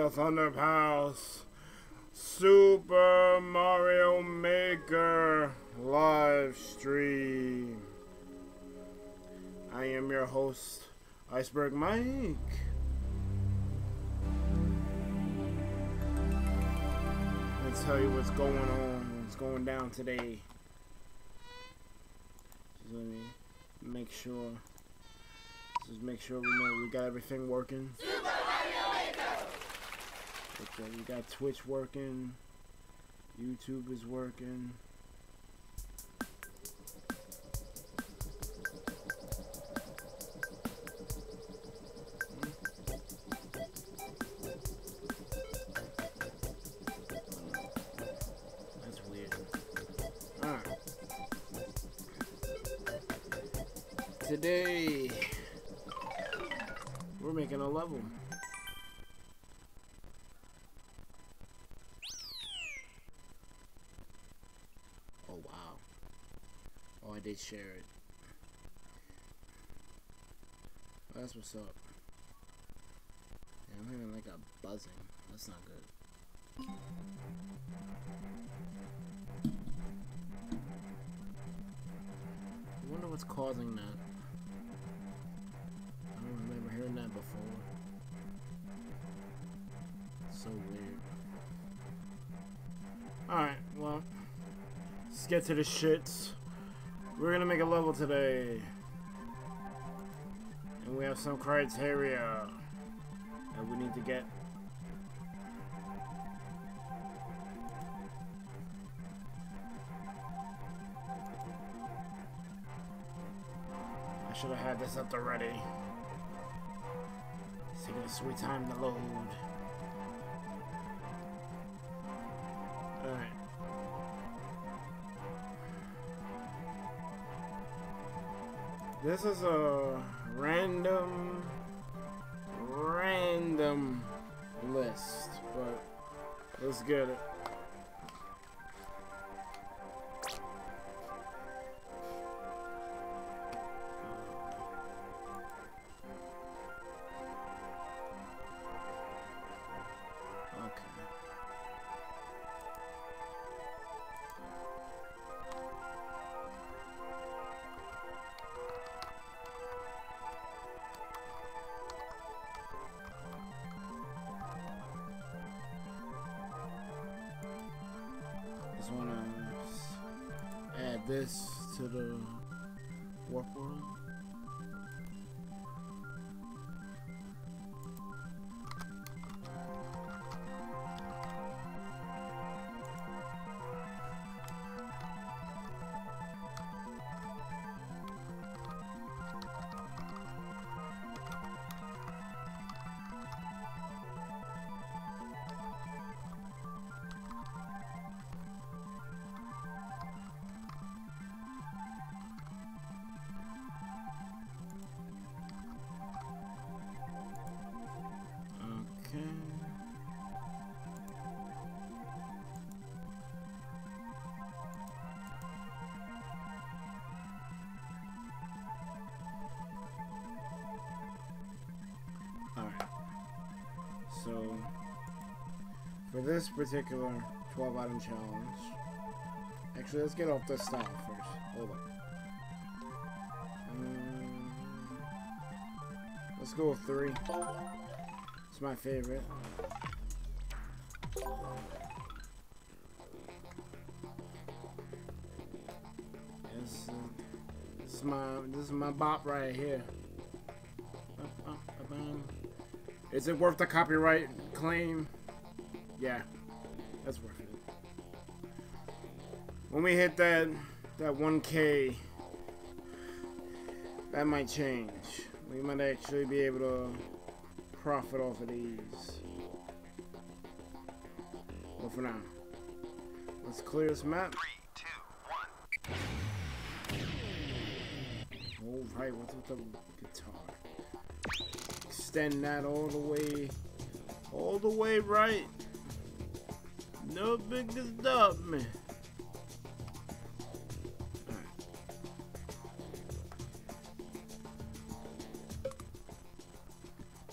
the Thunder Palace Super Mario Maker live stream. I am your host, Iceberg Mike. Let's tell you what's going on, what's going down today. Just let me make sure. Just make sure we know we got everything working. Super Mario Maker! Okay, we got Twitch working. YouTube is working. That's weird. Alright. Today, we're making a level. Oh wow. Oh, I did share it. Oh, that's what's up. Yeah, I'm hearing like a buzzing. That's not good. I wonder what's causing that. I don't remember hearing that before. It's so weird. Alright, well, let's get to the shits. We're gonna make a level today. And we have some criteria that we need to get. I should have had this up already. It's taking a sweet time to load. Alright. This is a random list, but let's get it. Just want to add this to the warp world. Alright, so for this particular 12 item challenge, actually let's get off this style first. Hold up. Let's go with 3. It's my favorite. This is my bop right here. Is it worth the copyright claim? Yeah, that's worth it. When we hit that 1K, that might change. We might actually be able to profit off of these. But for now, let's clear this map. 3, 2, 1. All right, what's with the guitar? Extend that all the way right. No bigger stop me.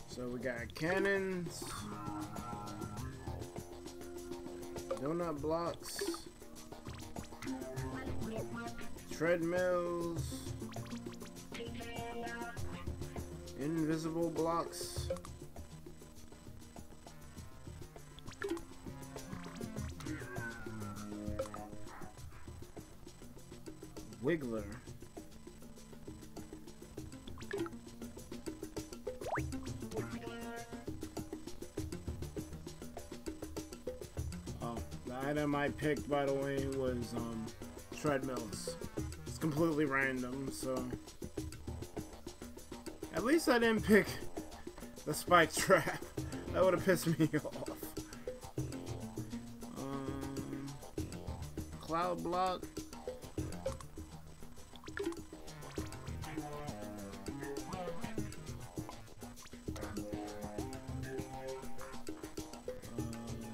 So we got cannons. Donut blocks. Treadmills. Invisible blocks. Wiggler. Oh, the item I picked, by the way, was treadmills. It's completely random, so at least I didn't pick the spike trap. That would have pissed me off. Cloud block.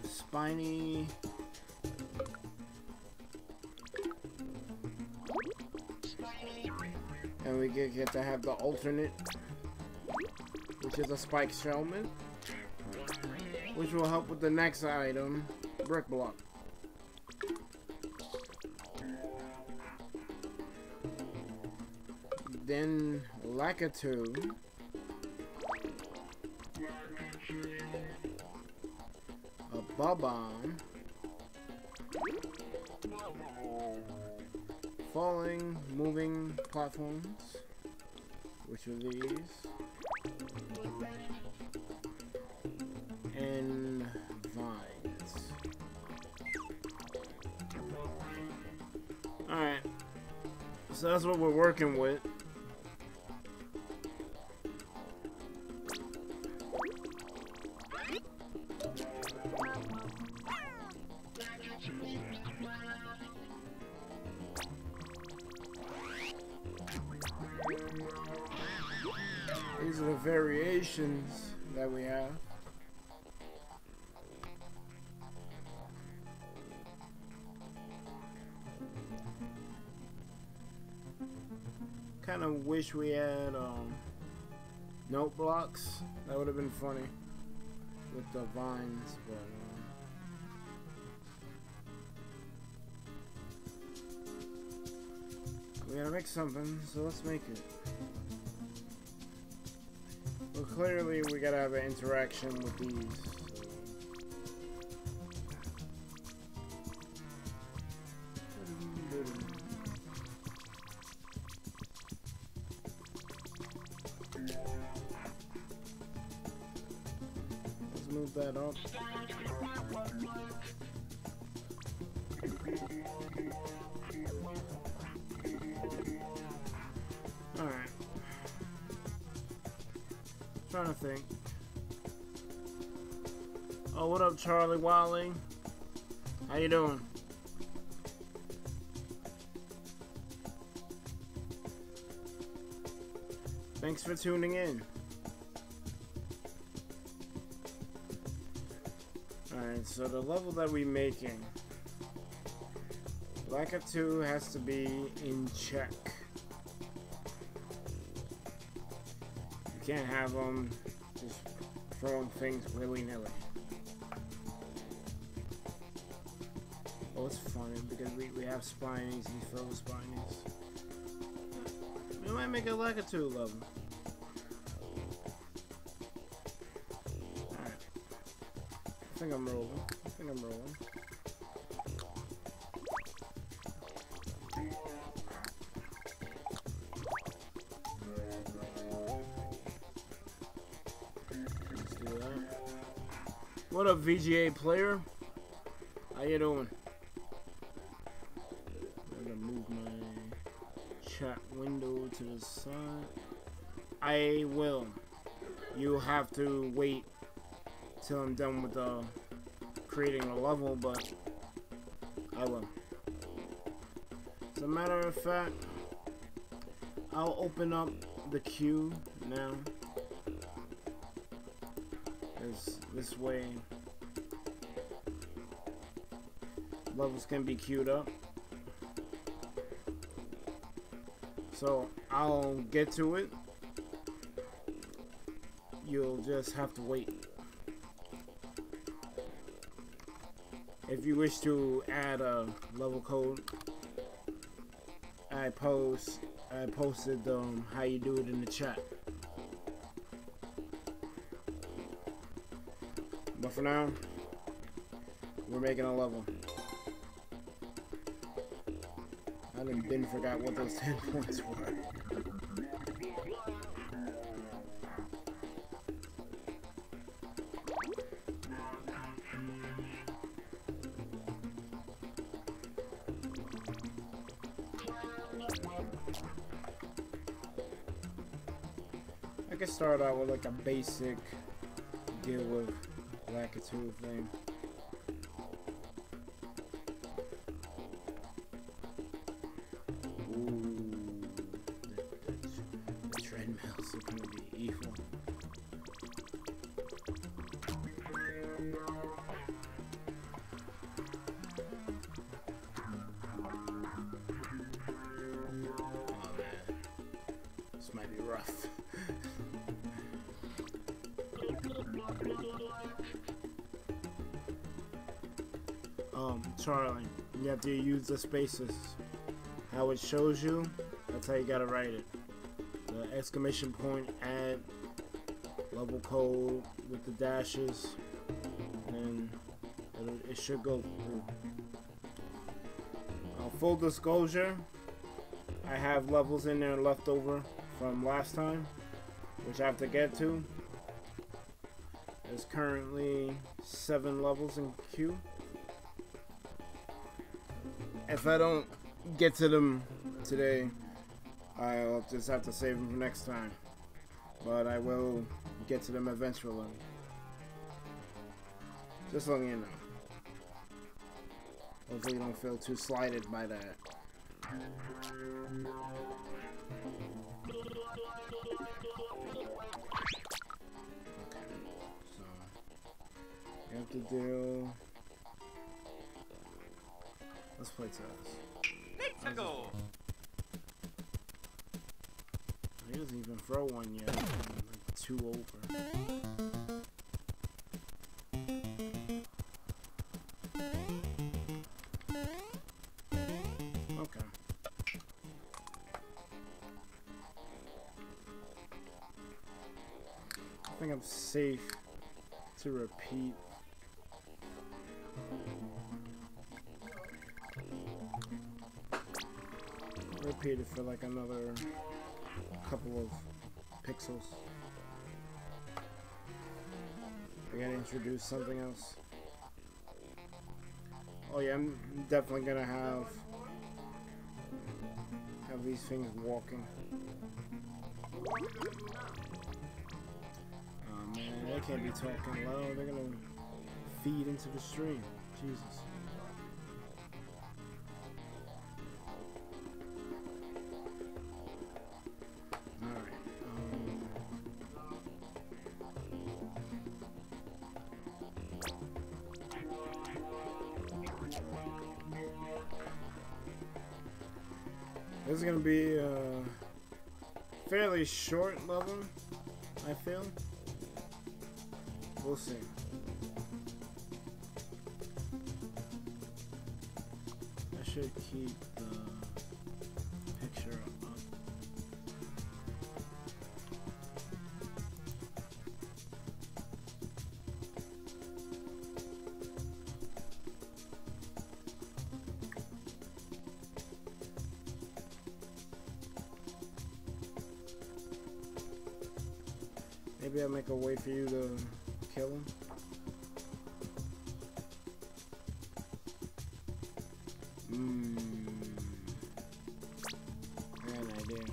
Spiny. And we get to have the alternate, which is a spike shellman, which will help with the next item, brick block. Then Lakitu. A Bob-omb. Falling, moving platforms. Which are these? And vines. Alright. So that's what we're working with. These are the variations that we have. Kind of wish we had note blocks. That would have been funny with the vines, but we gotta make something, so let's make it. Well, clearly we gotta have an interaction with these. Let's move that up. Alright. Trying to think. Oh, what up, Charlie Wally? How you doing? Thanks for tuning in. Alright, so the level that we're making, Lakitu has to be in check. You can't have them just throwing things willy-nilly. Oh, it's funny because we have spinies, he throws spinies. We might make a Lakitu level. Alright. I think I'm rolling. Let's do that. What up, VGA player? How you doing? I'm gonna move my chat window to the side. I will. You have to wait till I'm done with creating a level, but I will. As a matter of fact, I'll open up the queue now. As this way levels can be queued up. So I'll get to it. You'll just have to wait. if you wish to add a level code, I posted how you do it in the chat. But for now, we're making a level. I done forgot what those 10 points were. I can start out with like a basic deal with Lakitu thing. Ooh, the treadmills are gonna be evil. Oh man, this might be rough. Charlie, you have to use the spaces. How it shows you, that's how you gotta write it. The exclamation point, add, level code with the dashes, and it should go through. Full disclosure, I have levels in there left over from last time, which I have to get to. There's currently 7 levels in queue. If I don't get to them today, I'll just have to save them for next time. But I will get to them eventually. Just letting you know. Hopefully you don't feel too slighted by that. So you have to do. Let's play tennis. He doesn't even throw one yet. I'm like 2 over. Okay. I think I'm safe to repeat. Repeat it for like another couple of pixels. I gotta introduce something else. Oh yeah, I'm definitely gonna have these things walking. Oh man, they can't be talking loud. They're gonna feed into the stream. Jesus. This is gonna be a fairly short level, I feel. We'll see. I should keep the picture up. Maybe I'll make a way for you to kill him. I got an idea.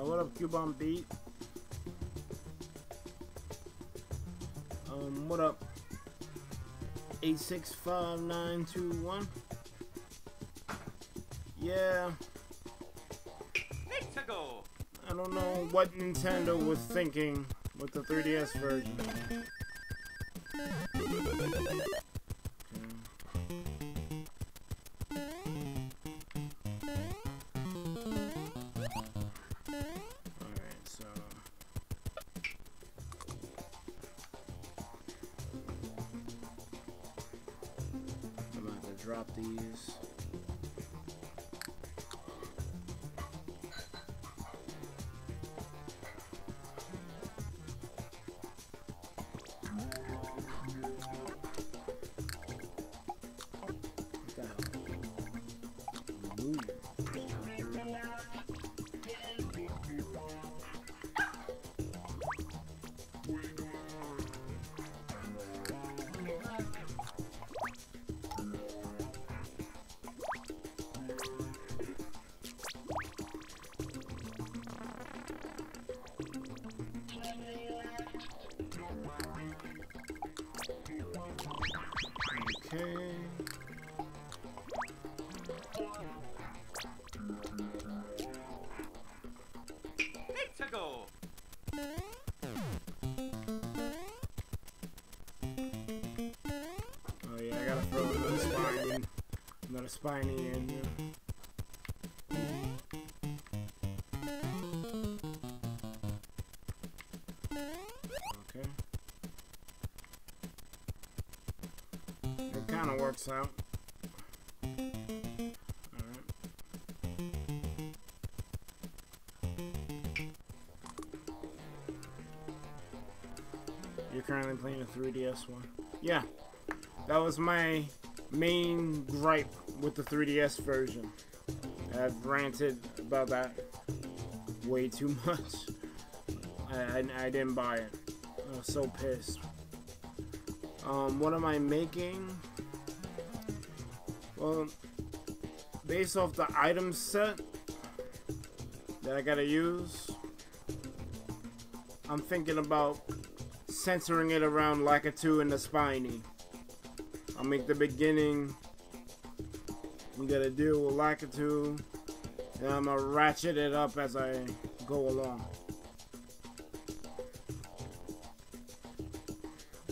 What up, Cubon Beat? What up? 865921. Yeah. I don't know what Nintendo was thinking with the 3DS version. Alright, so I'm gonna have to drop these. Oh yeah, I gotta throw another spiny in here. Okay. It kinda works out. Alright. You're currently playing a 3DS one? Yeah. That was my main gripe with the 3DS version. I've ranted about that way too much. I didn't buy it. I was so pissed. What am I making? Well, based off the item set that I gotta use, I'm thinking about centering it around Lakitu and the Spiny. I'll make the beginning. We gotta deal with Lakitu, and I'm gonna ratchet it up as I go along.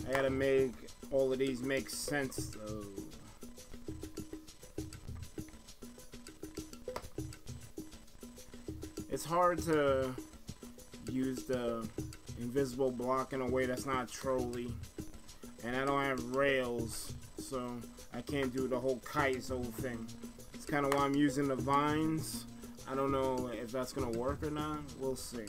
I gotta make all of these make sense though. It's hard to use the invisible block in a way that's not trolly, and I don't have rails, so I can't do the whole Kaizo thing. It's kind of why I'm using the vines. I don't know if that's gonna work or not. We'll see.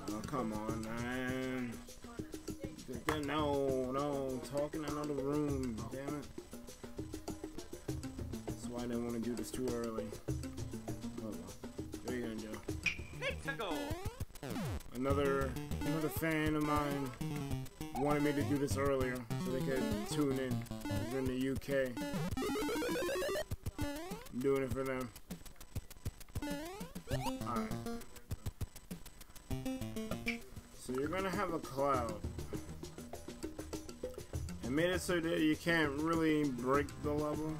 Oh, come on, man. No, talk in another room, damn it. That's why I didn't want to do this too early. Hold on. What are you gonna do? Another fan of mine wanted me to do this earlier so they could tune in. They're in the UK. I'm doing it for them. Alright. So you're gonna have a cloud. I made it so that you can't really break the level.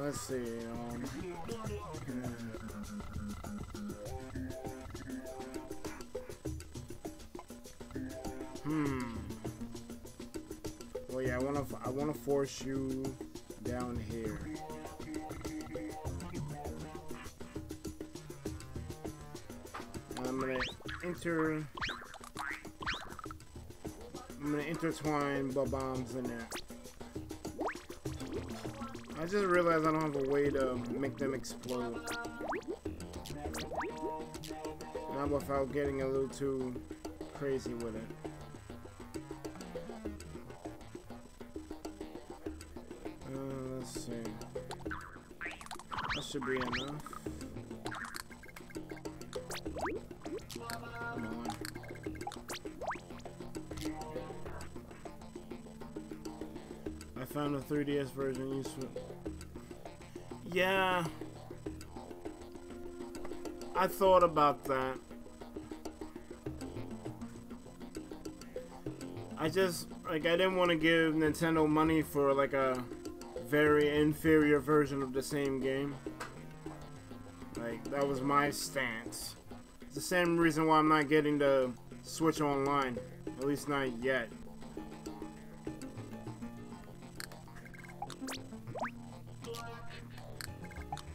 Let's see. Well, yeah, I wanna force you down here. I'm gonna intertwine bombs in there. I just realized I don't have a way to make them explode. Not without getting a little too crazy with it. Let's see. That should be enough. Come on. I found the 3DS version useful. Yeah. I thought about that. I just, like, I didn't want to give Nintendo money for, like, a very inferior version of the same game. Like, that was my stance. It's the same reason why I'm not getting the Switch Online. At least not yet.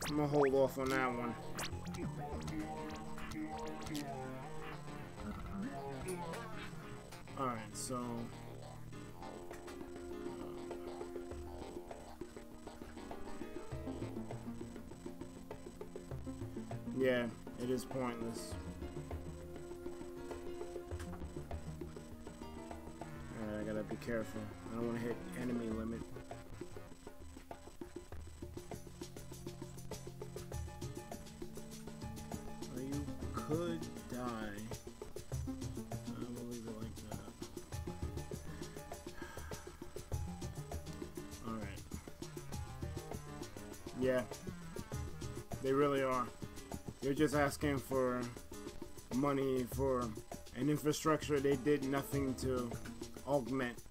I'm gonna hold off on that one. Alright, so... yeah, it is pointless. Alright, I gotta be careful. I don't want to hit enemy limit. Well, you could die. I will leave it like that. Alright. Yeah. They really are. They're just asking for money for an infrastructure they did nothing to augment.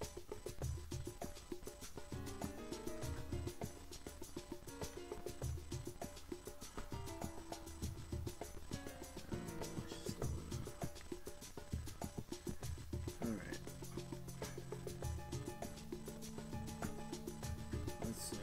Alright. Let's see.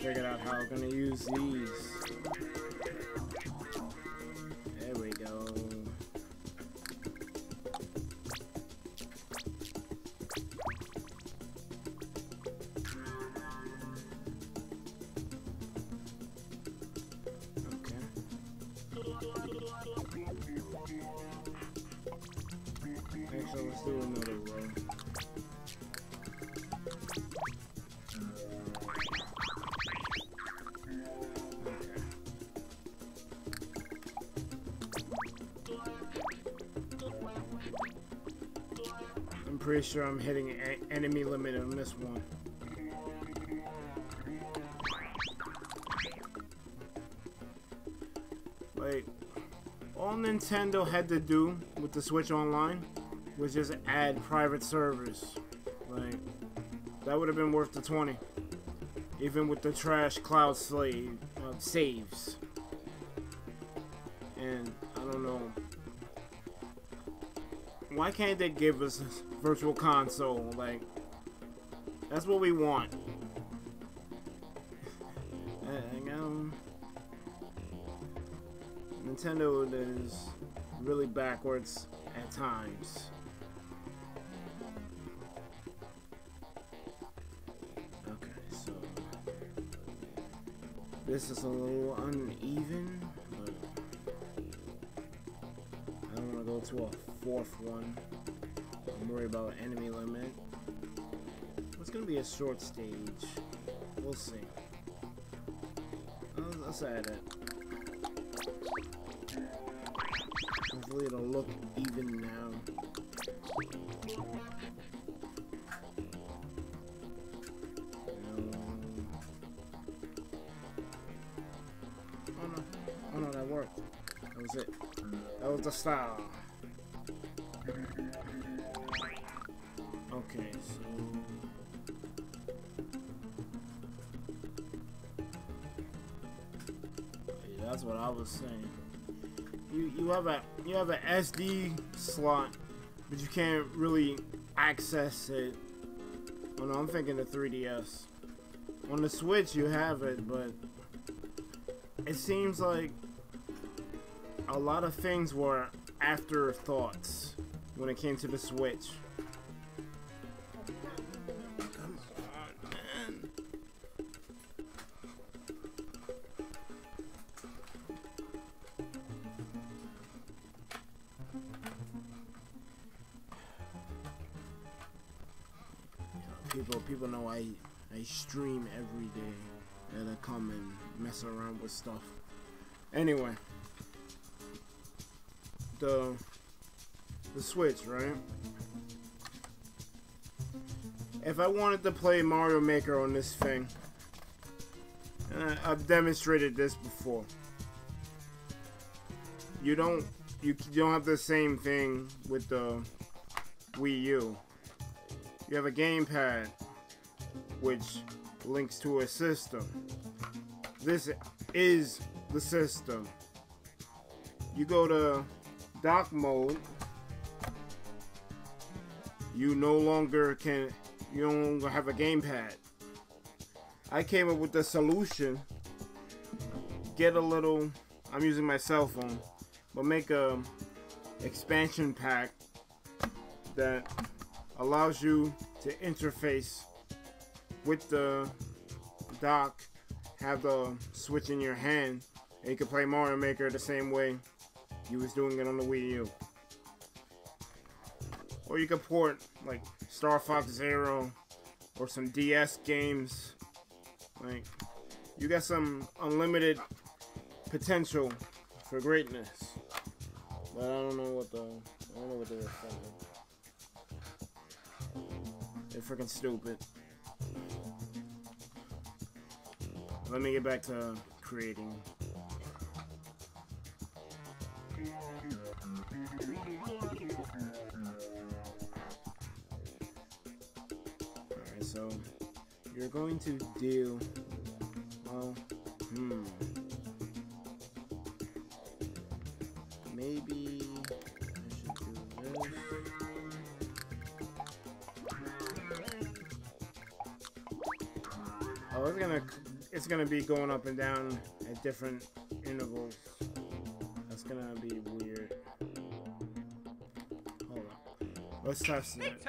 Figured out how I'm gonna use these. There we go. Okay. Actually, let's do another row. I'm pretty sure I'm hitting an enemy limit on this one. Like, all Nintendo had to do with the Switch Online was just add private servers. Like, that would have been worth the 20. Even with the trash cloud saves. And, I don't know. Why can't they give us a virtual console? Like, that's what we want. Nintendo is really backwards at times. Okay, so this is a little uneven, but I don't want to go to a fourth one. I'm worried about enemy limit. It's gonna be a short stage. We'll see. Let's add it. Hopefully it'll look even now. Oh no, that worked. That was it. That was the style. Okay, so yeah, that's what I was saying. You have a SD slot, but you can't really access it. Oh no, I'm thinking the 3DS. On the Switch you have it, but it seems like a lot of things were afterthoughts when it came to the Switch. Come on, man. People know I stream every day, and I come and mess around with stuff. Anyway, the Switch, right? If I wanted to play Mario Maker on this thing, I've demonstrated this before. You don't have the same thing with the Wii U. You have a gamepad, which links to a system. This is the system. You go to dock mode. You no longer have a gamepad. I came up with the solution. Get a little, I'm using my cell phone, but make a expansion pack that allows you to interface with the dock, have the Switch in your hand, and you can play Mario Maker the same way you was doing it on the Wii U. Or you can port like Star Fox Zero or some DS games. Like, you got some unlimited potential for greatness. But I don't know what they're thinking. They're freaking stupid. Let me get back to creating. Alright, so you're going to do, well, maybe I should do this. Oh, it's gonna be going up and down at different intervals. That's gonna be weird. Hold on. Let's test it.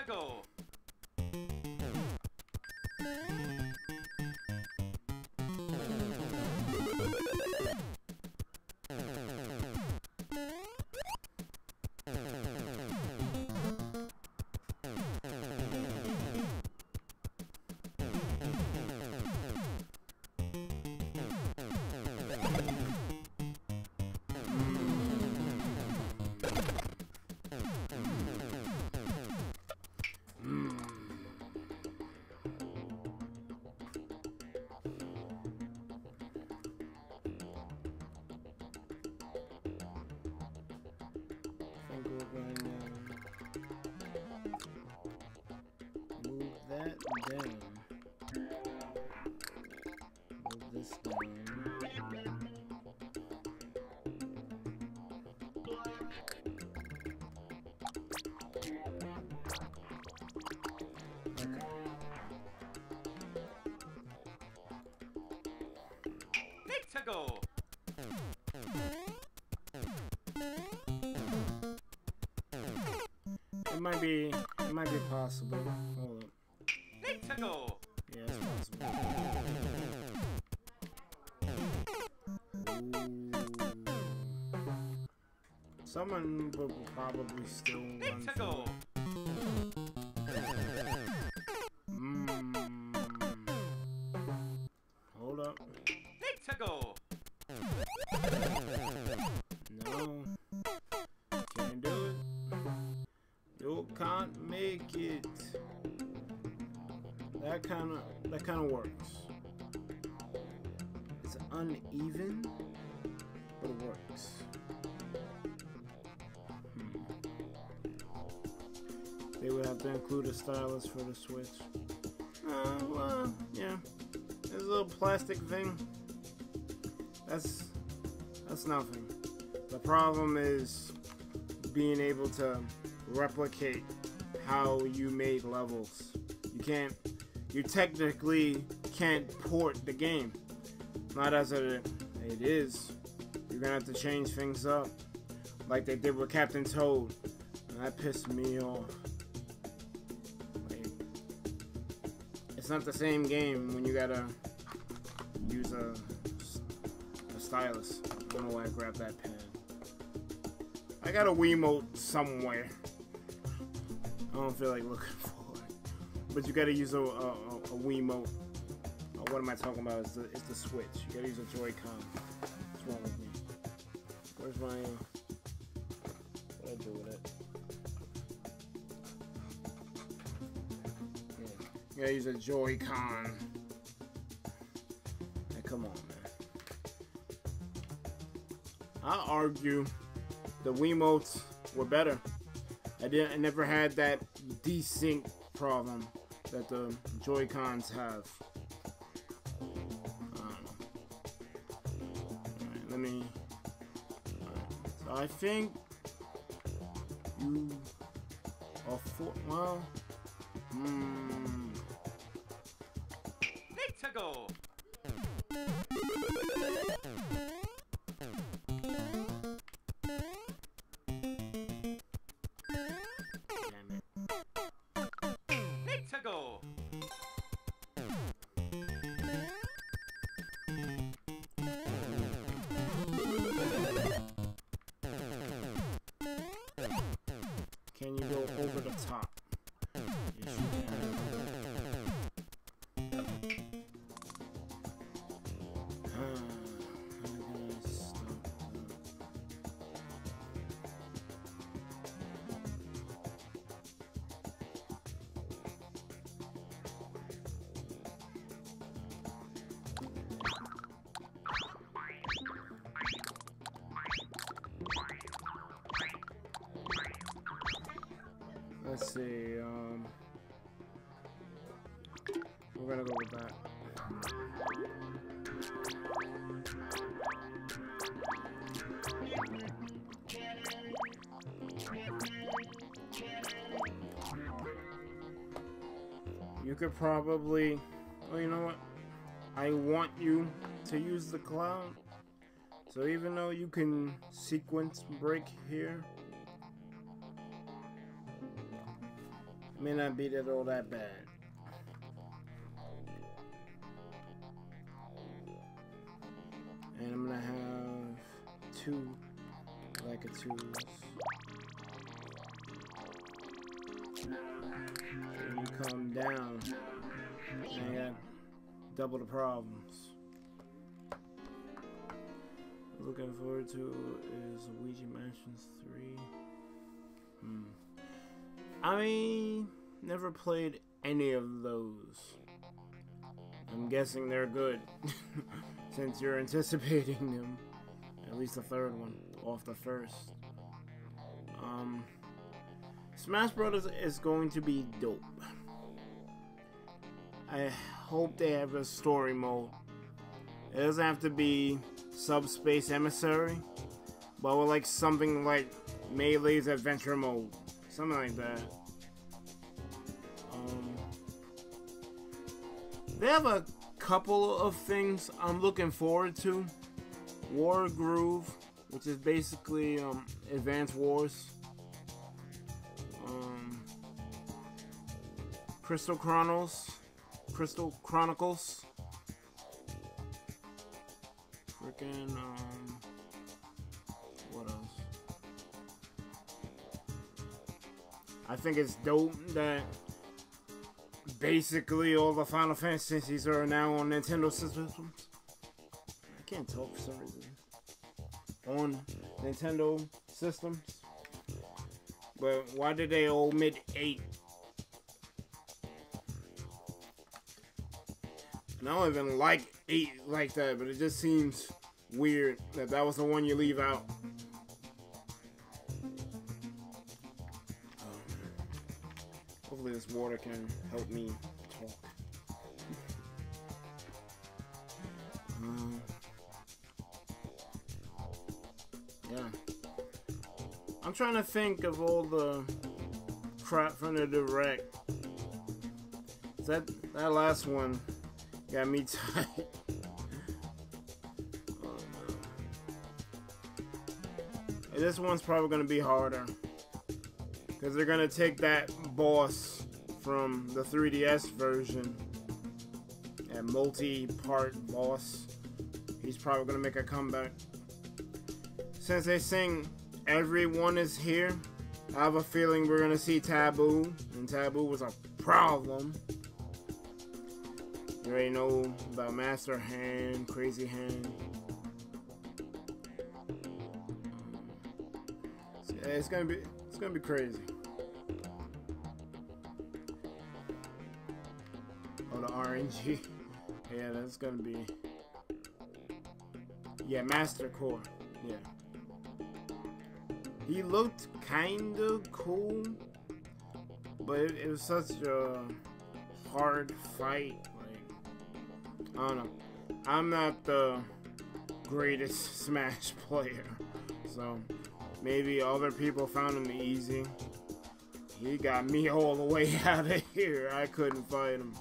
Move that down. Move this down. Go. It might be possible. Hold up. Go. Yeah, it's possible. Ooh. Someone will probably still run for Hold up. Go. No. Can't do it. You can't make it. That kind of works. It's uneven, but it works. They would have to include a stylus for the Switch. Well, yeah. There's a little plastic thing. That's nothing. The problem is being able to replicate how you made levels. You technically can't port the game. Not as it is. You're gonna have to change things up. Like they did with Captain Toad. And that pissed me off. Like, it's not the same game when you gotta use a stylus. I don't know why I grabbed that pen. I got a Wiimote somewhere. I don't feel like looking for it. But you gotta use a Wiimote. What am I talking about? It's the Switch. You gotta use a Joy-Con. What's wrong with me? Where's my... what do I do with it? Yeah. You gotta use a Joy-Con. Hey, come on, man. I'll argue the Wiimotes were better. I never had that desync problem that the Joy-Cons have. Let me. So I think you are for. Well. Need to go. Need to go. Can you go over the top? Yes, you can. How can I stop that? Let's see, we're gonna go with that. You could probably, well, you know what? I want you to use the cloud. So even though you can sequence break here, may not be that all that bad. And I'm gonna have two like a twos. So when you come down, I got double the problems. Looking forward to is Luigi Mansions 3. I never played any of those. I'm guessing they're good, since you're anticipating them. At least the third one, off the first. Smash Brothers is going to be dope. I hope they have a story mode. It doesn't have to be Subspace Emissary, but with like something like Melee's Adventure Mode. Something like that. They have a couple of things I'm looking forward to. War Groove, which is basically Advance Wars. Crystal Chronicles. Freaking what else? I think it's dope that basically all the Final Fantasies are now on Nintendo systems. I can't talk for some reason. On Nintendo systems. But why did they omit 8? And I don't even like 8 like that, but it just seems weird that that was the one you leave out. Hopefully this water can help me talk. Yeah. I'm trying to think of all the crap from the Direct. That last one got me tight. Oh, no. This one's probably gonna be harder. Because they're gonna take that boss from the 3DS version, that multi-part boss. He's probably gonna make a comeback. Since they sing everyone is here, I have a feeling we're gonna see Taboo, and Taboo was a problem. You already know about Master Hand, Crazy Hand. It's gonna be crazy. Oh, the RNG. Yeah, that's gonna be. Yeah, Master Core. Yeah. He looked kinda cool, but it was such a hard fight. Like, I don't know. I'm not the greatest Smash player, so maybe other people found him easy. He got me all the way out of here. I couldn't fight him.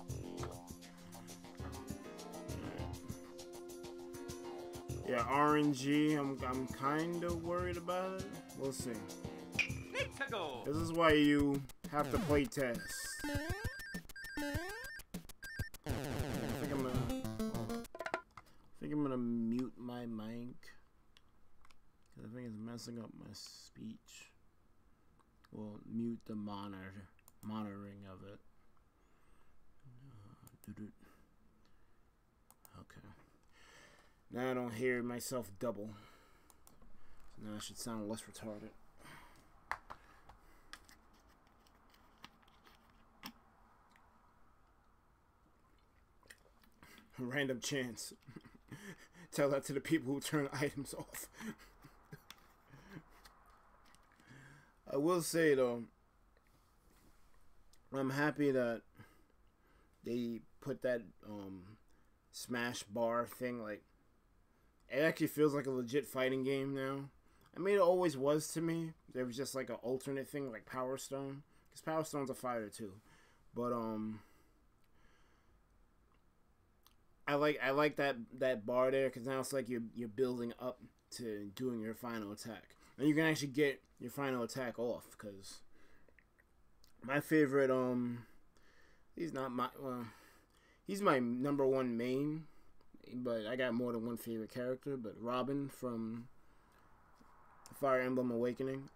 Yeah, RNG, I'm kind of worried about it. We'll see. This is why you have to play test. I think I'm gonna mute my mic. I think it's messing up my speech. Well, mute the monitoring of it. Okay. Now I don't hear myself double. So now I should sound less retarded. Random chance. Tell that to the people who turn items off. I will say though, I'm happy that they put that Smash bar thing. Like, it actually feels like a legit fighting game now. I mean, it always was to me. There was just like an alternate thing, like Power Stone, because Power Stone's a fighter too. But I like that bar there, because now it's like you're building up to doing your final attack, and you can actually get your final attack off. Because my favorite he's my number one main, but I got more than one favorite character. But Robin from Fire Emblem Awakening,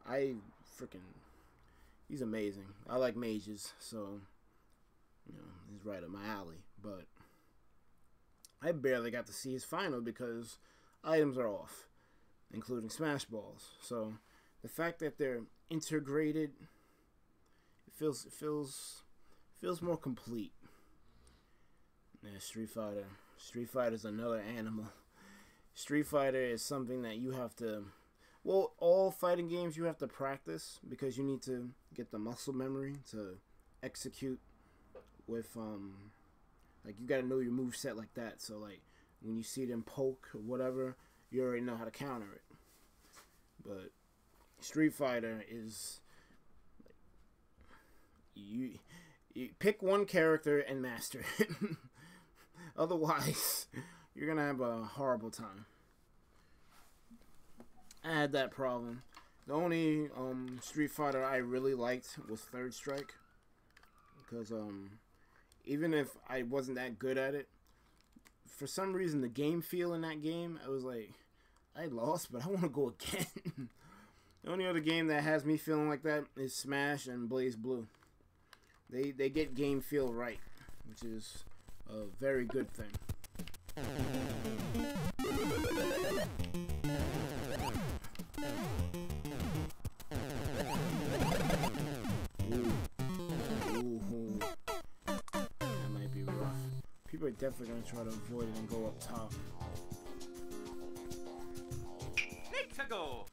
he's amazing. I like mages, so he's right up my alley. But I barely got to see his final because items are off, including Smash Balls. So the fact that they're integrated, it feels more complete. Yeah, Street Fighter's another animal. Street Fighter is something that you have to, well, all fighting games you have to practice, because you need to get the muscle memory to execute with like, you gotta know your moveset like that, so like when you see them poke or whatever, you already know how to counter it. But Street Fighter is like, you pick one character and master it. Otherwise, you're gonna have a horrible time. I had that problem. The only Street Fighter I really liked was Third Strike, because even if I wasn't that good at it, for some reason the game feel in that game, I was like, I lost, but I want to go again. The only other game that has me feeling like that is Smash and BlazBlue. They get game feel right, which is a very good thing. Ooh. That might be rough. People are definitely gonna try to avoid it and go up top. Let's go.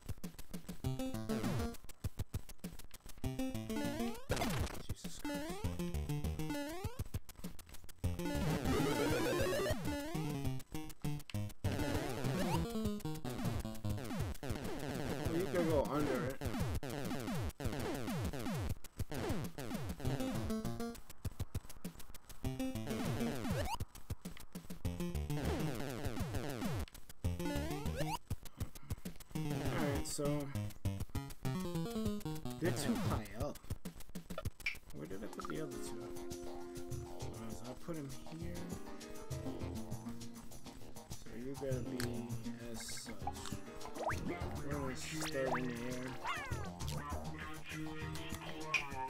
Jesus Christ. Well, you can go under it. Alright, so they're too high up. put him here. So you gotta be as such. We're gonna start in here.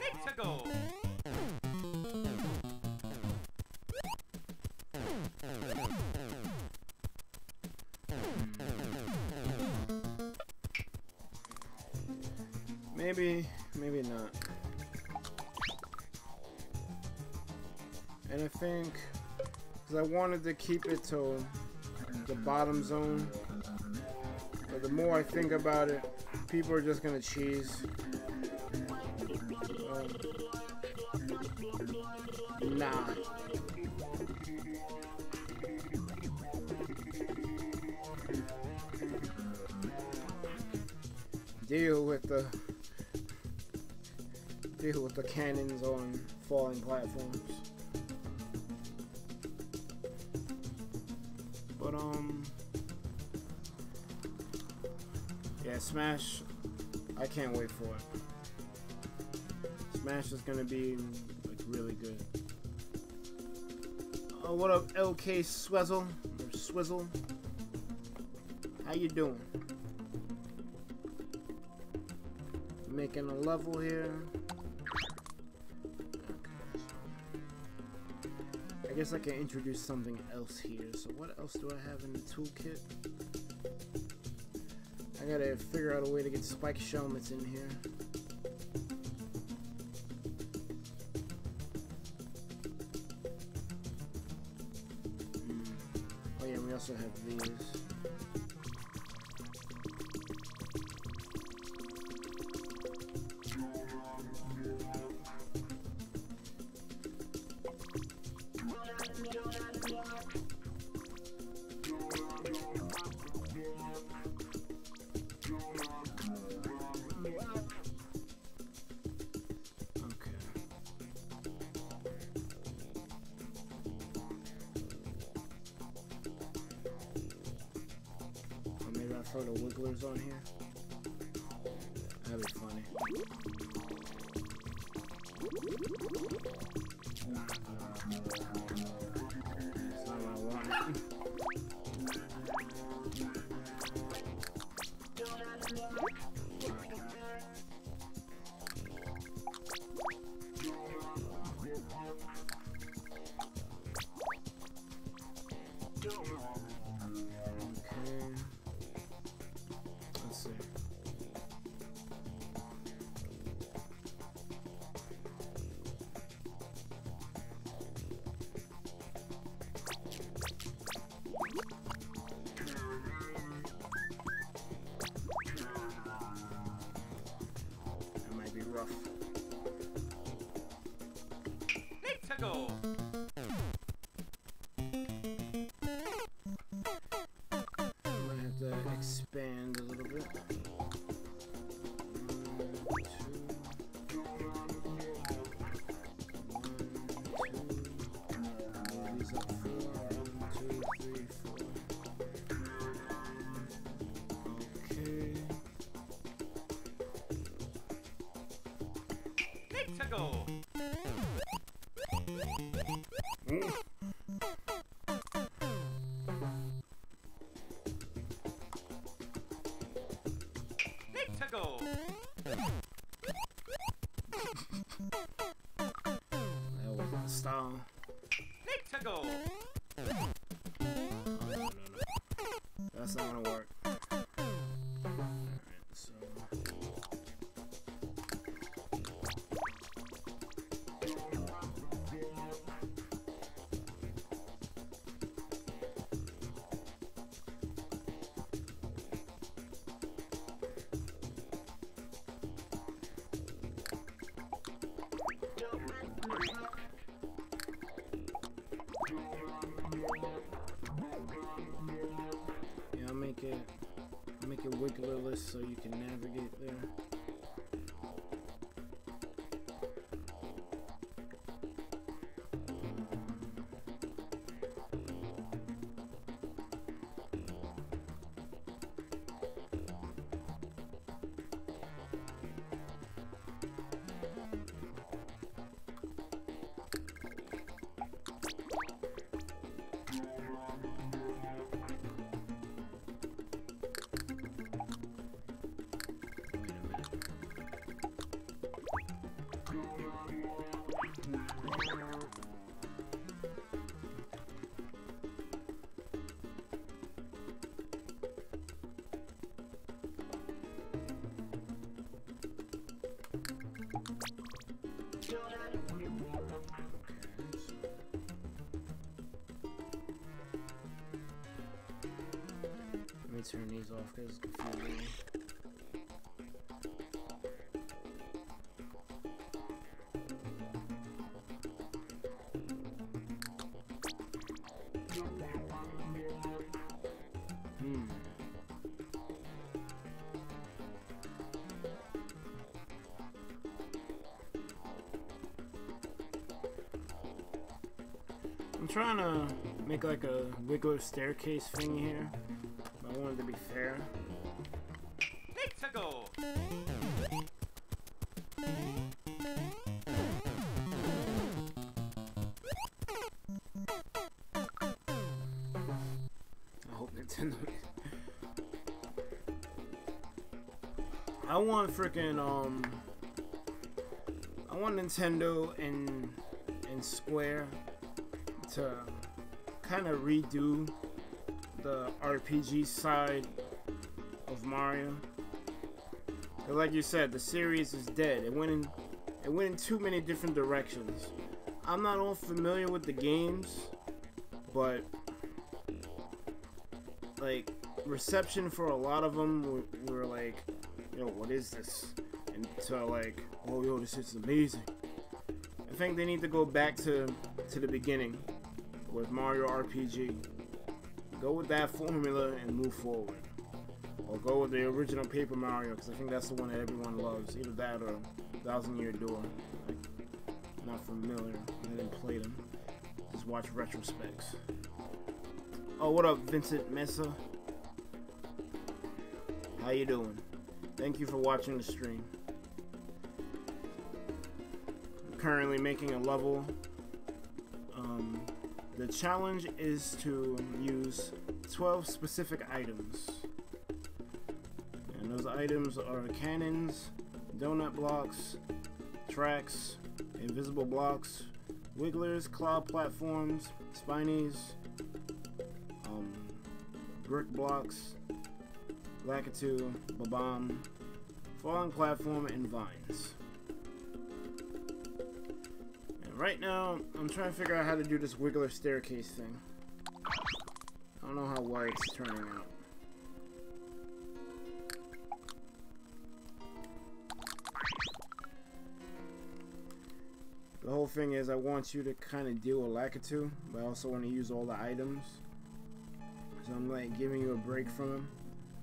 Let's go. Maybe not. And I think, because I wanted to keep it to the bottom zone, but the more I think about it, people are just gonna cheese. Nah. Deal with the cannons on falling platforms. But yeah, Smash, I can't wait for it. Smash is gonna be like really good. Oh, what up, LK Swizzle or Swizzle? How you doing? Making a level here. I guess I can introduce something else here. So what else do I have in the toolkit? I gotta figure out a way to get Spike Shelmets in here. Oh yeah, we also have these. Throw the wigglers on here. That'd be funny. That's not what I wanted. Rough. Let's go. I'm gonna have to expand a little bit. 1, 2. 1, 2. Move these up 4. 1, 2, 3, 4. Okay. Let's go. Let's go. That wasn't the style. Let's go. No. That's not gonna work. Alright, so. Yeah, I'll make it wigglerless so you can navigate there. Let me turn these off because it's confusing me. I'm trying to make like a wiggler staircase thing here. I want it to be fair. Pixago! I hope Nintendo. I want freaking I want Nintendo and Square to kind of redo the RPG side of Mario. Like you said, the series is dead. It went in too many different directions. I'm not all familiar with the games, but like reception for a lot of them were like, yo, what is this? And to like, oh yo, this is amazing. I think they need to go back to the beginning with Mario RPG. Go with that formula and move forward. Or go with the original Paper Mario, because I think that's the one that everyone loves. Either that or Thousand Year Door. Like, not familiar. I didn't play them. Just watch retrospects. Oh, what up, Vincent Mesa? How you doing? Thank you for watching the stream. I'm currently making a level. The challenge is to use 12 specific items. And those items are cannons, donut blocks, tracks, invisible blocks, wigglers, claw platforms, spinies, brick blocks, Lakitu, Bob-omb, falling platform, and vines. Right now, I'm trying to figure out how to do this wiggler staircase thing. I don't know how well it's turning out. The whole thing is I want you to kind of deal with Lakitu, but I also want to use all the items. So I'm like giving you a break from him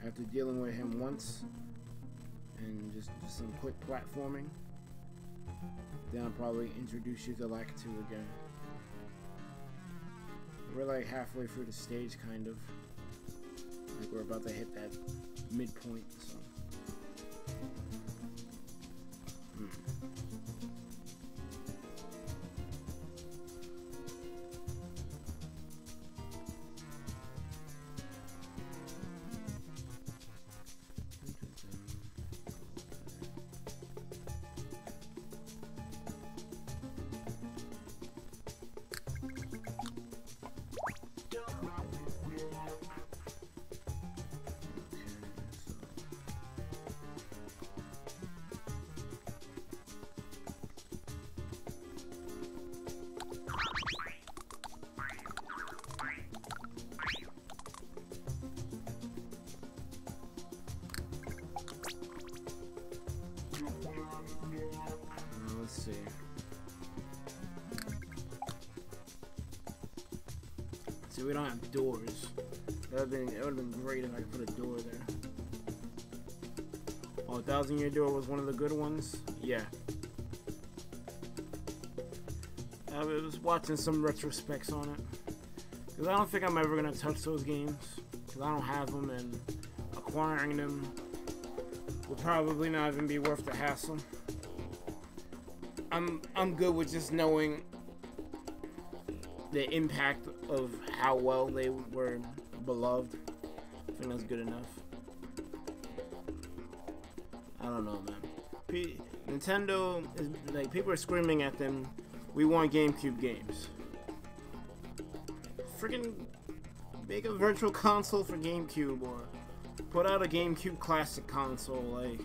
after dealing with him once. And just some quick platforming. Then I'll probably introduce you to Lakitu again. We're like halfway through the stage, kind of. Like we're about to hit that midpoint, so. Let's see. See, we don't have doors. It would have been great if I could put a door there. Oh, Thousand Year Door was one of the good ones? Yeah. I was watching some retrospects on it. Because I don't think I'm ever going to touch those games. Because I don't have them, and acquiring them will probably not even be worth the hassle. I'm good with just knowing the impact of how well they were beloved. I think that's good enough. I don't know, man. Nintendo is like, people are screaming at them. We want GameCube games. Freaking make a virtual console for GameCube, or put out a GameCube classic console. Like,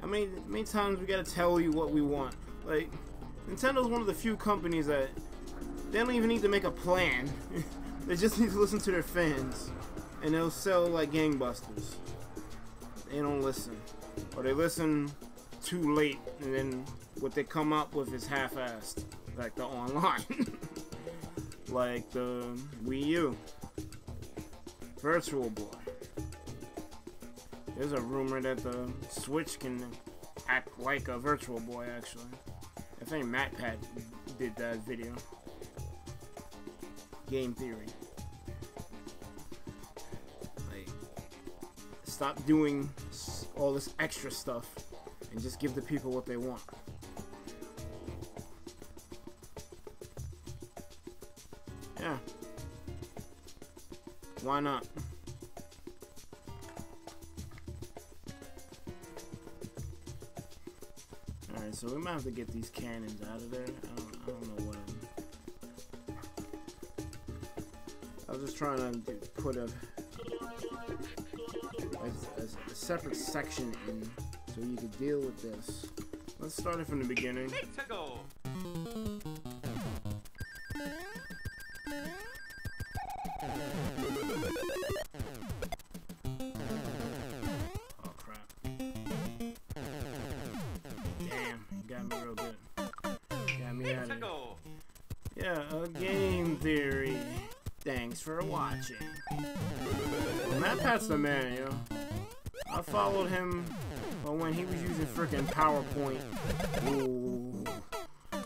How many times we gotta tell you what we want? Like, Nintendo's one of the few companies that they don't even need to make a plan. They just need to listen to their fans, and they'll sell like gangbusters. They don't listen, or they listen too late, and then what they come up with is half-assed, like the online, like the Wii U, Virtual Boy. There's a rumor that the Switch can act like a Virtual Boy, actually. I think MatPat did that video. Game Theory. Like, stop doing all this extra stuff and just give the people what they want. Yeah. Why not? Alright, so we might have to get these cannons out of there. I don't know what I was just trying to put a separate section in so you could deal with this. Let's start it from the beginning. Nintendo. Oh crap. Damn, you got me real good. Got me out of here. Nintendo. Yeah, a Game Theory. Thanks for watching. MatPat's the man, yo. I followed him when he was using freaking PowerPoint. Ooh,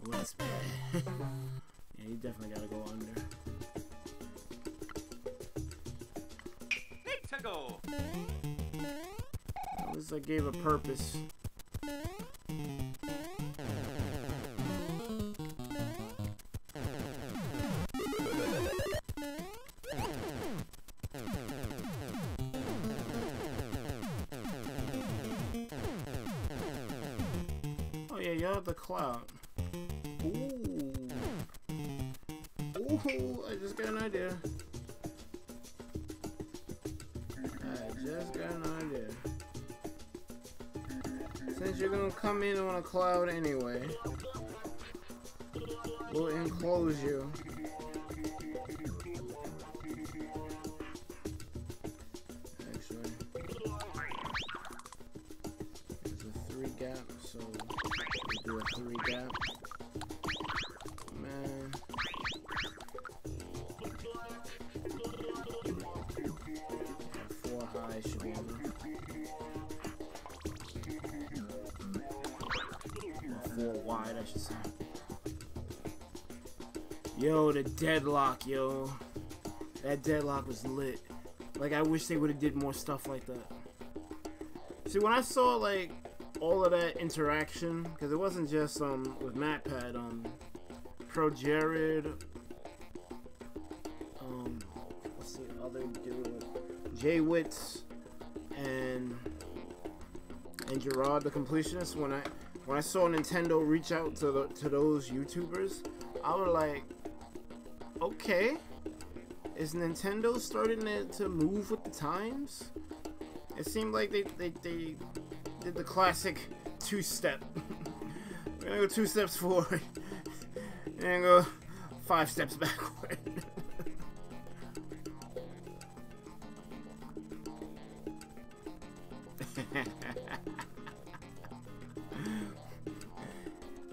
that's bad. Yeah, you definitely gotta go under. Nintendo. At least I gave a purpose. Yeah, the cloud. Ooh. Ooh, I just got an idea. Since you're gonna come in on a cloud anyway, we'll enclose you. Actually, there's a 3 gap, so do a 3 gap. Man. 4 high should be enough. 4 wide, I should say. Yo, the deadlock, yo. That deadlock was lit. Like, I wish they would have did more stuff like that. See, when I saw, like, all of that interaction, because it wasn't just with MatPat, Pro Jared, what's the other dude, Jay Witz, and Gerard the Completionist. When I saw Nintendo reach out to those YouTubers, I was like, okay, is Nintendo starting to move with the times? It seemed like they did the classic 2-step. We're gonna go 2 steps forward and go 5 steps backward.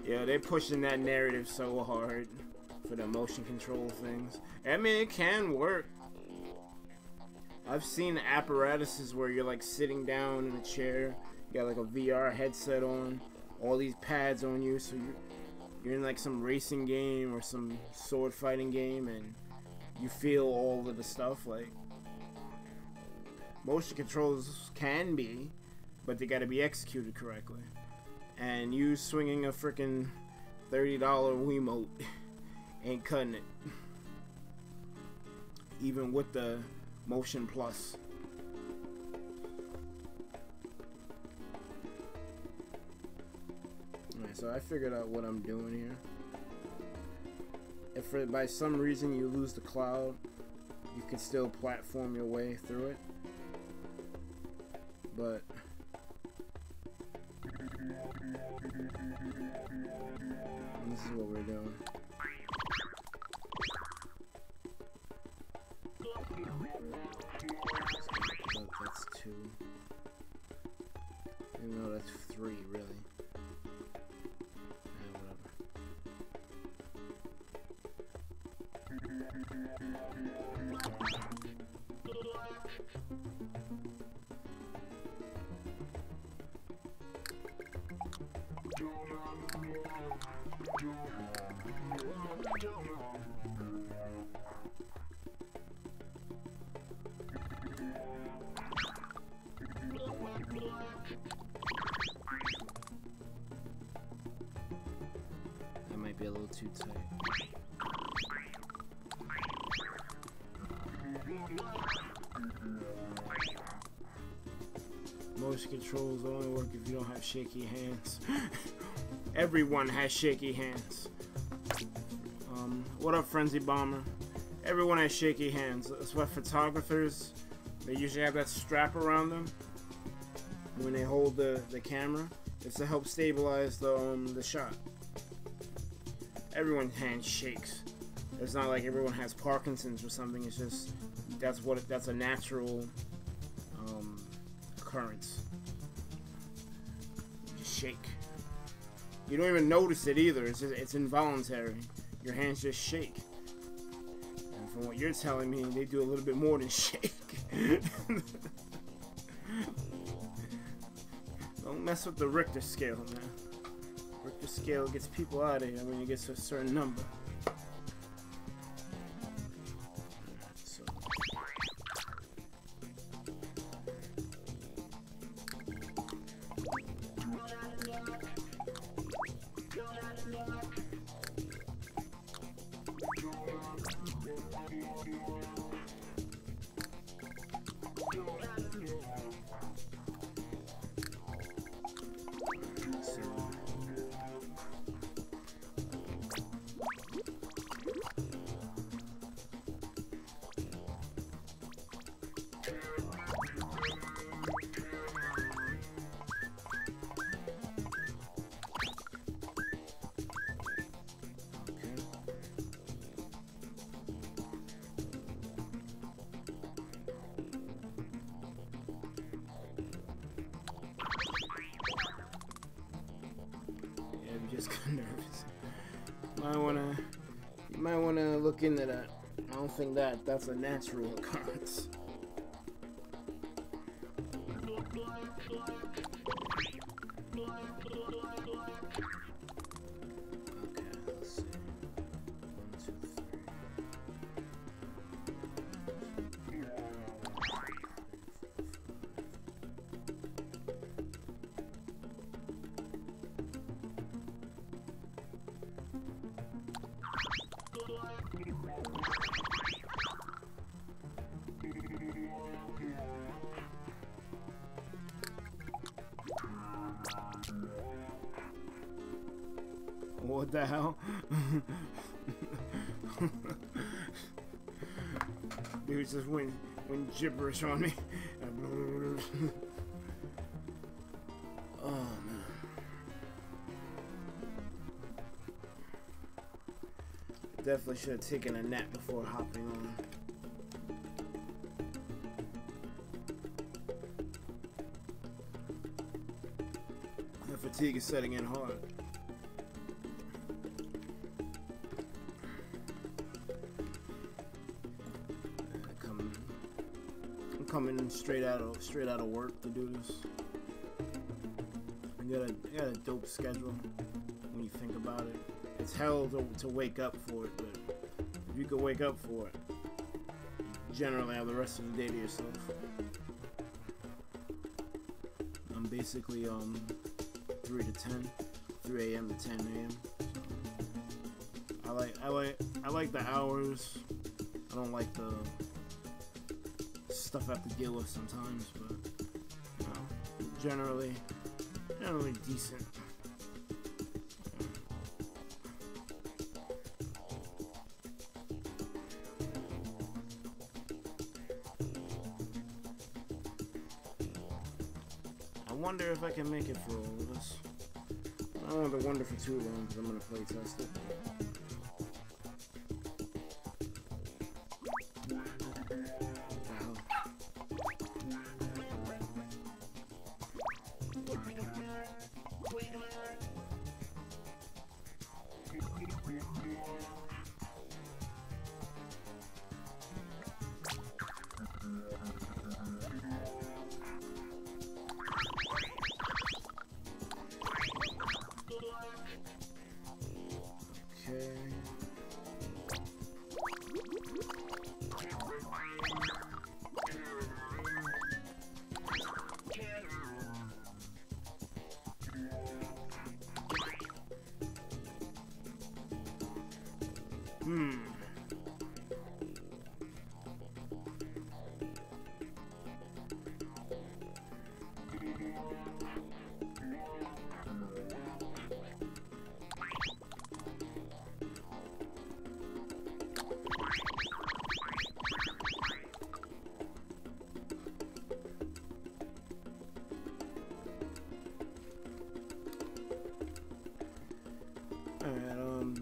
Yeah, they're pushing that narrative so hard for the motion control things. I mean, it can work. I've seen apparatuses where you're like sitting down in a chair, you got like a VR headset on, all these pads on you, so you're in like some racing game or some sword fighting game, and you feel all of the stuff. Like, motion controls can be, but they gotta be executed correctly. And you swinging a freaking $30 Wiimote ain't cutting it. Even with the Motion Plus. Alright, so I figured out what I'm doing here. If by some reason you lose the cloud, you can still platform your way through it. But And this is what we're doing. That's 2. Even though that's 3, really. That might be a little too tight. Motion controls only work if you don't have shaky hands. Everyone has shaky hands. What up, Frenzy Bomber? Everyone has shaky hands. That's why photographers, they usually have that strap around them when they hold the camera. It's to help stabilize the shot. Everyone's hand shakes. It's not like everyone has Parkinson's or something. It's just that's a natural occurrence. You just shake. You don't even notice it either. It's involuntary. Your hands just shake. And from what you're telling me, they do a little bit more than shake. Don't mess with the Richter scale, man. Richter scale gets people out of here when you get to a certain number. So. Just got nervous. You might wanna look into that. I don't think that's a natural occurrence. Okay, let's see. 1, 2, 3. What the hell? Dude just went gibberish on me. Oh man. Definitely should have taken a nap before hopping on. The fatigue is setting in hard. I'm coming straight out of work to do this. I got a dope schedule when you think about it. It's hell to wake up for it, but if you could wake up for it, you generally have the rest of the day to yourself. I'm basically 3 to 10, 3 a.m. to 10 a.m. I like the hours. I don't like the stuff I have to deal with sometimes, but you know, generally decent. I wonder if I can make it for all of this. don't want to wonder for too long because I'm gonna play test it.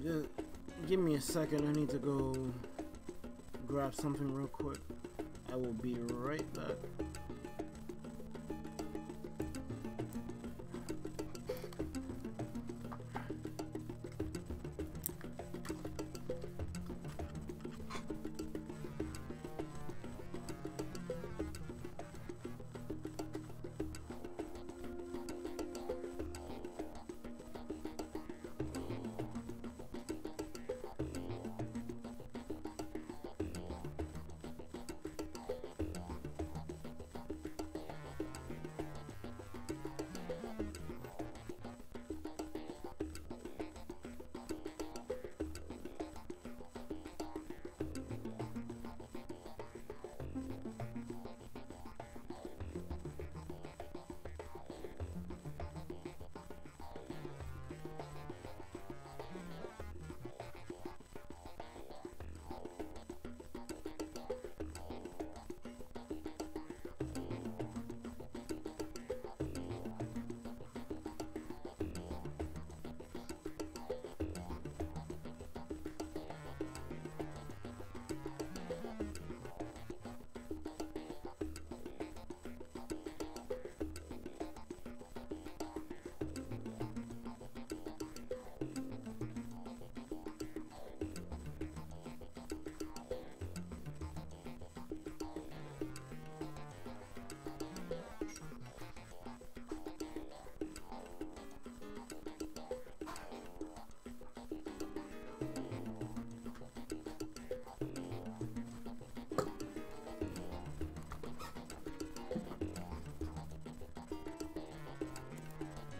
Just give me a second. I need to go grab something real quick. I will be right back.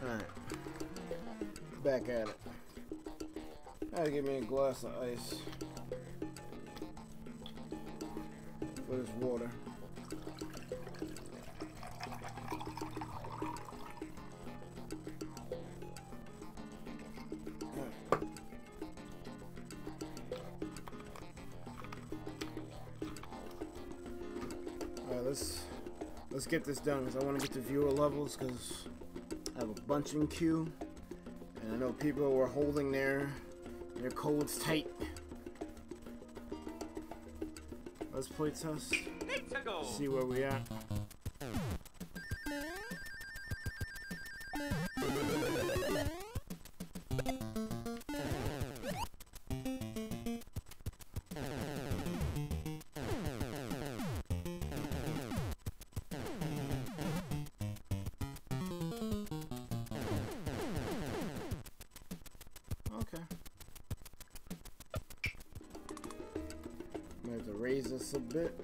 Alright. Back at it. Gotta give me a glass of ice for this water. Alright, let's get this done because I want to get to viewer levels because I have a bunch in queue, and I know people were holding their codes tight. Let's play test. See where we at. Okay. I'm going to have to raise this a bit.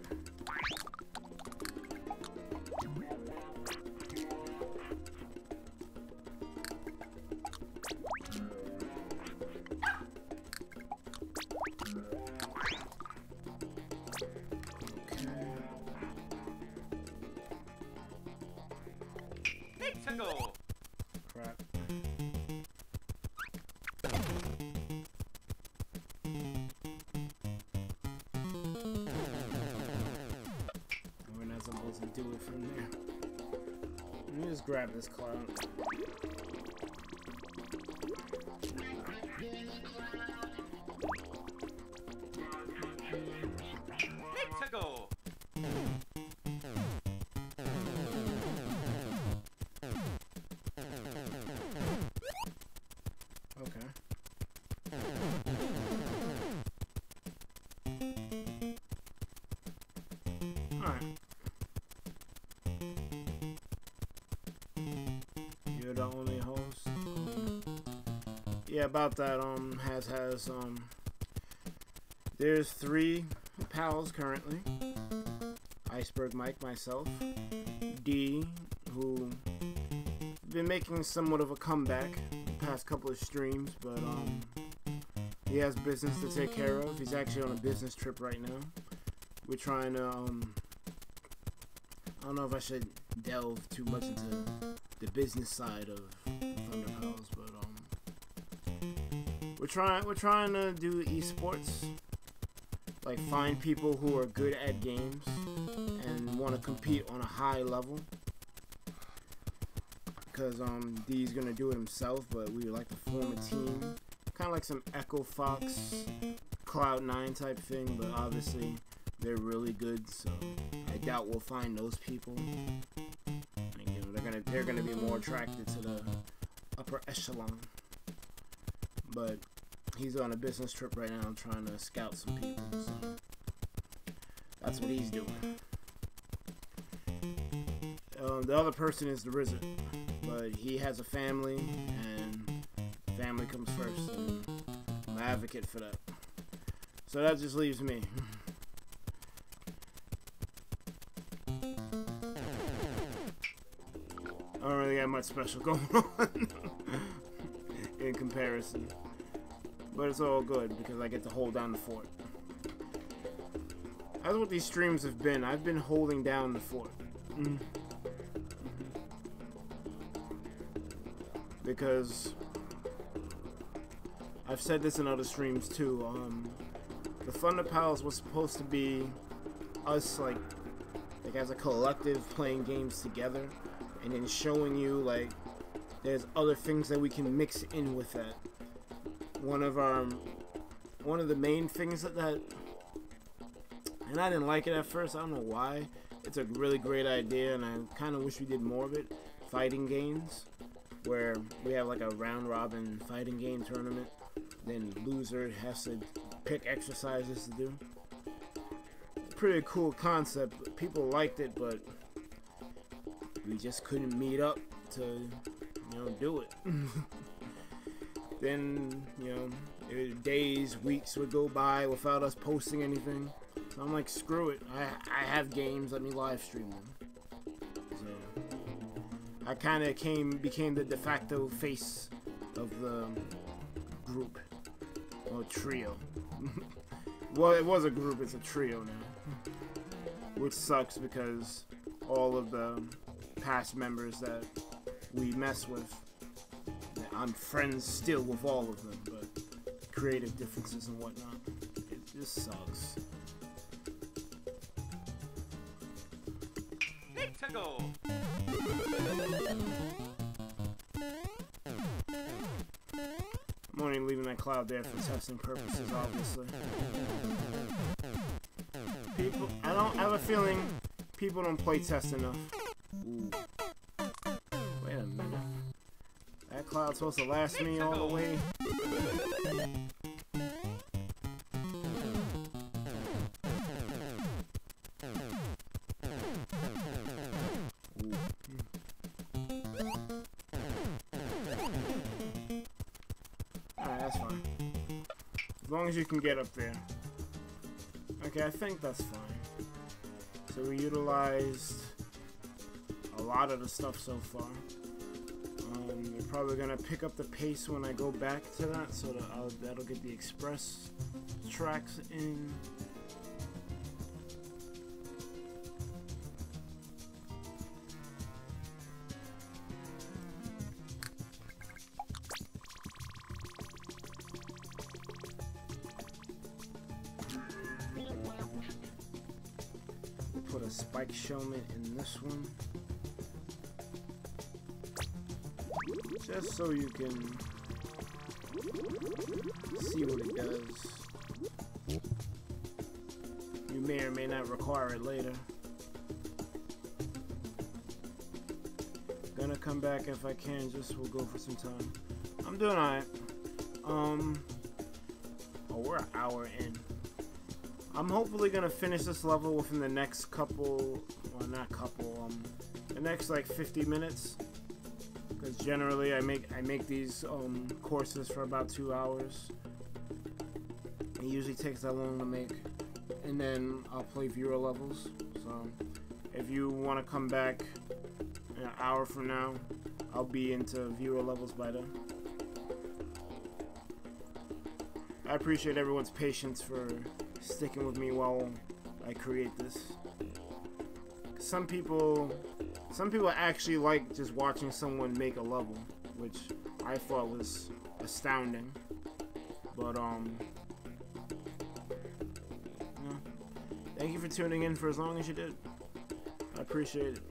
Crap. We're not supposed to do it from there. Let me just grab this cloud. the only host. Yeah, about that, there's 3 pals currently. Iceberg Mike, myself, D, who been making somewhat of a comeback the past couple of streams, but he has business to take care of. He's actually on a business trip right now. We're trying to I don't know if I should delve too much into the business side of Thunder Pals, but we're trying to do esports, like find people who are good at games and want to compete on a high level. Because D's gonna do it himself, but we would like to form a team, kind of like some Echo Fox, Cloud9 type thing. But obviously, they're really good, so I doubt we'll find those people. And, you know, they're gonna be more attracted to the upper echelon. But he's on a business trip right now, trying to scout some people. So that's what he's doing. The other person is the RZA. But he has a family, and family comes first, and I'm an advocate for that. So that just leaves me. I don't really have much special going on in comparison. But it's all good, because I get to hold down the fort. That's what these streams have been. I've been holding down the fort. Because I've said this in other streams too, the Thunder Pals was supposed to be us like as a collective playing games together, and then showing you like there's other things that we can mix in with that. One of the main things that and I didn't like it at first, I don't know why. It's a really great idea, and I kind of wish we did more of it. Fighting games, where we have like a round robin fighting game tournament, then loser has to pick exercises to do. Pretty cool concept. People liked it, but we just couldn't meet up to, you know, do it. Then, you know, days, weeks would go by without us posting anything. So I'm like, screw it. I have games, let me live stream them. I kind of became the de facto face of the group, or trio. Well, it was a group, it's a trio now. Which sucks because all of the past members that we mess with, I'm friends still with all of them, but creative differences and whatnot. It just sucks. Need to go. I'm only leaving that cloud there for testing purposes, obviously. I have a feeling people don't play test enough. Ooh. Wait a minute. That cloud's supposed to last me all the way. That's fine. As long as you can get up there. Okay, I think that's fine. So we utilized a lot of the stuff so far. We're probably gonna pick up the pace when I go back to that, so that that'll get the express tracks in. Put a spike showman in this one, just so you can see what it does. You may or may not require it later. Gonna come back if I can, just we'll go for some time. I'm doing alright. Oh, we're an hour in. I'm hopefully gonna finish this level within the next couple, well not couple, the next like 50 minutes. because generally I make these courses for about 2 hours. It usually takes that long to make, and then I'll play viewer levels. So if you want to come back an hour from now, I'll be into viewer levels by then. I appreciate everyone's patience for sticking with me while I create this. Some people actually like just watching someone make a level, which I thought was astounding. But yeah. Thank you for tuning in for as long as you did. I appreciate it.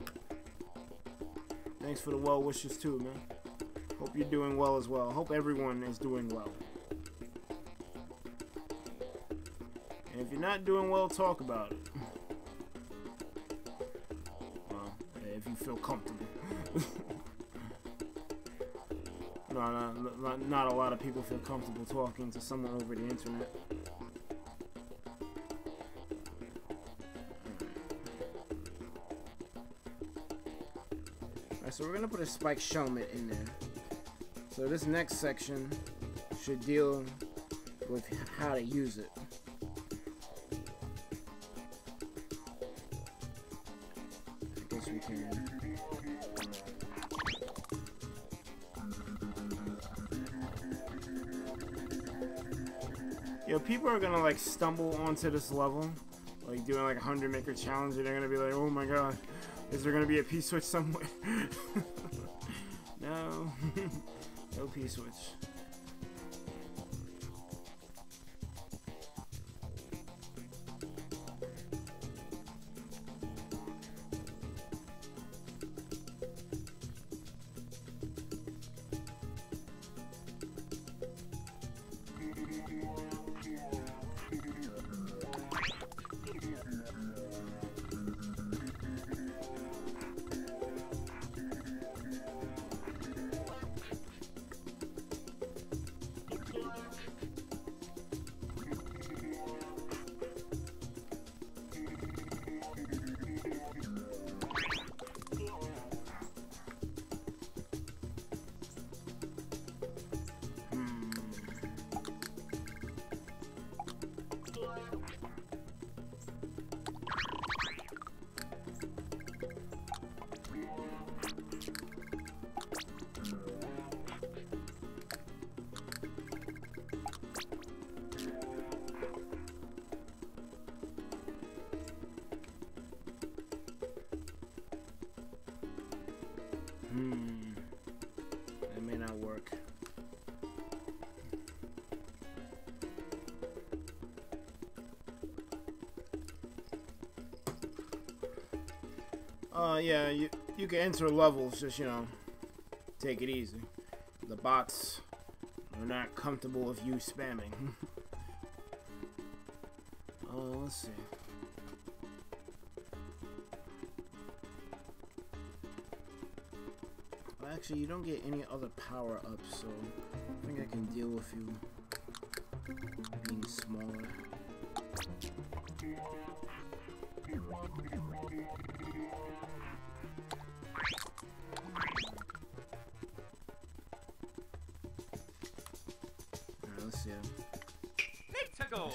Thanks for the well wishes too, man. Hope you're doing well as well. Hope everyone is doing well. And if you're not doing well, talk about it. Well, if you feel comfortable. Not a lot of people feel comfortable talking to someone over the internet. Alright, so we're gonna put a spike helmet in there. So this next section should deal with how to use it. I guess we can. Yo, people are gonna like stumble onto this level, like doing like a 100 maker challenge, and they're gonna be like, oh my god, is there gonna be a P-switch somewhere? No. No P-switch. That may not work. Yeah, you can enter levels, just, you know, take it easy. The bots are not comfortable with you spamming. Let's see. Actually, you don't get any other power-ups, so I think I can deal with you being smaller. Alright, let's see. Pictago!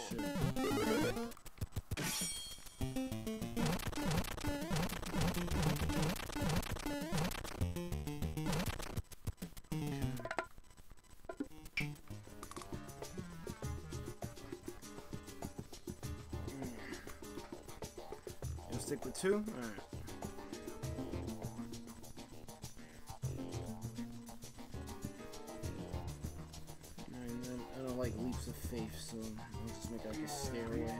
Stick with 2? Alright. And then I don't like leaps of faith, so I'll just make like a stairway.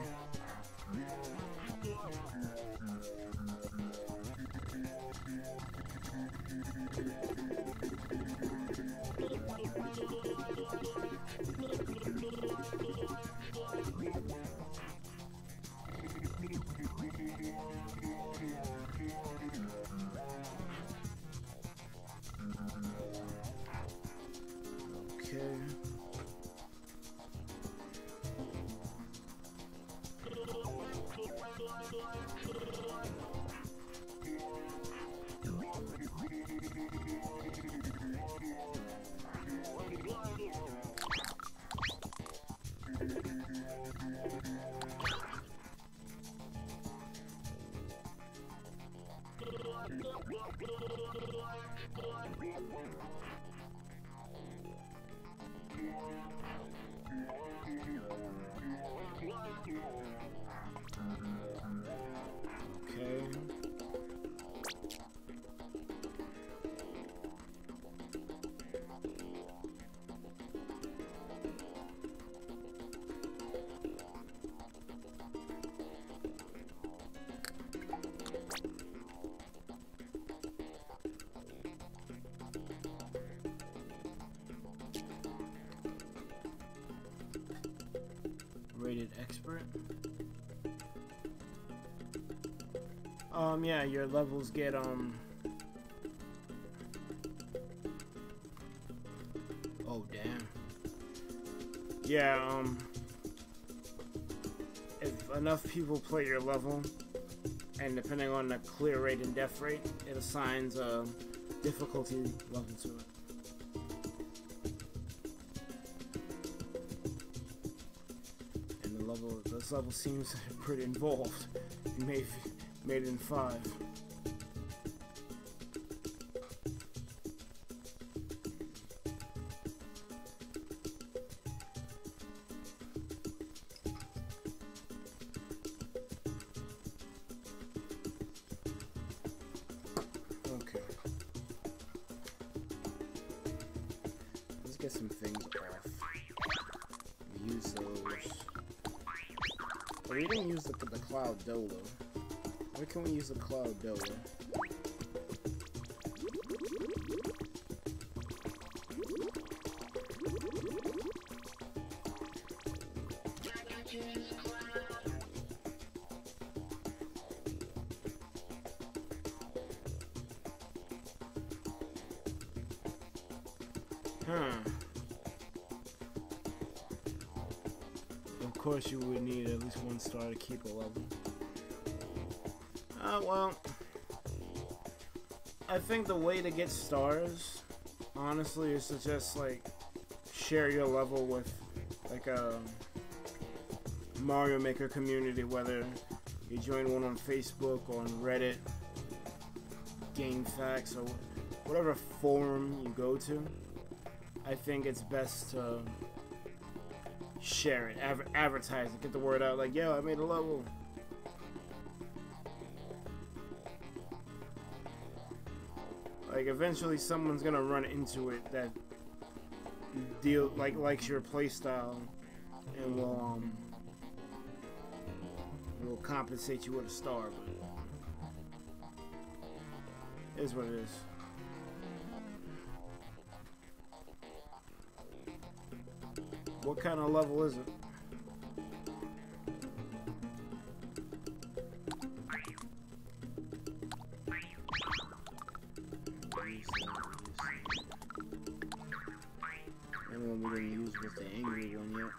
Rated expert. Yeah, your levels get oh damn. Yeah, if enough people play your level, and depending on the clear rate and death rate, it assigns a difficulty level to it. And this level seems pretty involved. You made it in 5. Okay. Let's get some things off. Use those. Well, we didn't use the Cloud Dolo. Where can we use the Cloud Dolo? Of course you would need at least 1 star to keep a level. Well, I think the way to get stars, honestly, is to just, like, share your level with, like, a Mario Maker community, whether you join one on Facebook or on Reddit, GameFAQs, or whatever forum you go to. I think it's best to share it, advertise it, get the word out, like, yo, I made a level. Like, eventually someone's gonna run into it that likes your playstyle and will compensate you with a star, but it is what it is. What kind of level is it? And one we didn't use was the angry one yet.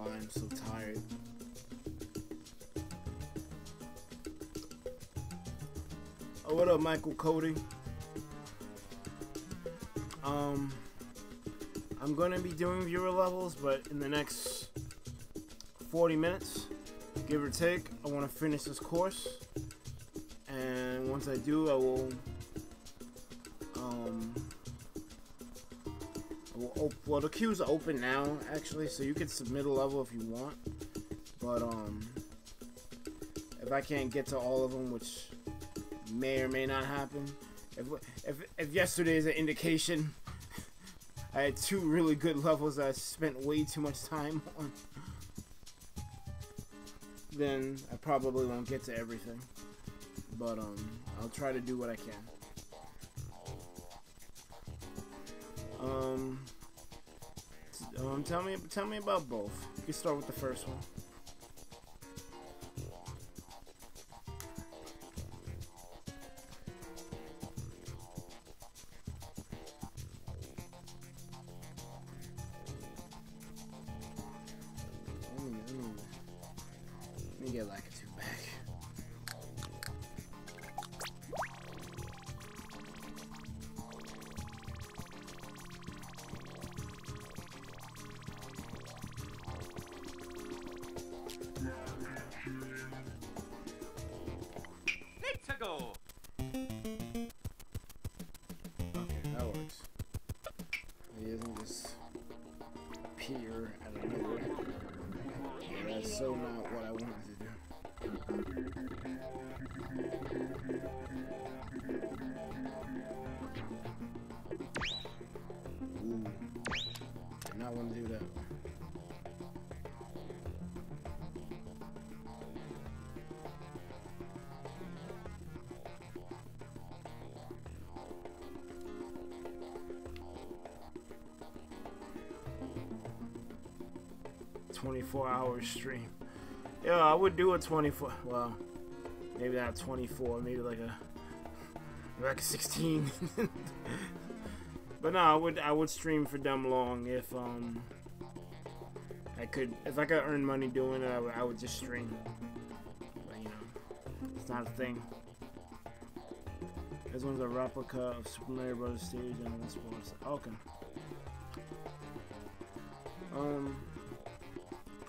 I'm so tired. Oh, what up, Michael Cody? I'm gonna be doing viewer levels, but in the next 40 minutes, give or take, I want to finish this course, and once I do, I will well, the queues are open now, actually, so you can submit a level if you want. But if I can't get to all of them, which may or may not happen, if yesterday is an indication, I had 2 really good levels that I spent way too much time on, then I probably won't get to everything. But I'll try to do what I can. Tell me about both. You can start with the first one. Let me get Lakitu back. Go. Okay, that works. He doesn't just appear out of nowhere. Yeah, that's so not what I wanted to do. Ooh. Did not want to do that. "24-hour stream." Yeah, I would do a 24. Well, maybe not 24. Maybe like a 16. But no, I would stream for them long if I could earn money doing it. I would just stream. But you know, it's not a thing. This one's a replica of Super Mario Bros. Stage and this one's okay.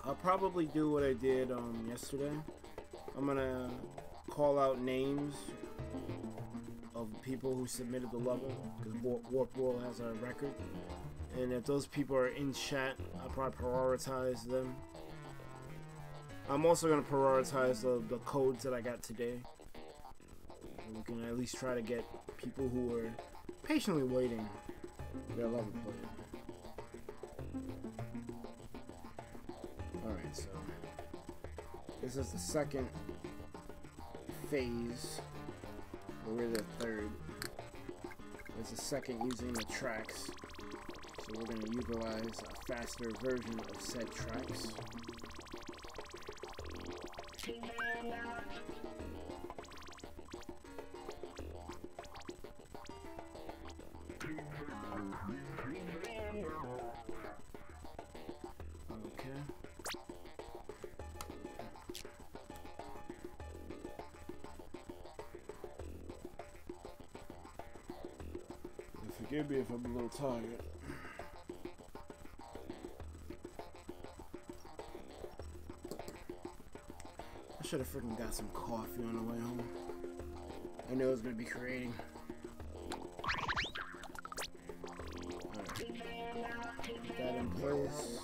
I'll probably do what I did yesterday. I'm gonna call out names of people who submitted the level, because Warp World has a record, and if those people are in chat, I'll probably prioritize them. I'm also gonna prioritize the codes that I got today. We can at least try to get people who are patiently waiting their level played. Alright, so this is the second phase. We're the third. There's a second using the tracks. So we're going to utilize a faster version of said tracks. Forgive me if I'm a little tired. I should have freaking got some coffee on the way home. I knew I was going to be creating. Alright. Put that in place.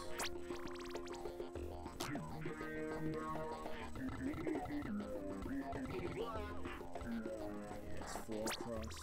Yeah, it's 4 across.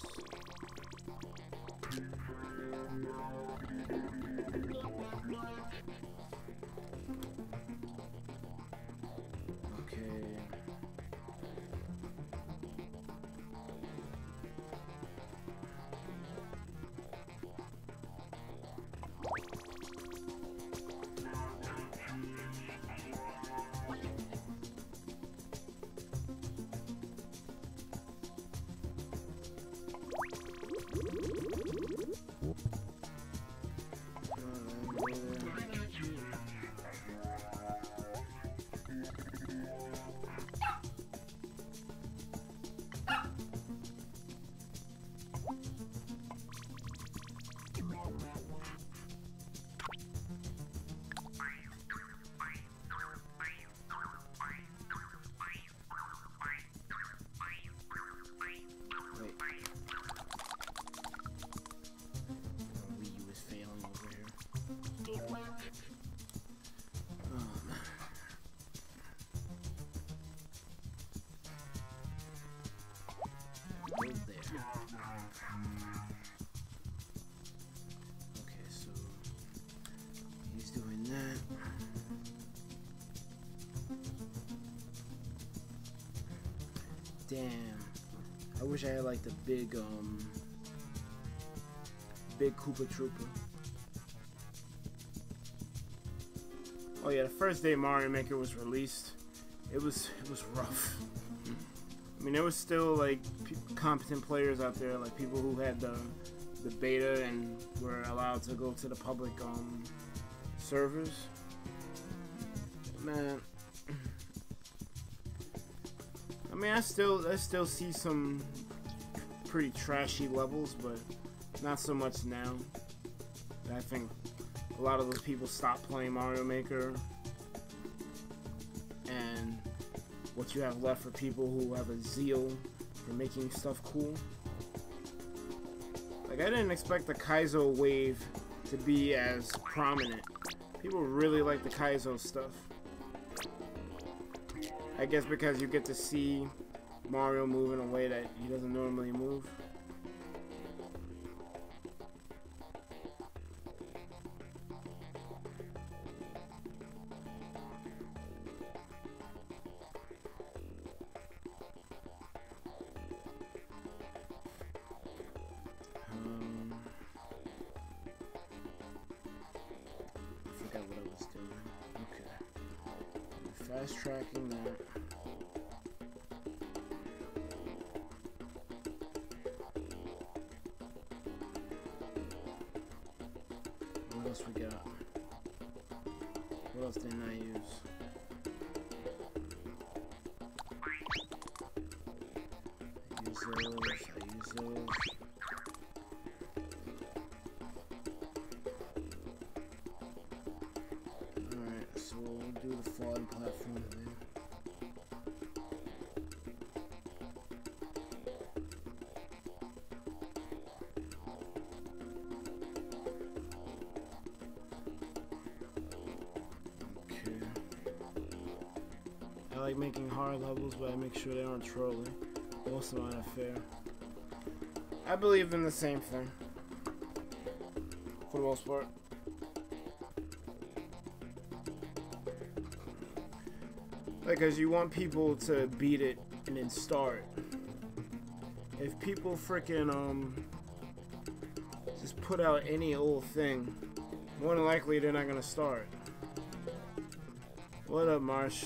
Okay, so he's doing that. Damn. I wish I had like the big Koopa Troopa. Oh yeah, the first day Mario Maker was released, it was rough. I mean, there was still like competent players out there, like people who had the beta and were allowed to go to the public servers. Man, I mean, I still see some pretty trashy levels, but not so much now. I think a lot of those people stopped playing Mario Maker, and what you have left for people who have a zeal for making stuff cool. Like, I didn't expect the Kaizo wave to be as prominent. People really like the Kaizo stuff. I guess because you get to see Mario move in a way that he doesn't normally move. I forgot what I was doing. Okay. Fast tracking that. What else we got? What else didn't I use? I use those. Alright, so we'll do the falling platform then. I like making hard levels, but I make sure they aren't trolling. Most of mine are fair. I believe in the same thing, for the most part. Because you want people to beat it and then start. If people freaking just put out any old thing, more than likely they're not gonna start. What up, Marsh?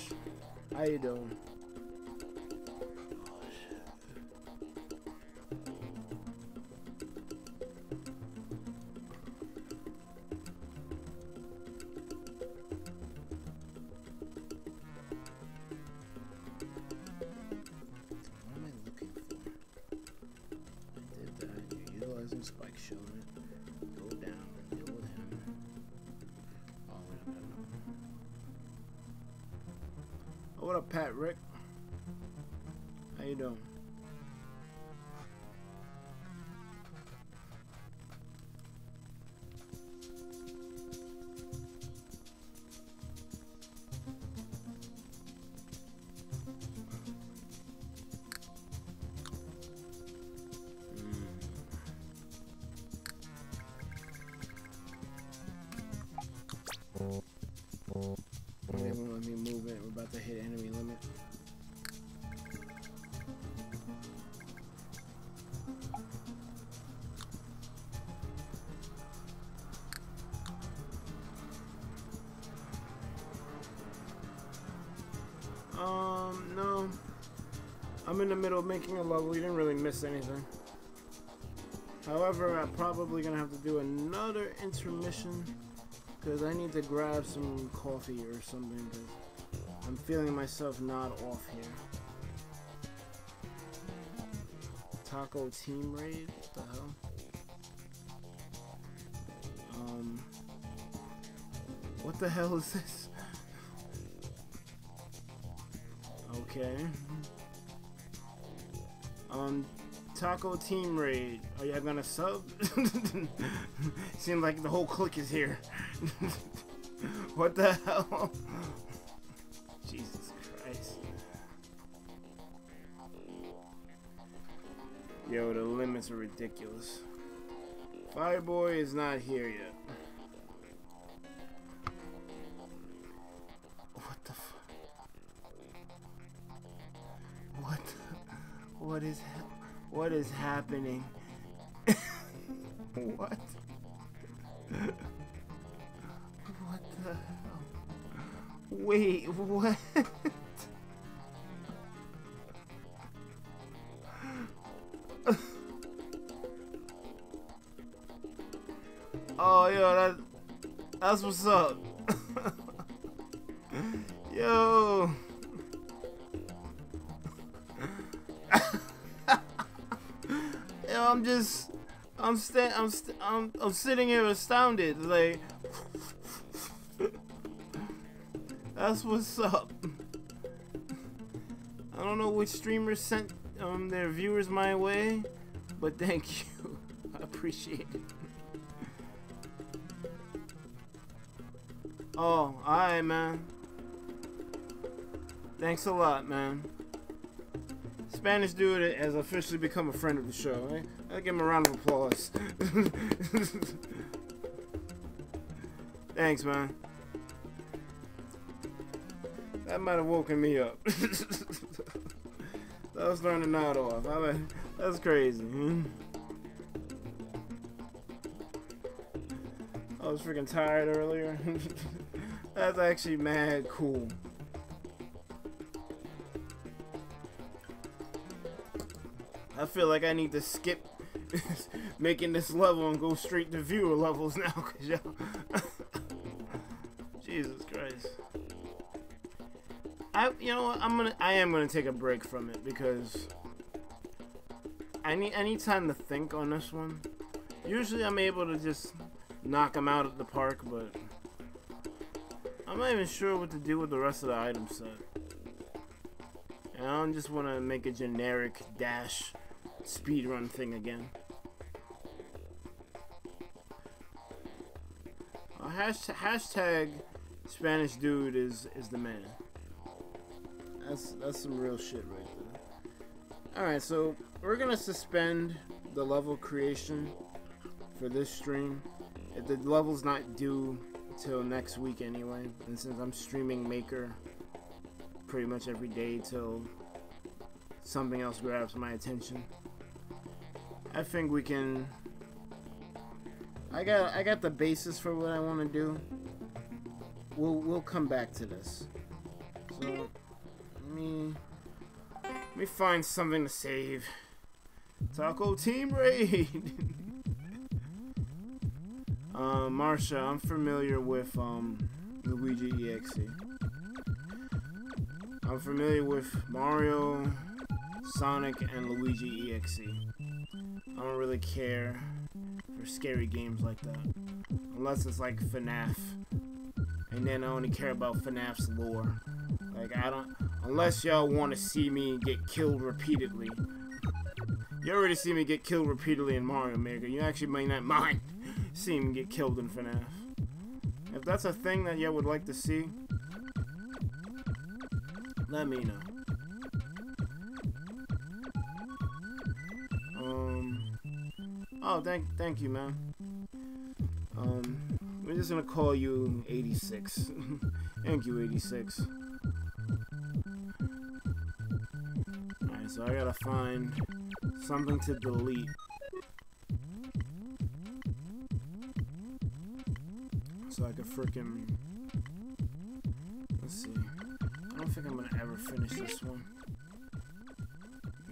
How you doing? What am I looking for? I did that. You're utilizing Spike Showing it. Go down and deal with him. Oh, wait a minute. Oh, what up, Pat Rick? How you doing? They won't let me move it. We're about to hit enemy limit. No. I'm in the middle of making a level. You didn't really miss anything. However, I'm probably gonna have to do another intermission because I need to grab some coffee or something because I'm feeling myself not off here. Taco Team Raid? What the hell? What the hell is this? Okay. Taco Team Raid. Are y'all gonna sub? Seems like the whole clique is here. What the hell? Jesus Christ. Yo, the limits are ridiculous. Fireboy is not here yet. What the fuck? What is happening? What? What the hell? Wait, what? Oh, yo, that's what's up. Yo. Yo, I'm sitting here astounded, like, that's what's up. I don't know which streamer sent their viewers my way, but thank you. I appreciate it. Oh, alright, man. Thanks a lot, man. Spanish Dude has officially become a friend of the show. Right? I'll give him a round of applause. Thanks, man. That might have woken me up. I was throwing the knot off. That's crazy. I was freaking tired earlier. That's actually mad cool. I feel like I need to skip making this level and go straight to viewer levels now, cause yo, Jesus Christ. You know what? I am gonna take a break from it because I need time to think on this one. Usually I'm able to just knock them out at the park, but I'm not even sure what to do with the rest of the item set. And I don't just want to make a generic dash speedrun thing again. Hashtag Spanish Dude is the man. That's some real shit right there. Alright, so we're gonna suspend the level creation for this stream. The level's not due till next week anyway, and since I'm streaming Maker pretty much every day till something else grabs my attention, I think we can. I got the basis for what I want to do. We'll come back to this. So let me find something to save. Taco Team Raid. Marsha, I'm familiar with Luigi EXE. I'm familiar with Mario, Sonic, and Luigi EXE. I don't really care for scary games like that, unless it's like FNAF, and then I only care about FNAF's lore. Like I don't, unless y'all want to see me get killed repeatedly. You already see me get killed repeatedly in Mario Maker. You actually might not mind seeing me get killed in FNAF. If that's a thing that y'all would like to see, let me know. Oh, thank you, man. We're just gonna call you 86. Thank you, 86. Alright, so I gotta find something to delete. So I can frickin'. Let's see. I don't think I'm gonna ever finish this one.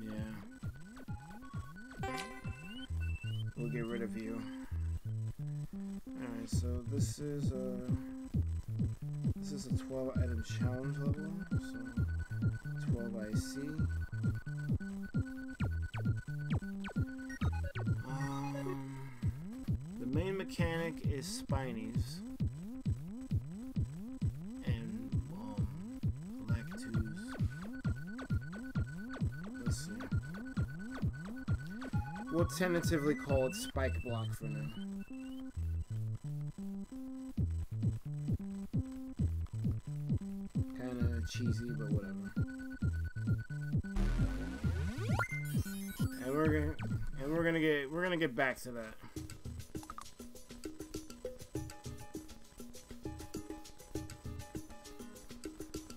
Yeah. We'll get rid of you. Alright, so this is a 12 item challenge level. So 12 IC. The main mechanic is Spinies. And Lactus. Let's see. We'll tentatively call it Spike Block for now. Kinda cheesy, but whatever. And we're gonna get back to that.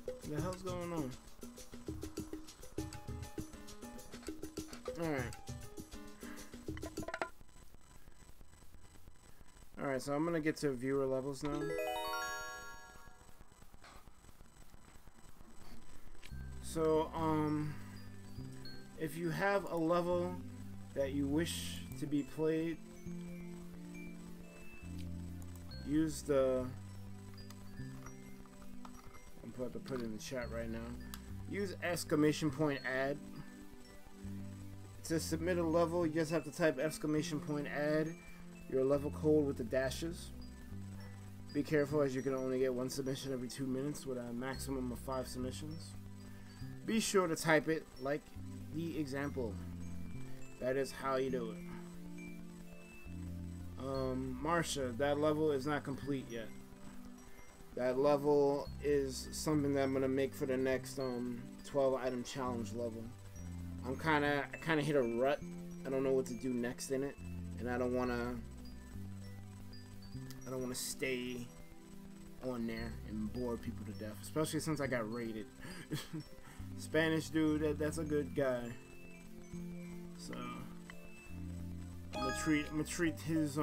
What the hell's going on? Alright. Alright, so I'm gonna get to viewer levels now. So, if you have a level that you wish to be played, use the... I'm about to put it in the chat right now. Use !add. To submit a level, you just have to type !add, your level code with the dashes. Be careful, as you can only get one submission every 2 minutes with a maximum of 5 submissions. Be sure to type it like the example. That is how you do it. Marsha, that level is not complete yet. That level is something that I'm gonna make for the next 12 item challenge level. I kind of hit a rut. I don't know what to do next in it, and I don't wanna stay on there and bore people to death, especially since I got raided. Spanish dude, that's a good guy. So I'm gonna treat his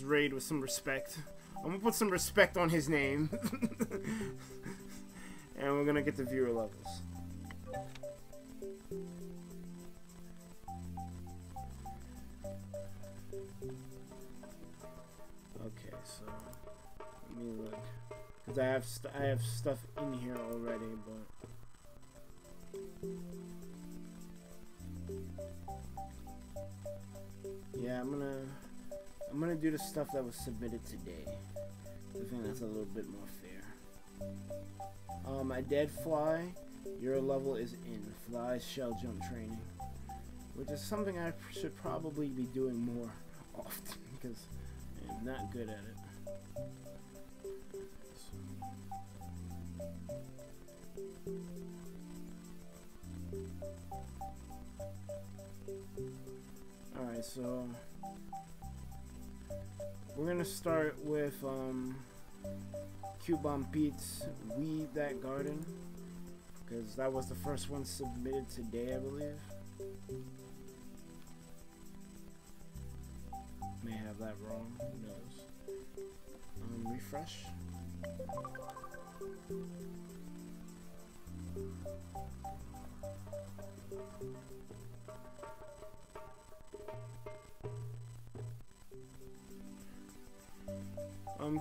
raid with some respect. I'm gonna put some respect on his name. And we're gonna get the viewer levels. Okay, so let me look, because I have stuff in here already, but yeah, I'm gonna do the stuff that was submitted today. I think that's a little bit more fair. My dead fly, your level is in fly shell jump training, which is something I should probably be doing more often because I'm not good at it. Alright, so we're gonna start with Cute Bomb Pete's Weed That Garden, because that was the first one submitted today, I believe. May have that wrong, who knows. Refresh.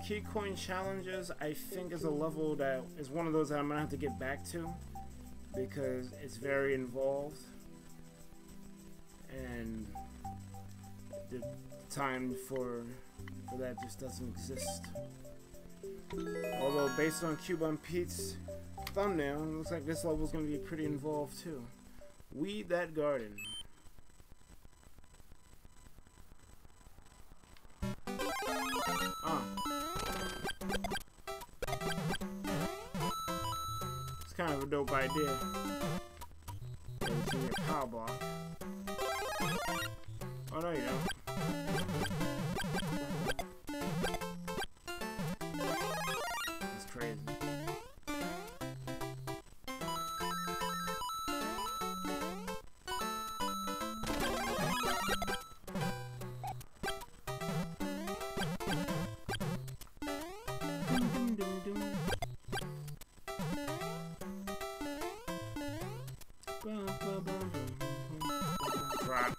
Key coin challenges, I think, is a level that is one of those that I'm gonna have to get back to because it's very involved and the time for that just doesn't exist. Although based on Cute Bomb Pete's thumbnail, it looks like this level is gonna be pretty involved too. Weed That Garden. It's kind of a dope idea. It's in your power block. Oh no, you don't. That's crazy. Crap.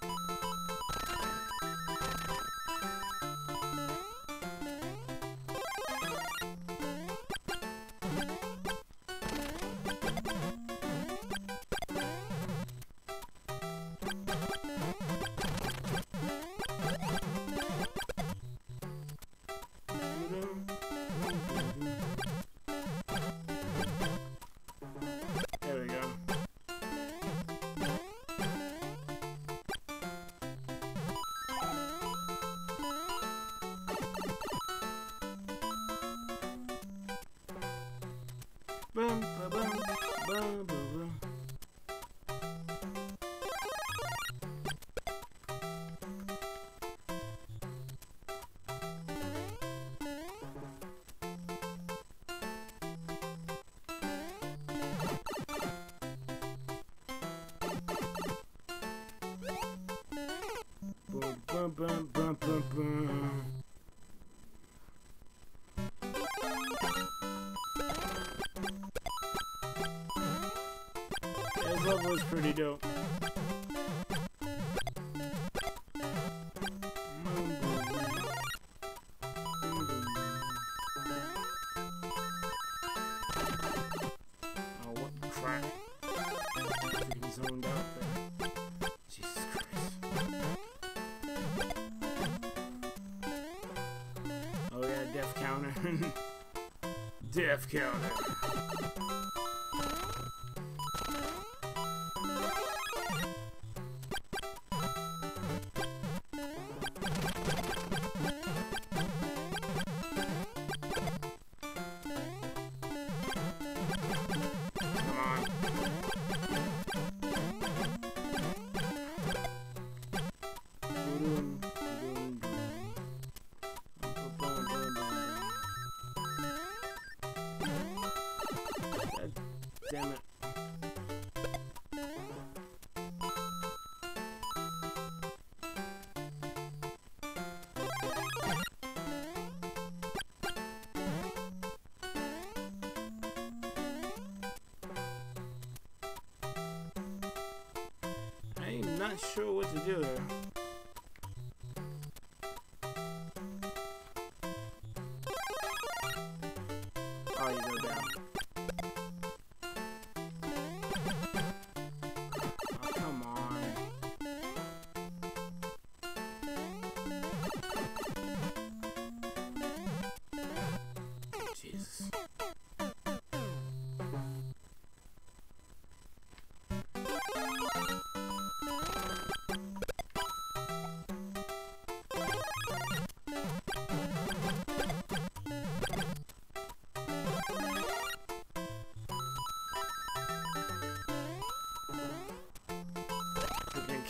There we go. Bum, ba, bum, bum, ba, bum. Boom, bum, bum, bum, bum, bum. This level is pretty dope. Oh, what crap. Freaking zoned out there. Jesus Christ. Oh yeah, death counter. Death counter. damn it. I'm not sure what to do here. Oh, you go down. Oh, come on. Jesus.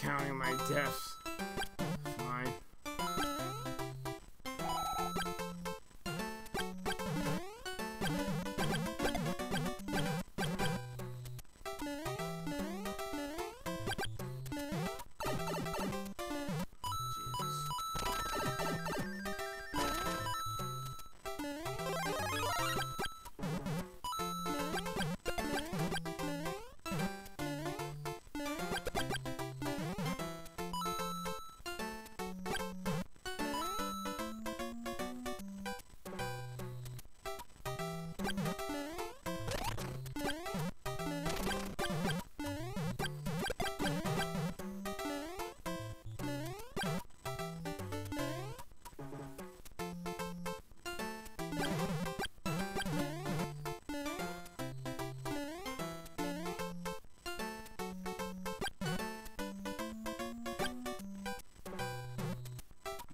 Counting my deaths. Fine.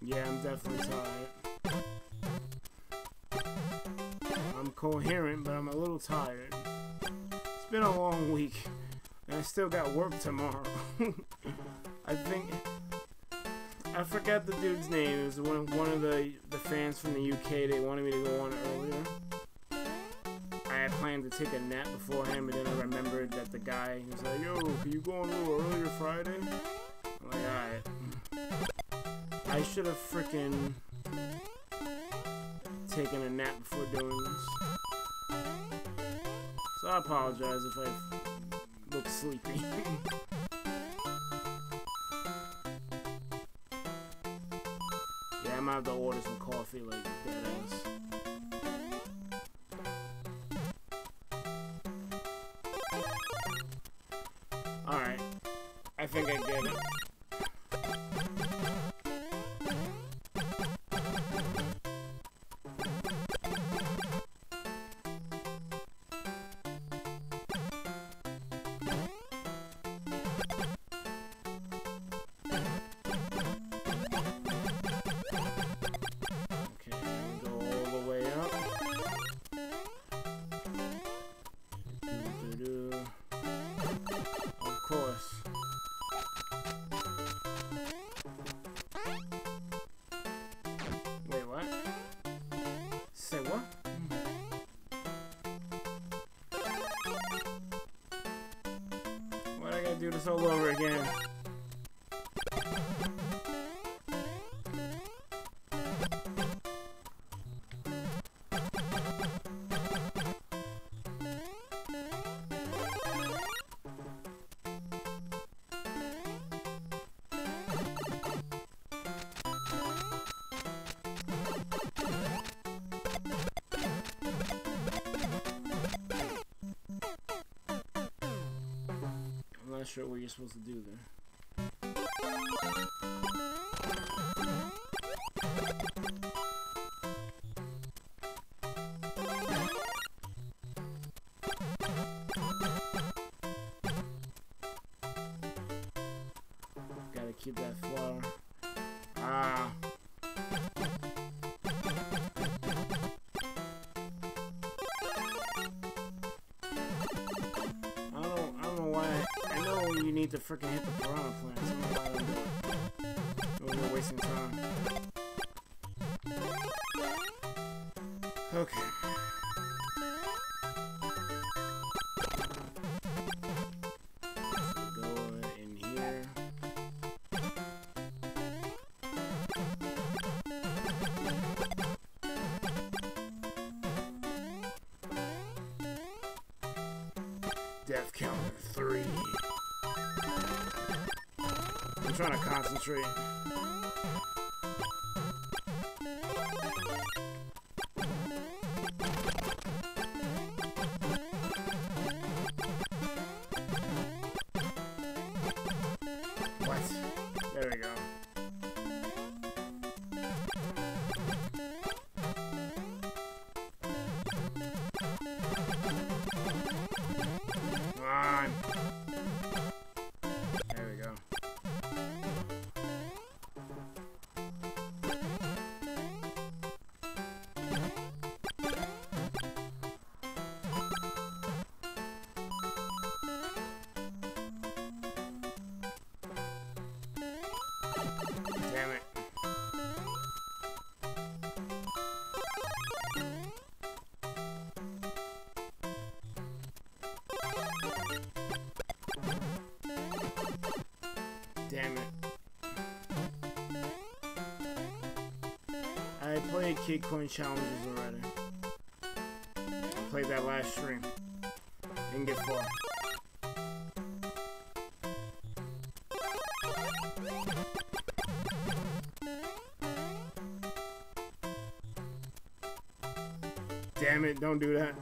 Yeah, I'm definitely tired. I'm coherent, but I'm a little tired. It's been a long week, and I still got work tomorrow. I forgot the dude's name. It was one of the fans from the UK. They wanted me to go on earlier. I had planned to take a nap beforehand, but then I remembered that the guy was like, "Yo, can you go on a little earlier Friday?" I'm like, alright. I should have frickin' taken a nap before doing this. So I apologize if I look sleepy. Yeah, I might have to order some coffee like that ass. Alright. I think I get it. Do this all over again. I'm not sure what you're supposed to do there. Gotta keep that flower. Ah. You need to freaking hit the piranha plants. I don't know why I don't do it. We're wasting time. Okay. Death counter 3. I'm trying to concentrate. What? There we go. Come on. There we go. Damn it. Damn it. I played Kid Coin Challenges already. I played that last stream. Didn't get far. Damn it, don't do that.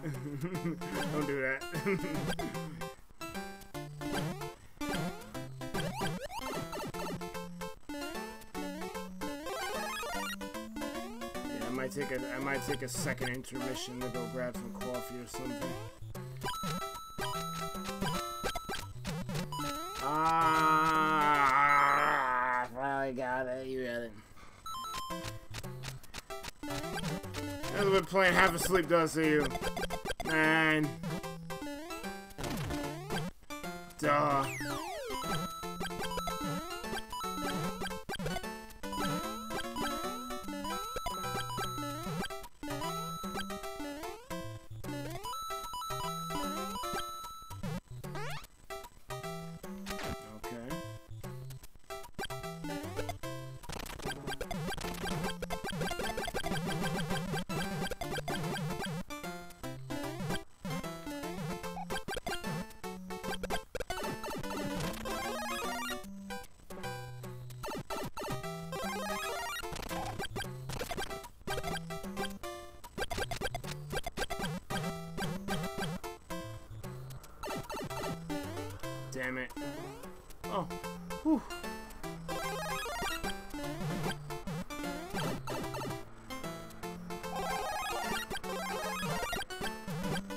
Don't do that. Yeah, I might take a second intermission to go grab some coffee or something. Ah, finally got it. You got it. That's what playing half asleep does to you. Man. Duh. Okay. Damn it. Oh. Whew.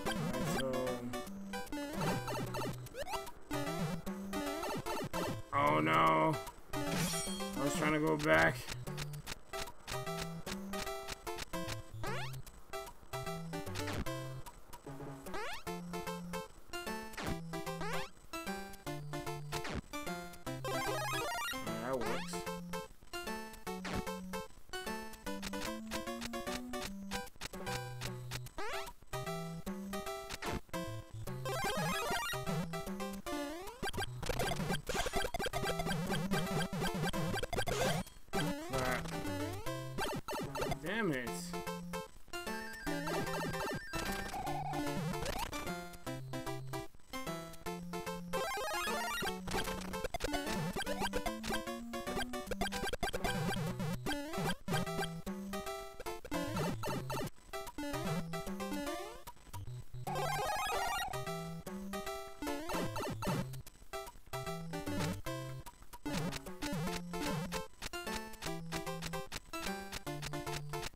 Alright, so... Oh no. I was trying to go back. That works. Crap. Damn it.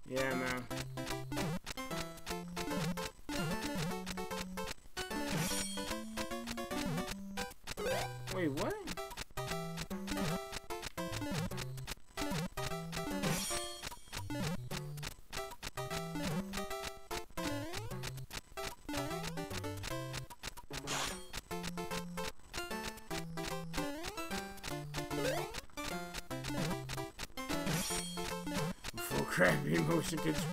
Yeah, man. Wait, what? Full crappy motion control.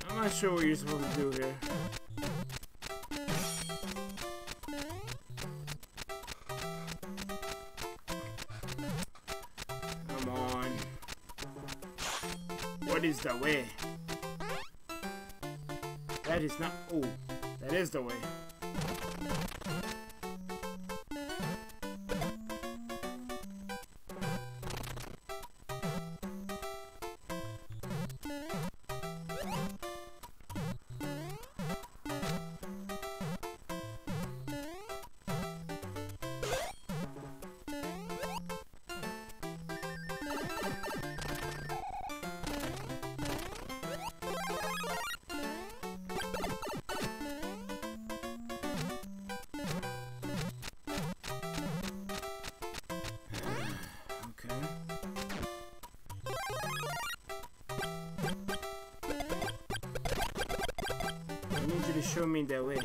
I'm not sure what you're supposed to do here. Come on. What is the way? That is not... Oh, that is the way. I need you to show me the way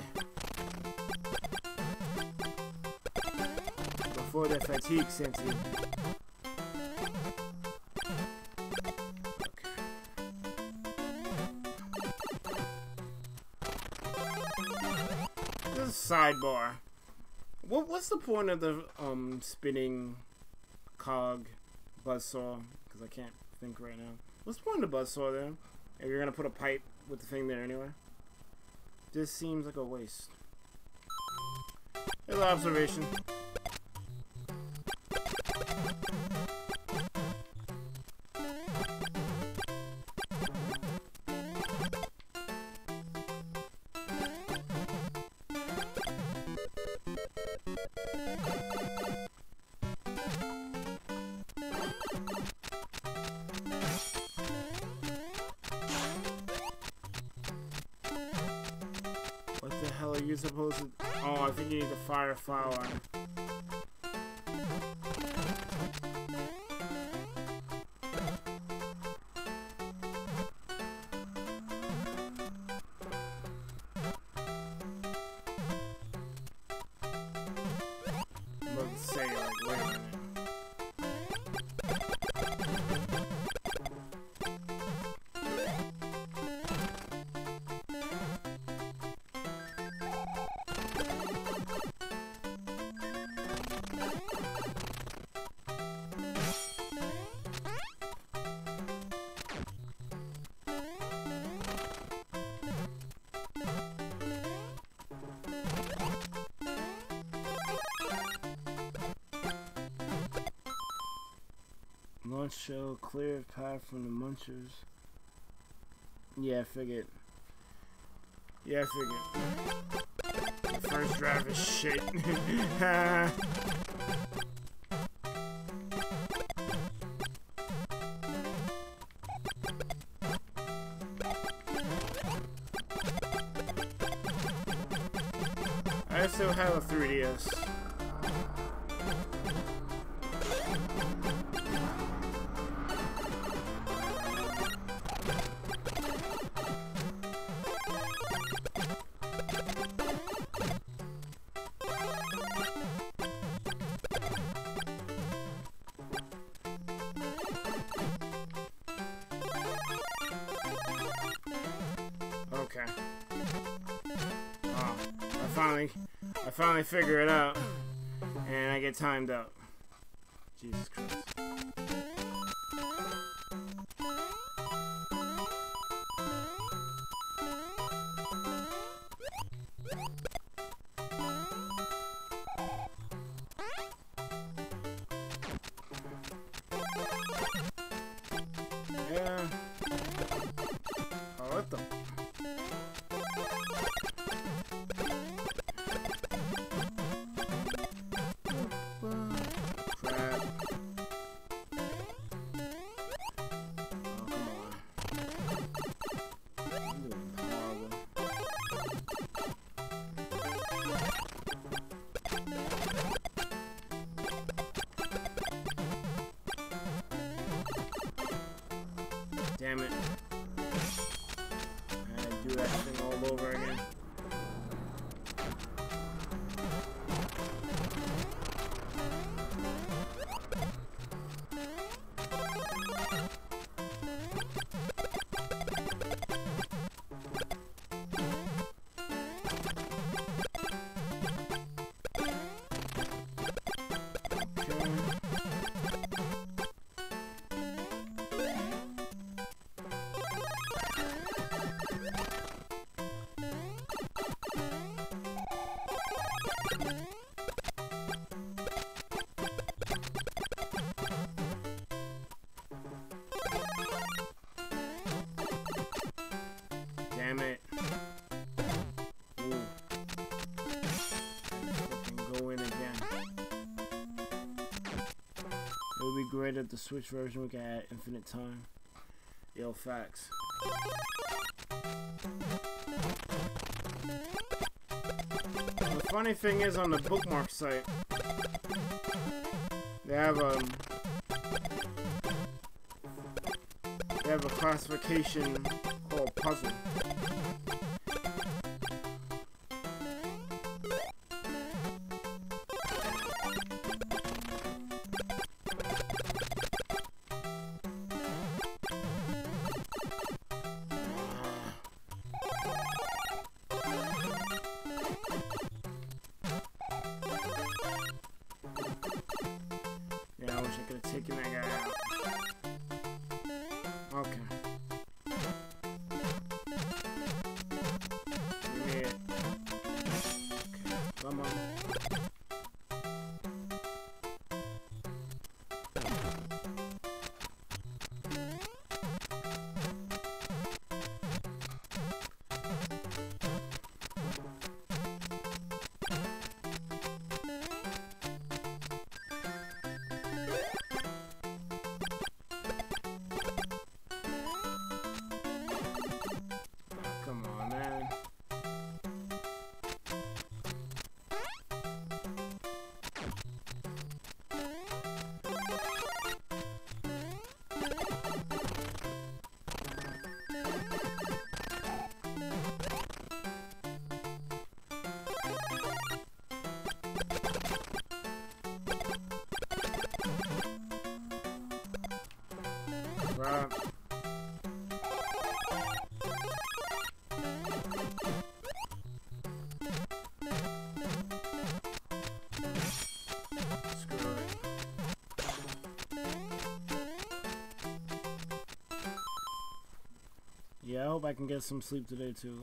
before the fatigue sets in. Okay. This is sidebar. What's the point of the spinning cog buzzsaw? Because I can't think right now. What's the point of the buzzsaw there? If you're gonna put a pipe with the thing there anyway. This seems like a waste. Here's an observation. Are you supposed to... Oh, I think you need to fire a file on it. I'm about to say, like, wait a minute. Launch shell, clear path from the munchers. Yeah, I figured. Yeah, I figured. The first drive is shit. I still have a 3DS. Okay. Oh, I finally figure it out, and I get timed out. Jesus Christ. Yeah. Oh, what the? Damn it. I had to do that thing all over again. great at the Switch version. We can add infinite time. Yo, facts. The funny thing is, on the bookmark site, they have a classification called puzzle. Yeah, I wish I could have taken that guy out. Okay. Give me it. Okay, come on. Come on, man. Right. Screw it. Yeah, I hope I can get some sleep today too.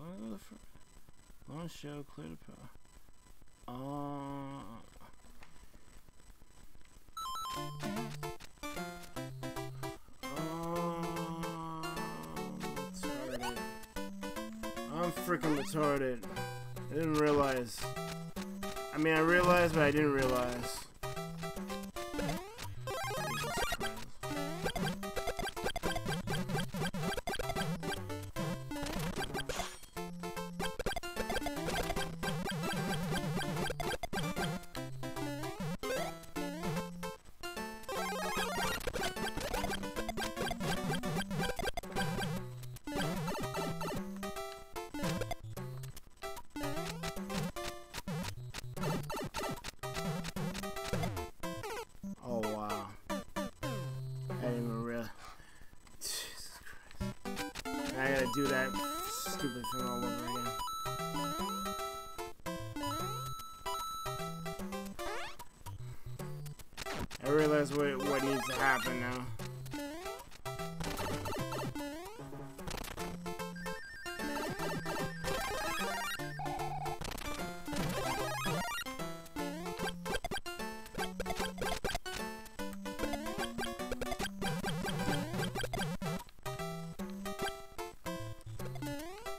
Launch show, clear the power. Retarded. I'm freaking retarded. I didn't realize. I mean, I realized, but I didn't realize. Jesus Christ. Oh wow. I didn't even realize. Jesus Christ. I gotta do that stupid thing all over again. I realize what needs to happen now.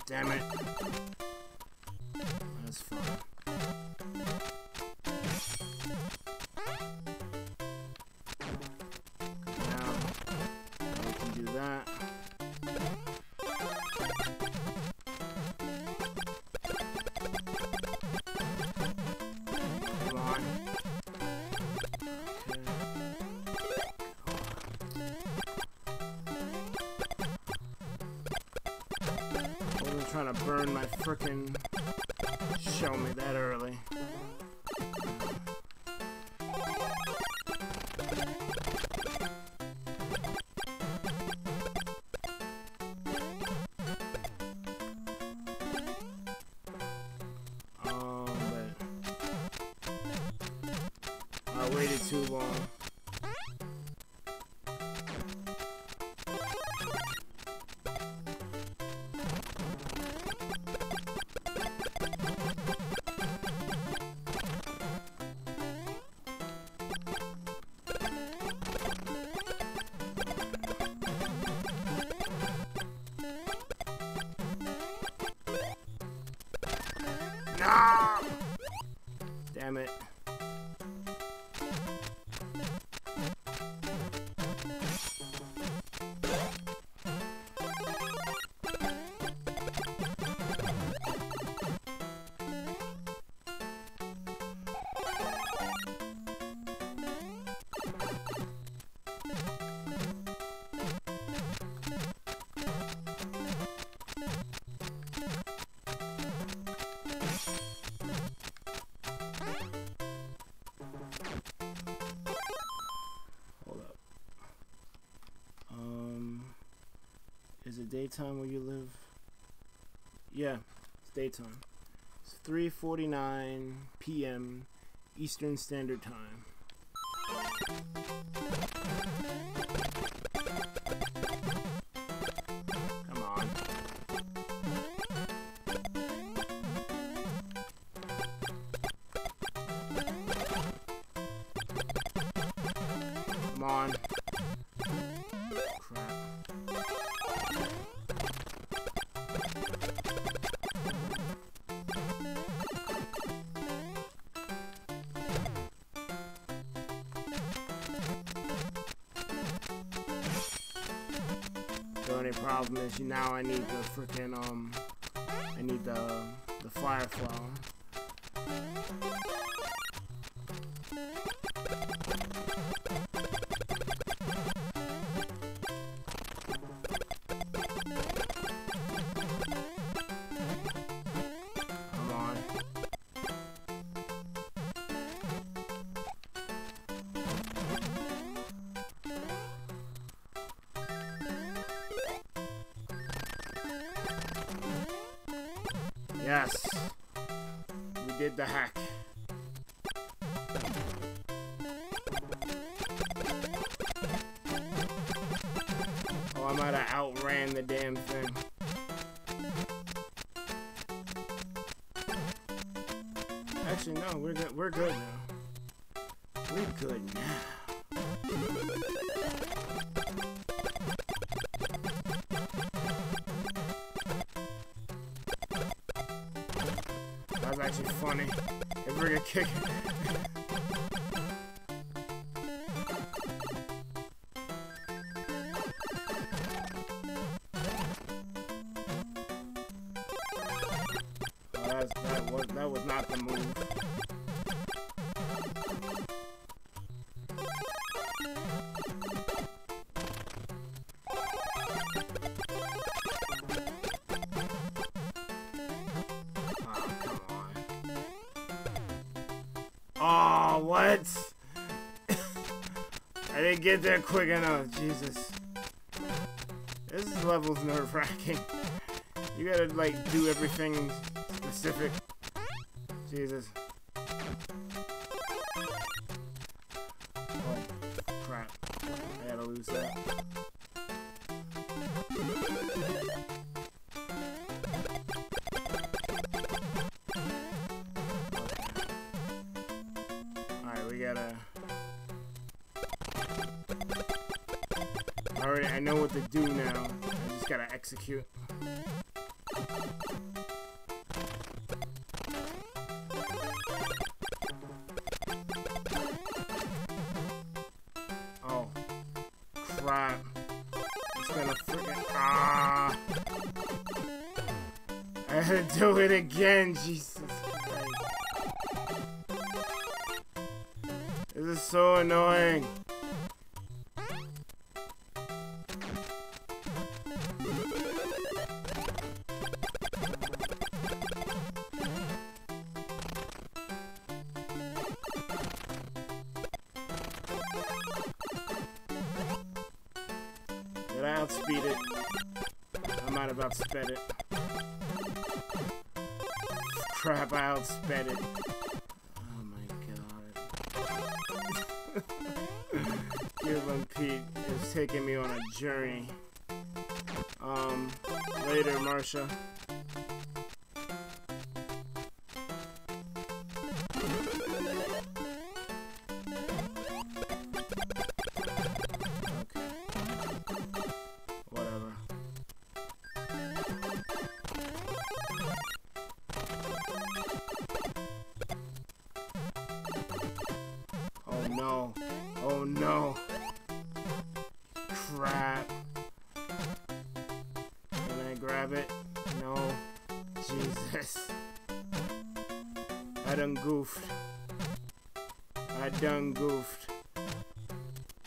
Damn it. That's fun. Now we can do that. Come on. Trying to burn my frickin' show me that early. But I waited too long. daytime where you live? Yeah, it's daytime. It's 3:49 p.m. Eastern Standard Time. Come on. Come on. Crap. The only problem is now I need the freaking I need the fire flower. Come on. Yes, we did the hack. Oh, I might have outran the damn thing. Actually, no, we're good. We're good now. We're good now. That was actually funny. If we're gonna kick it. Oh, that was not the move. Oh, what? I didn't get there quick enough. Jesus. This level's nerve-wracking. You gotta, like, do everything specific. Jesus. Oh, crap. I gotta lose that. Alright, we gotta... Alright, I know what to do now. I just gotta execute. Oh. Crap. It's gonna freaking... Ah! I had to do it again, Jesus Christ. This is so annoying. Did I outspeed it? I might have outsped it. Crap, I outsped it. Oh my god. Cuban Pete is taking me on a journey. Later, Marsha. No. Oh no. Crap. Can I grab it? No. Jesus. I done goofed. I done goofed.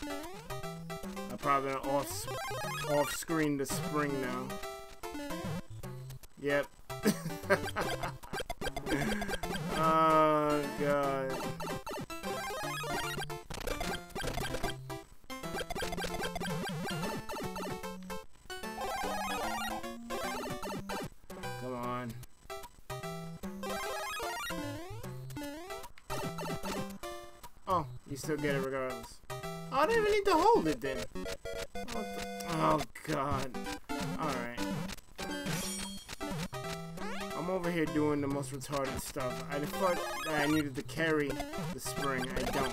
I'm probably gonna off-screen the spring now. Yep. Oh god. You still get it regardless. Oh, I didn't even need to hold it then. Oh, God. Alright. I'm over here doing the most retarded stuff. I thought that I needed to carry the spring. I don't.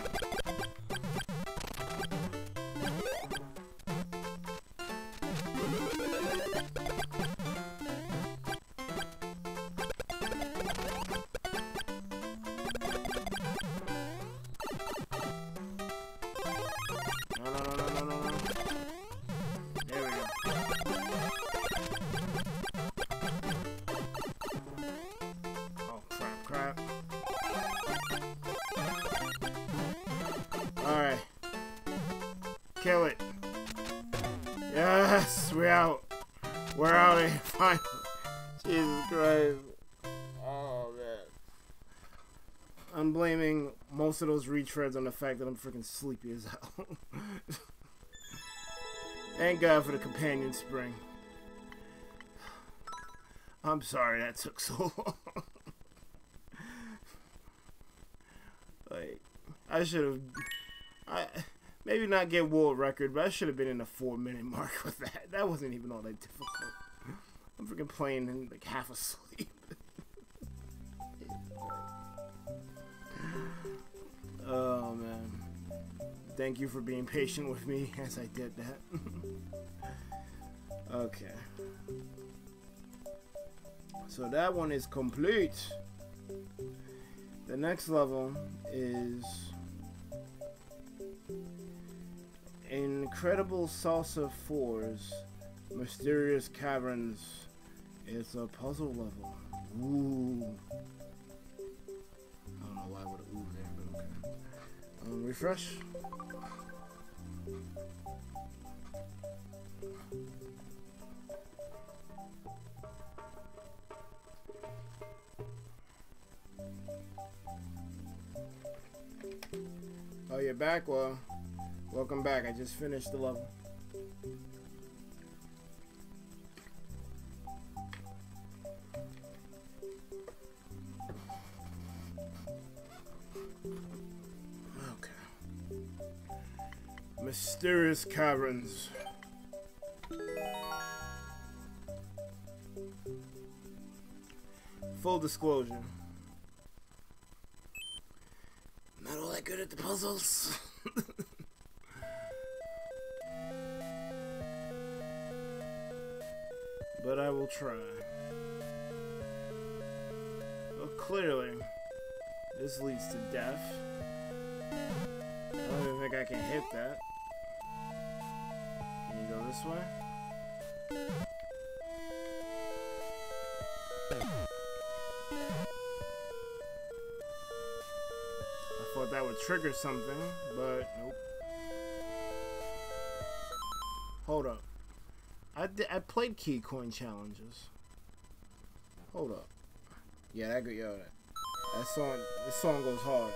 Alright. Kill it. Yes, we're out. We're out of here finally. Jesus Christ. Oh, man. I'm blaming most of those retreads on the fact that I'm freaking sleepy as hell. Thank God for the companion spring. I'm sorry that took so long. Like, I should have... maybe not get world record, but I should have been in the 4-minute mark with that. That wasn't even all that difficult. I'm freaking playing and like half asleep. Oh man. Thank you for being patient with me as I did that. Okay. So that one is complete. The next level is Incredible Salsa 4's Mysterious Caverns. It's a puzzle level. Ooh. I don't know why I would have ooh there, but okay. Refresh. Oh, you're back? Well, welcome back. I just finished the level. Okay. Mysterious Caverns. Full disclosure. Not all that good at the puzzles. But I will try. Well, clearly, this leads to death. I don't even think I can hit that. Can you go this way? I thought that would trigger something, but nope. Hold up. I played key coin challenges. Hold up. Yeah, that good. Yo, that song. This song goes hard.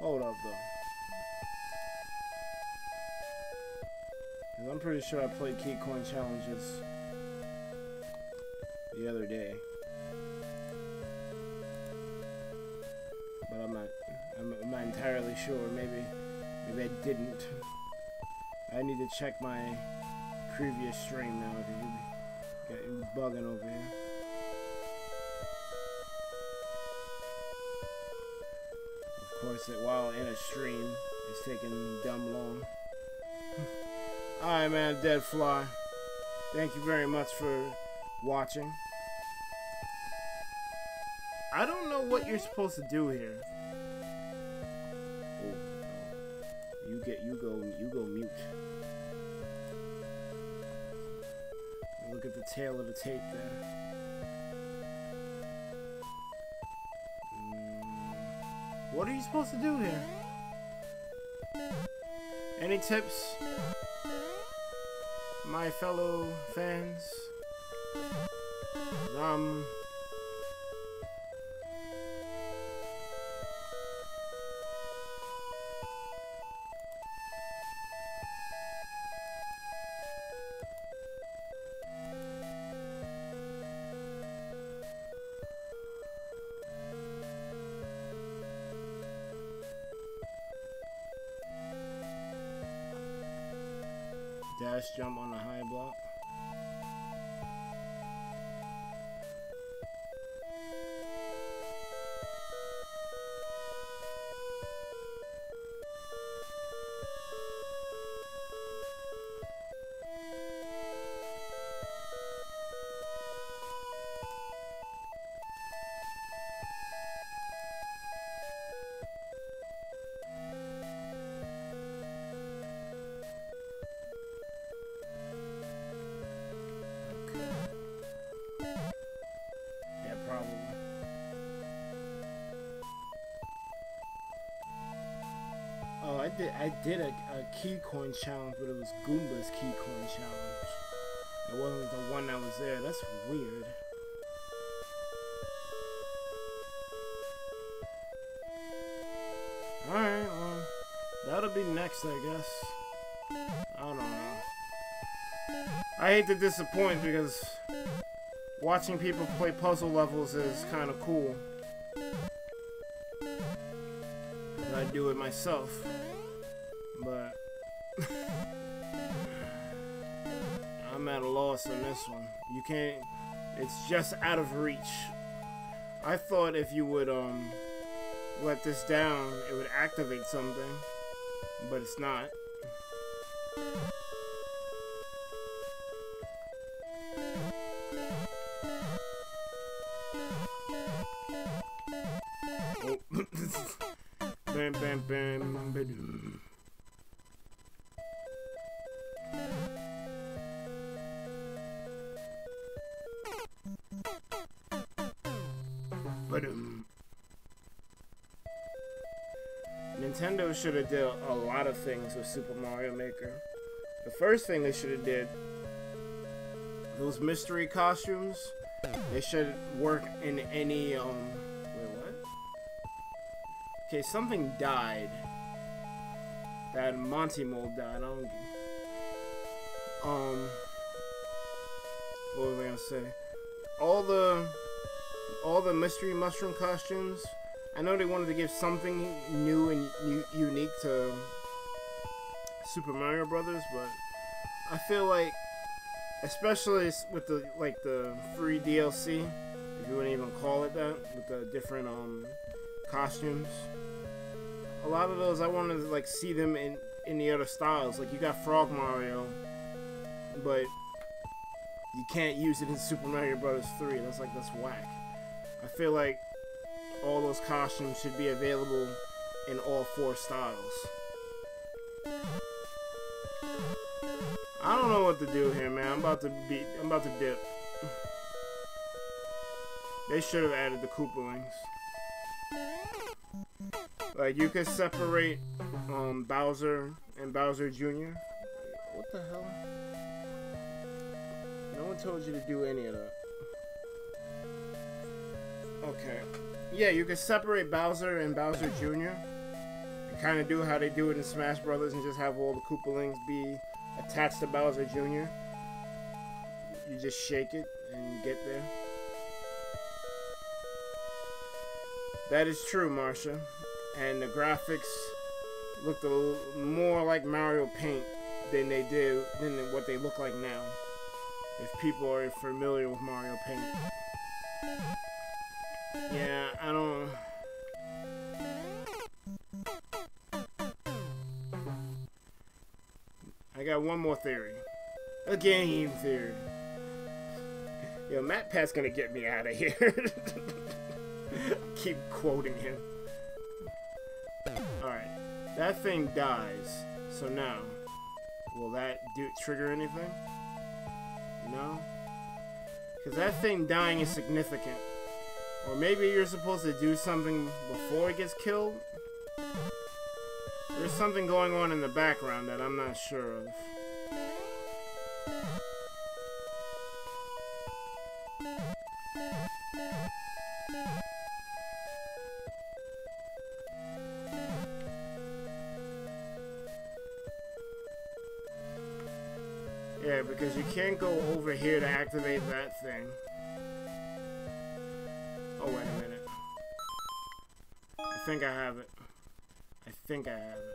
Hold up though. 'Cause I'm pretty sure I played key coin challenges the other day. But I'm not entirely sure. Maybe I didn't. I need to check my previous stream now. It was bugging over here. Of course, while in a stream, it's taking dumb long. Alright, man, Dead Fly. Thank you very much for watching. I don't know what you're supposed to do here. Oh, no. You go mute. Look at the tail of the tape there. What are you supposed to do here? Any tips, my fellow fans? dash jump on the high block. I did a key coin challenge, but it was Goomba's key coin challenge. It wasn't the one that was there. That's weird. Alright, well, that'll be next, I guess. I don't know. I hate to disappoint because watching people play puzzle levels is kind of cool. And I do it myself. But I'm at a loss on this one. You can't, it's just out of reach. I thought if you would let this down, it would activate something, but it's not. Oh. Bam, bam, bam, bam. Nintendo should have did a lot of things with Super Mario Maker. The first thing they should have did, those mystery costumes, they should work in any, wait, what? Okay, something died. That Monty Mold died. What was I gonna say? All the mystery mushroom costumes, I know they wanted to give something new and unique to Super Mario Brothers, but I feel like, especially with the free DLC, if you wouldn't even call it that, with the different costumes, a lot of those I wanted to like see them in the other styles. Like you got Frog Mario, but you can't use it in Super Mario Bros. 3. That's whack. I feel like all those costumes should be available in all 4 styles. I don't know what to do here, man. I'm about to dip. They should have added the Koopalings. Like you could separate Bowser and Bowser Jr. What the hell? No one told you to do any of that. Okay. Yeah, you can separate Bowser and Bowser Jr. and kind of do how they do it in Smash Brothers and just have all the Koopalings be attached to Bowser Jr. You just shake it and get there. That is true, Marsha. And the graphics looked a little more like Mario Paint than what they look like now. If people are familiar with Mario Paint. Yeah, I don't... I got one more theory. A game theory. Yo, MatPat's gonna get me out of here. Keep quoting him. Alright. That thing dies. So now, will that trigger anything? No? Because that thing dying is significant. Or maybe you're supposed to do something before it gets killed? There's something going on in the background that I'm not sure of. Yeah, because you can't go over here to activate that thing. Oh, wait a minute. I think I have it. I think I have it.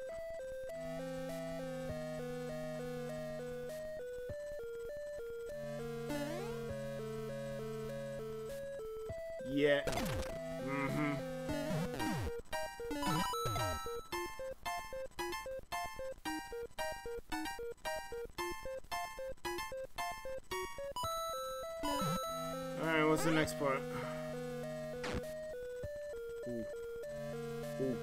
Yeah. Mm-hmm. Alright, what's the next part? Ooh. Ooh.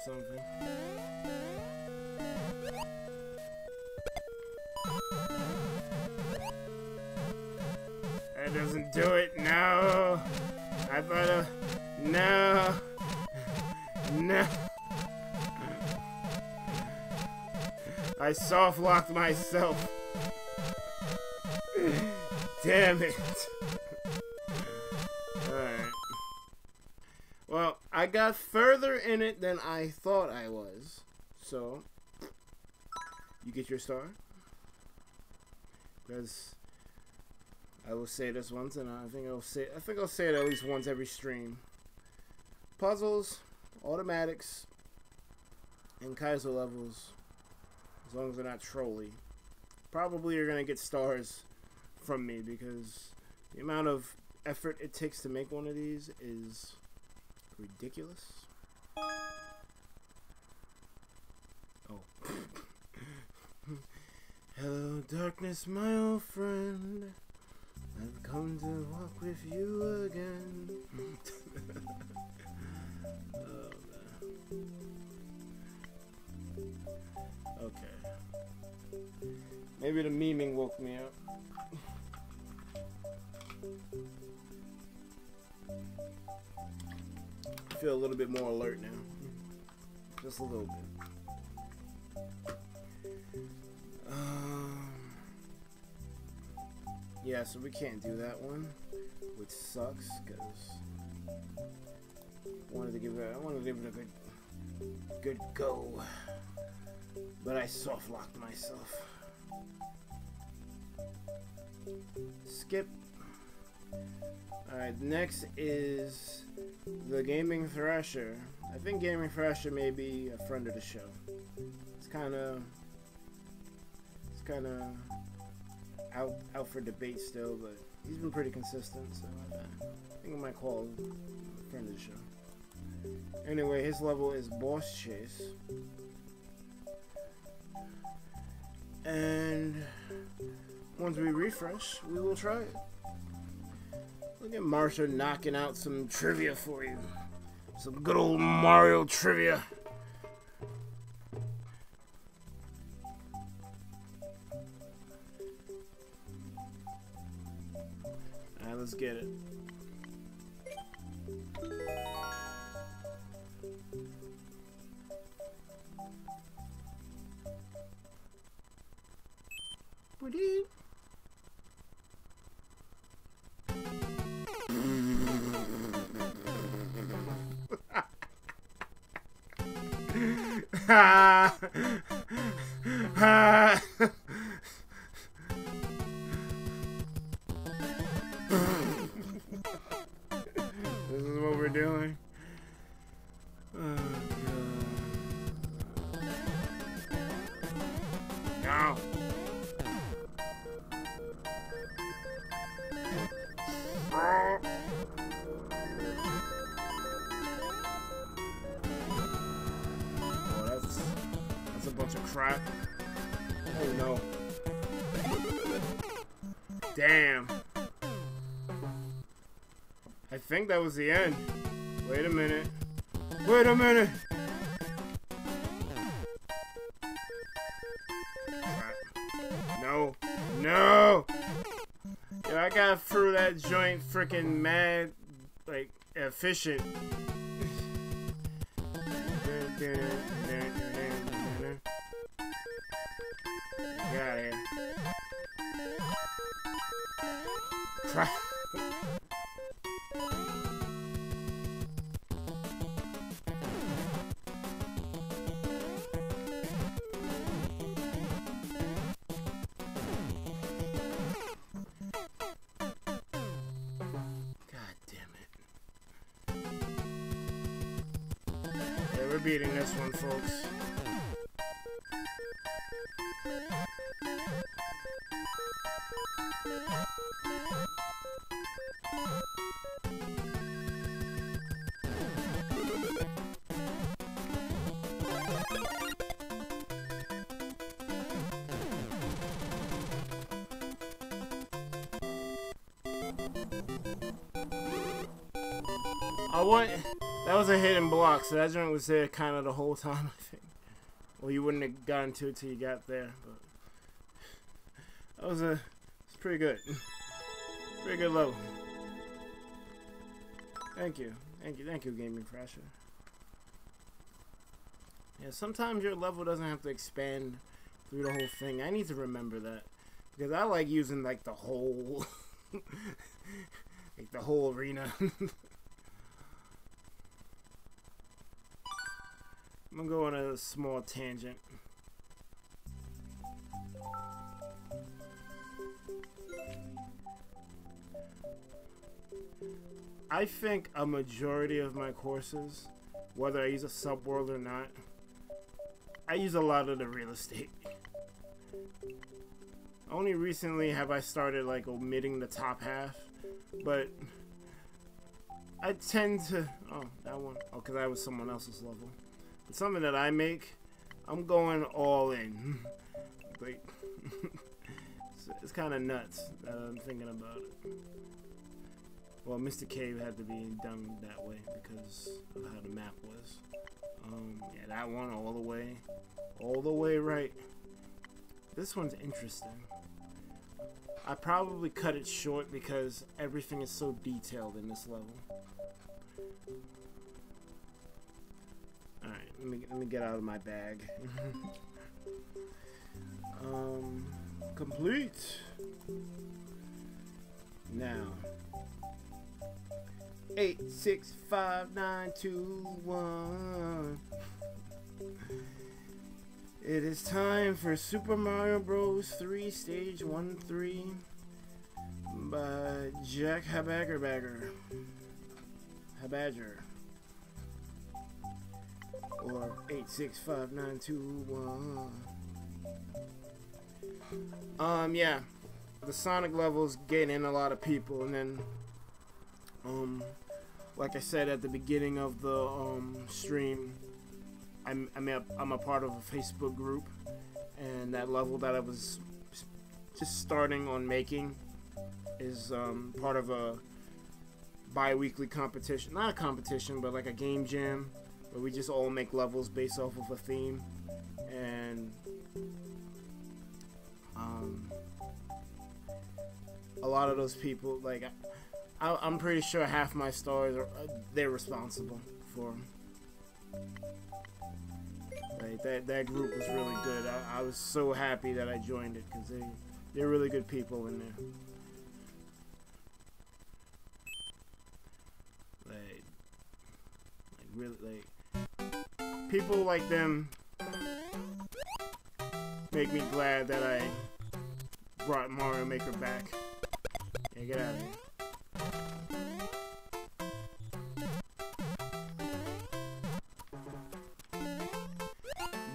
Something. That doesn't do it. No. I thought no. No. I soft locked myself. Damn it. Well, I got further in it than I thought I was. So, you get your star. Because I will say this once, and I think I'll say it at least once every stream. Puzzles, automatics, and Kaiser levels, as long as they're not trolly, probably you're gonna get stars from me, because the amount of effort it takes to make one of these is ridiculous. Oh. Hello, darkness, my old friend. I've come to walk with you again. Oh, man. Okay. Maybe the memeing woke me up. I feel a little bit more alert now. Just a little bit. Yeah, so we can't do that one, which sucks, because I wanted to give it a good go, but I soft locked myself. Skip. Alright, next is the Gaming Thrasher. I think Gaming Thrasher may be a friend of the show. It's kind of out for debate still, but he's been pretty consistent, so I think I might call him a friend of the show. Anyway, his level is Boss Chase. And once we refresh, we will try it. Look at Marsha knocking out some trivia for you. Some good old Mario trivia. Alright, let's get it. Pretty. Ha ha. This is what we're doing. Oh, God. No. That's a bunch of crap. Oh no. Damn. I think that was the end. Wait a minute. Wait a minute. Crap. No. got through that joint freaking mad, like, efficient. Get out of here. Crap. We're beating this one, folks. That was a hidden block, so that joint was there kind of the whole time, I think. Well, you wouldn't have gotten to it till you got there, but it's pretty good. Pretty good level. Thank you, Gaming Crasher. Yeah, sometimes your level doesn't have to expand through the whole thing. I need to remember that because I like using like the whole, like the whole arena. I'm gonna go on a small tangent. I think a majority of my courses, whether I use a subworld or not, I use a lot of the real estate. Only recently have I started like omitting the top half, but I tend to, oh, that one, oh, because that was someone else's level. But something that I make, I'm going all in. Like, it's kind of nuts that I'm thinking about it. Well, Mr. Cave had to be done that way because of how the map was. Yeah, that one all the way right. This one's interesting. I probably cut it short because everything is so detailed in this level. Alright, let me get out of my bag. Complete. Now 8, 6, 5, 9, 2, 1. It is time for Super Mario Bros. 3 Stage 1-3 by Jack Habagger. Or 8, 6, 5, 9, 2, 1. Yeah. The Sonic levels get in a lot of people, and then like I said at the beginning of the stream, I'm a part of a Facebook group, and that level that I was just starting on making is part of a bi-weekly competition. Not a competition, but like a game jam where we just all make levels based off of a theme. And a lot of those people, like, I'm pretty sure half my stars are they're responsible for them. Like, that group was really good. I was so happy that I joined it because they're really good people in there. Like really, like, people like them make me glad that I brought Mario Maker back. Yeah, get out of here.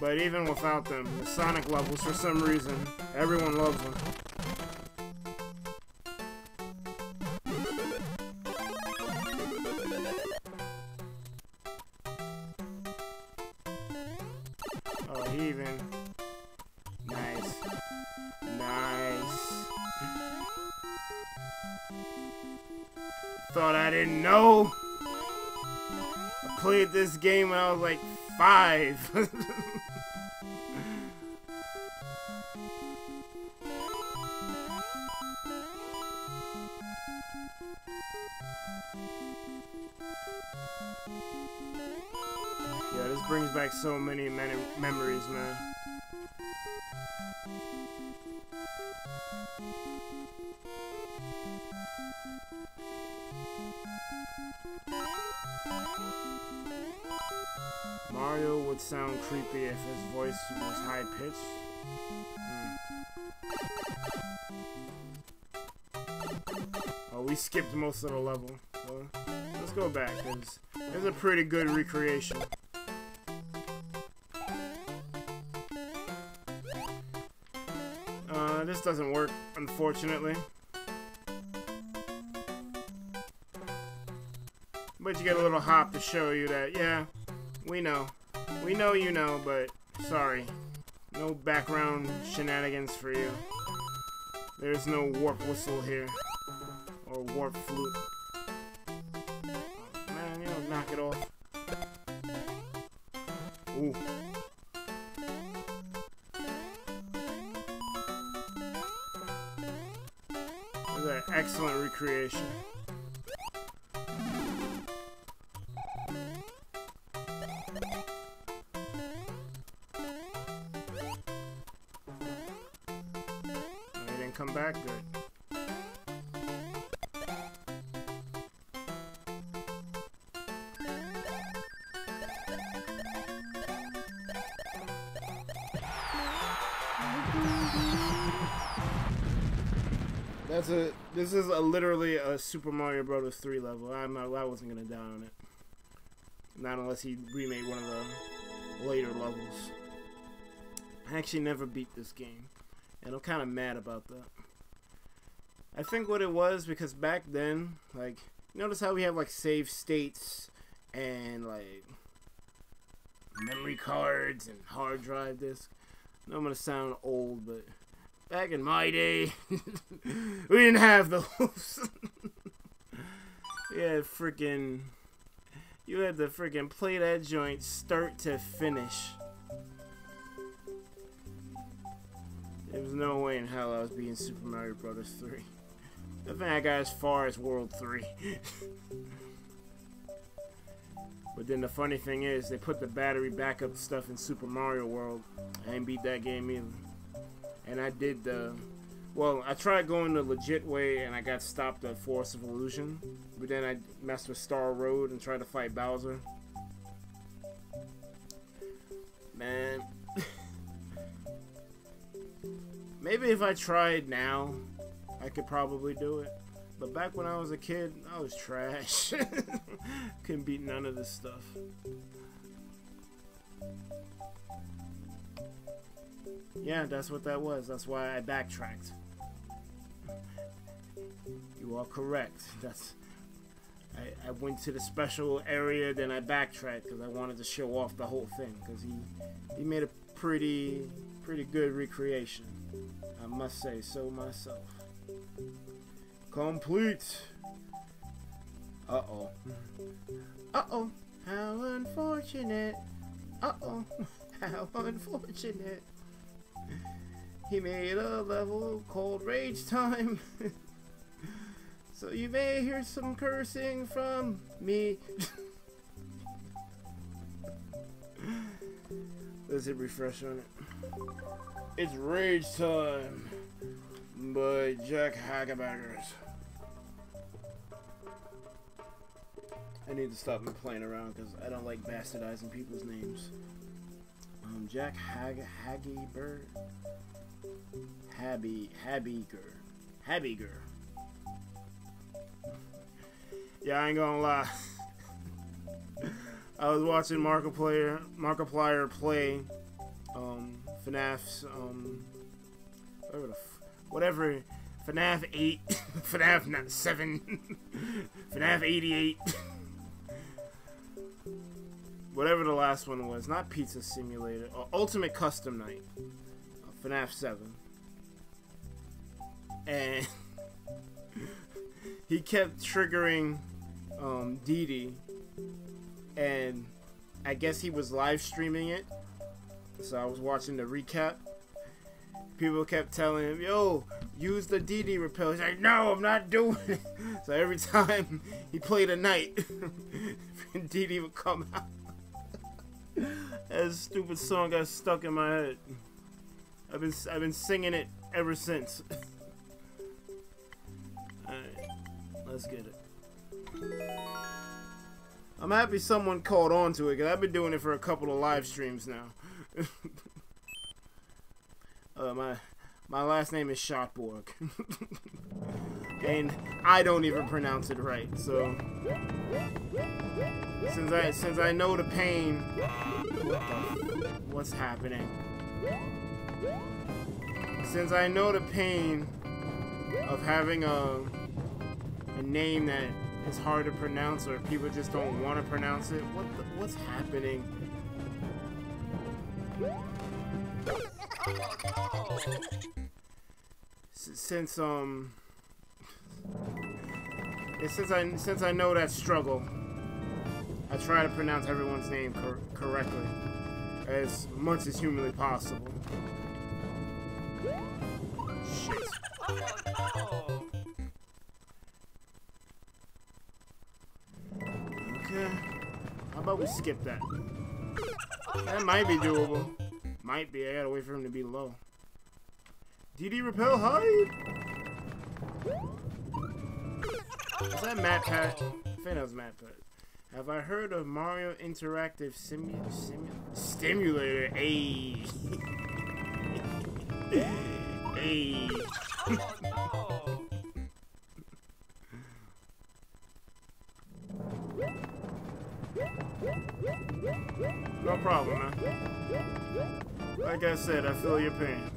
But even without them, the Sonic levels, for some reason, everyone loves them. Oh, he even. Nice. Nice. Thought I didn't know? I played this game when I was like 5. Yeah, this brings back so many memories, man. Mario would sound creepy if his voice was high-pitched. Oh, we skipped most of the level. Well, let's go back, because it's a pretty good recreation. This doesn't work, unfortunately. But you get a little hop to show you that, yeah, we know. We know you know, but sorry. No background shenanigans for you. There's no warp whistle here. Or warp flute. Oh, man, you know, knock it off. Ooh. This is an excellent recreation. They didn't come back good. This is literally a Super Mario Bros. 3 level. I wasn't gonna die on it. Not unless he remade one of the later levels. I actually never beat this game, and I'm kind of mad about that. I think what it was, because back then, like, notice how we have like save states and like memory cards and hard drive discs. I know I'm gonna sound old, but back in my day, we didn't have those. Yeah, freaking. You had to freaking play that joint start to finish. There was no way in hell I was beating Super Mario Bros. 3. I think I got as far as World 3. But then the funny thing is, they put the battery backup stuff in Super Mario World. I ain't beat that game either. And I did the... Well, I tried going the legit way and I got stopped at Forest of Illusion. But then I messed with Star Road and tried to fight Bowser. Man. Maybe if I tried now, I could probably do it. But back when I was a kid, I was trash. Couldn't beat none of this stuff. Yeah, that's what that was. That's why I backtracked. You are correct. I went to the special area, then I backtracked because I wanted to show off the whole thing. Because he made a pretty good recreation. I must say so myself. Complete. Uh-oh. Uh-oh. How unfortunate. Uh-oh. How unfortunate. He made a level called Rage Time. So you may hear some cursing from me. Let's hit refresh on it. It's Rage Time by Jack Hackabaggers. I need to stop me playing around because I don't like bastardizing people's names. Jack Haggyber. Habbiger. Yeah, I ain't gonna lie. I was watching Markiplier play FNAF's whatever FNAF 8, FNAF 7, FNAF 88. Whatever the last one was, not Pizza Simulator, Ultimate Custom Night, FNAF 7. And he kept triggering Dee Dee, and I guess he was live streaming it, so I was watching the recap, people kept telling him, yo, use the DD repel. He's like, no, I'm not doing it. So every time he played a knight, DD would come out. That stupid song got stuck in my head. I've been singing it ever since. Alright, let's get it. I'm happy someone caught on to it, because I've been doing it for a couple of live streams now. My last name is Shotborg. And I don't even pronounce it right, so since I know the pain, what's happening? Since I know the pain of having a name that is hard to pronounce, or people just don't want to pronounce it, what's happening? Since I know that struggle, I try to pronounce everyone's name correctly as much as humanly possible. Shit. Okay. How about we skip that? That might be doable. Might be. I gotta wait for him to be low. DD repel hide? Is that Matt Pat? I think that was Matt Pat. Have I heard of Mario Interactive Stimulator? Ayy. Ayy. No problem, man. Like I said, I feel your pain.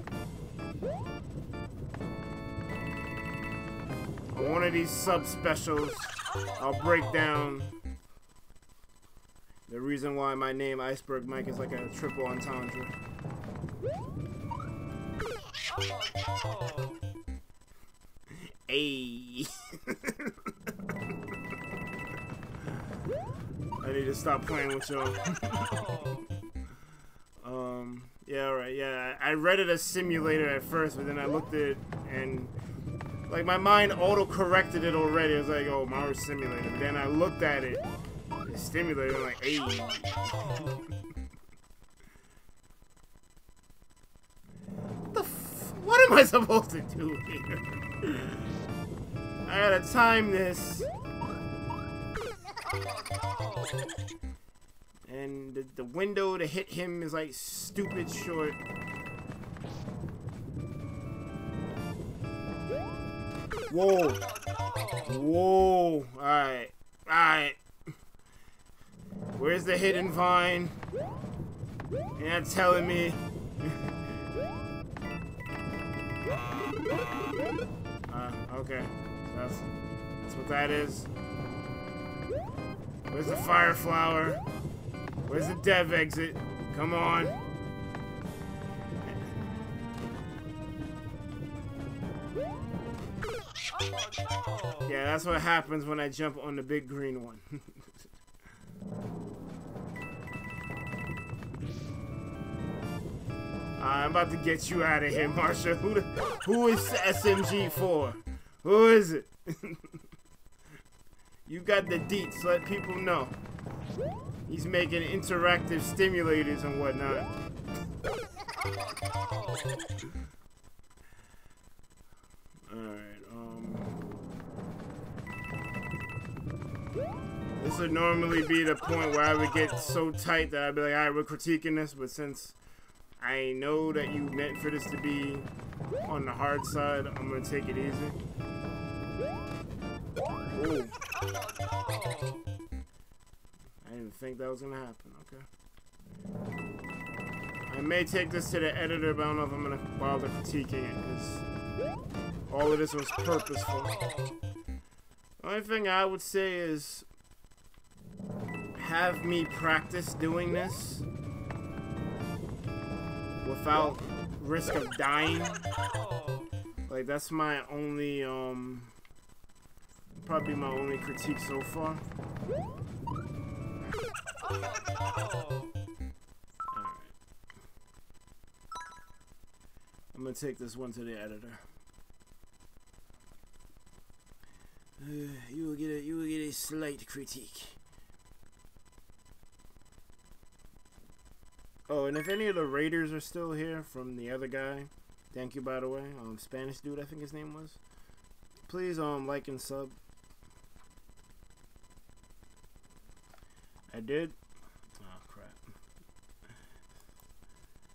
On one of these sub-specials, I'll break down the reason why my name Iceberg Mike is like a triple entendre. Ayy. I need to stop playing with y'all. Yeah, alright, yeah. I read it as simulator at first, but then I looked at it and like my mind auto-corrected it already. I was like, oh, Mario Simulator. But then I looked at it, Stimulator, I'm like, hey. What am I supposed to do here? I gotta time this. And the window to hit him is like stupid short. Whoa. Whoa. Alright. Alright. Where's the hidden vine? You're not telling me. Okay. That's what that is. Where's the fire flower? Where's the dev exit? Come on. Yeah, that's what happens when I jump on the big green one. I'm about to get you out of here, Marsha. Who is SMG for? Who is it? You got the deets, let people know. He's making interactive stimulators and whatnot. Alright, this would normally be the point where I would get so tight that I'd be like, alright, we're critiquing this, but since I know that you meant for this to be on the hard side, I'm gonna take it easy. Ooh. I didn't think that was gonna happen. Okay. I may take this to the editor, but I don't know if I'm gonna bother critiquing it because all of this was purposeful. The only thing I would say is have me practice doing this without risk of dying. Like that's my only probably my only critique so far. Alright. I'm I'm gonna take this one to the editor. You will get a slight critique. Oh, and if any of the raiders are still here from the other guy, thank you, by the way. Spanish dude, I think his name was. Please like and sub. I did. Oh crap.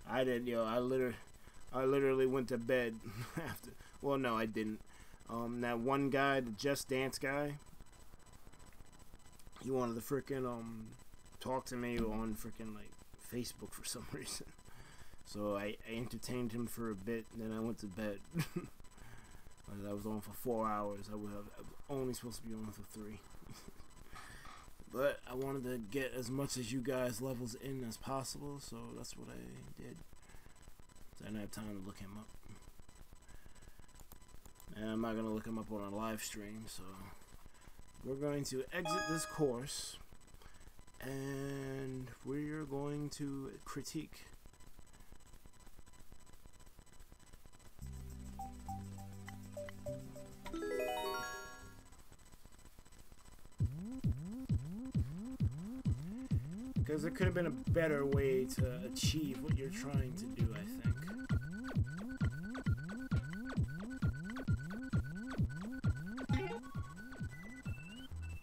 I did, yo. I literally went to bed after. Well, no, I didn't. That one guy, the Just Dance guy, he wanted to freaking talk to me on freaking like Facebook for some reason. So I entertained him for a bit, and then I went to bed. I was on for 4 hours. I was only supposed to be on for 3. But I wanted to get as much as you guys levels in as possible, so that's what I did. So I didn't have time to look him up. And I'm not going to look him up on a live stream, so we're going to exit this course, and we're going to critique. Because there could have been a better way to achieve what you're trying to do, I think.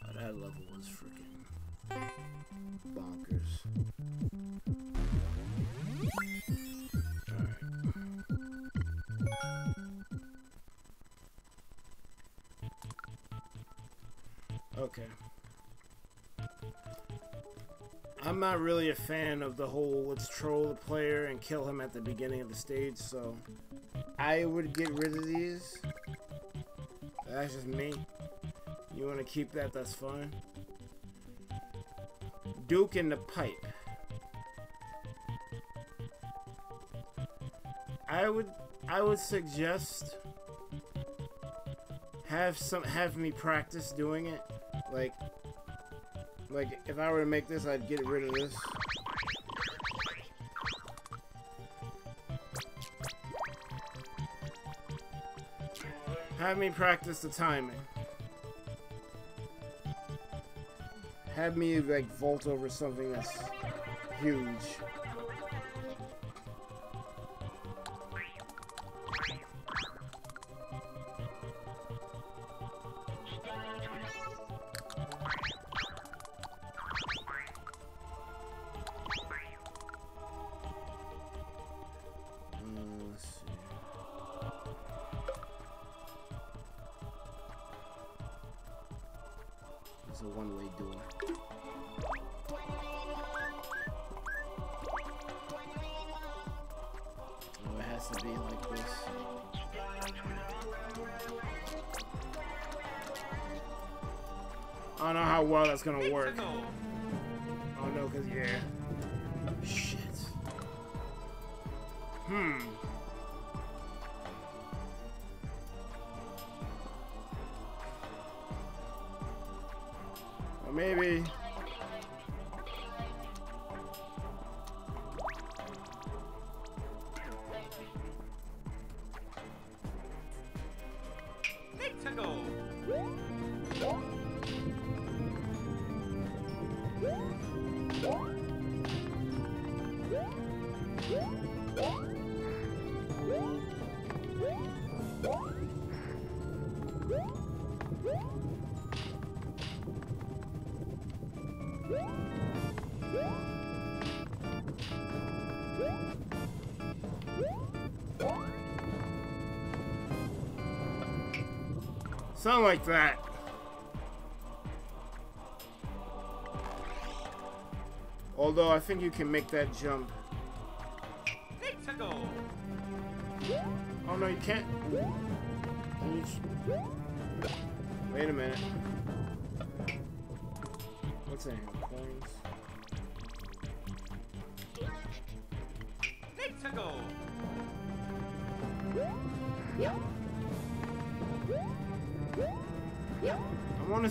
Oh, that level was freaking bonkers. Alright. Okay. I'm not really a fan of the whole let's troll the player and kill him at the beginning of the stage, so I would get rid of these. That's just me. You want to keep that, that's fine. Duke in the pipe. I would suggest have me practice doing it. Like, if I were to make this, I'd get rid of this. Have me practice the timing. Have me, like, vault over something that's huge. It's a one-way door. Oh, it has to be like this. I don't know how well that's gonna work. Oh no, cause yeah. Shit. Or maybe. Something like that. Although I think you can make that jump. Oh no, you can't. Wait a minute. What's that? Coins.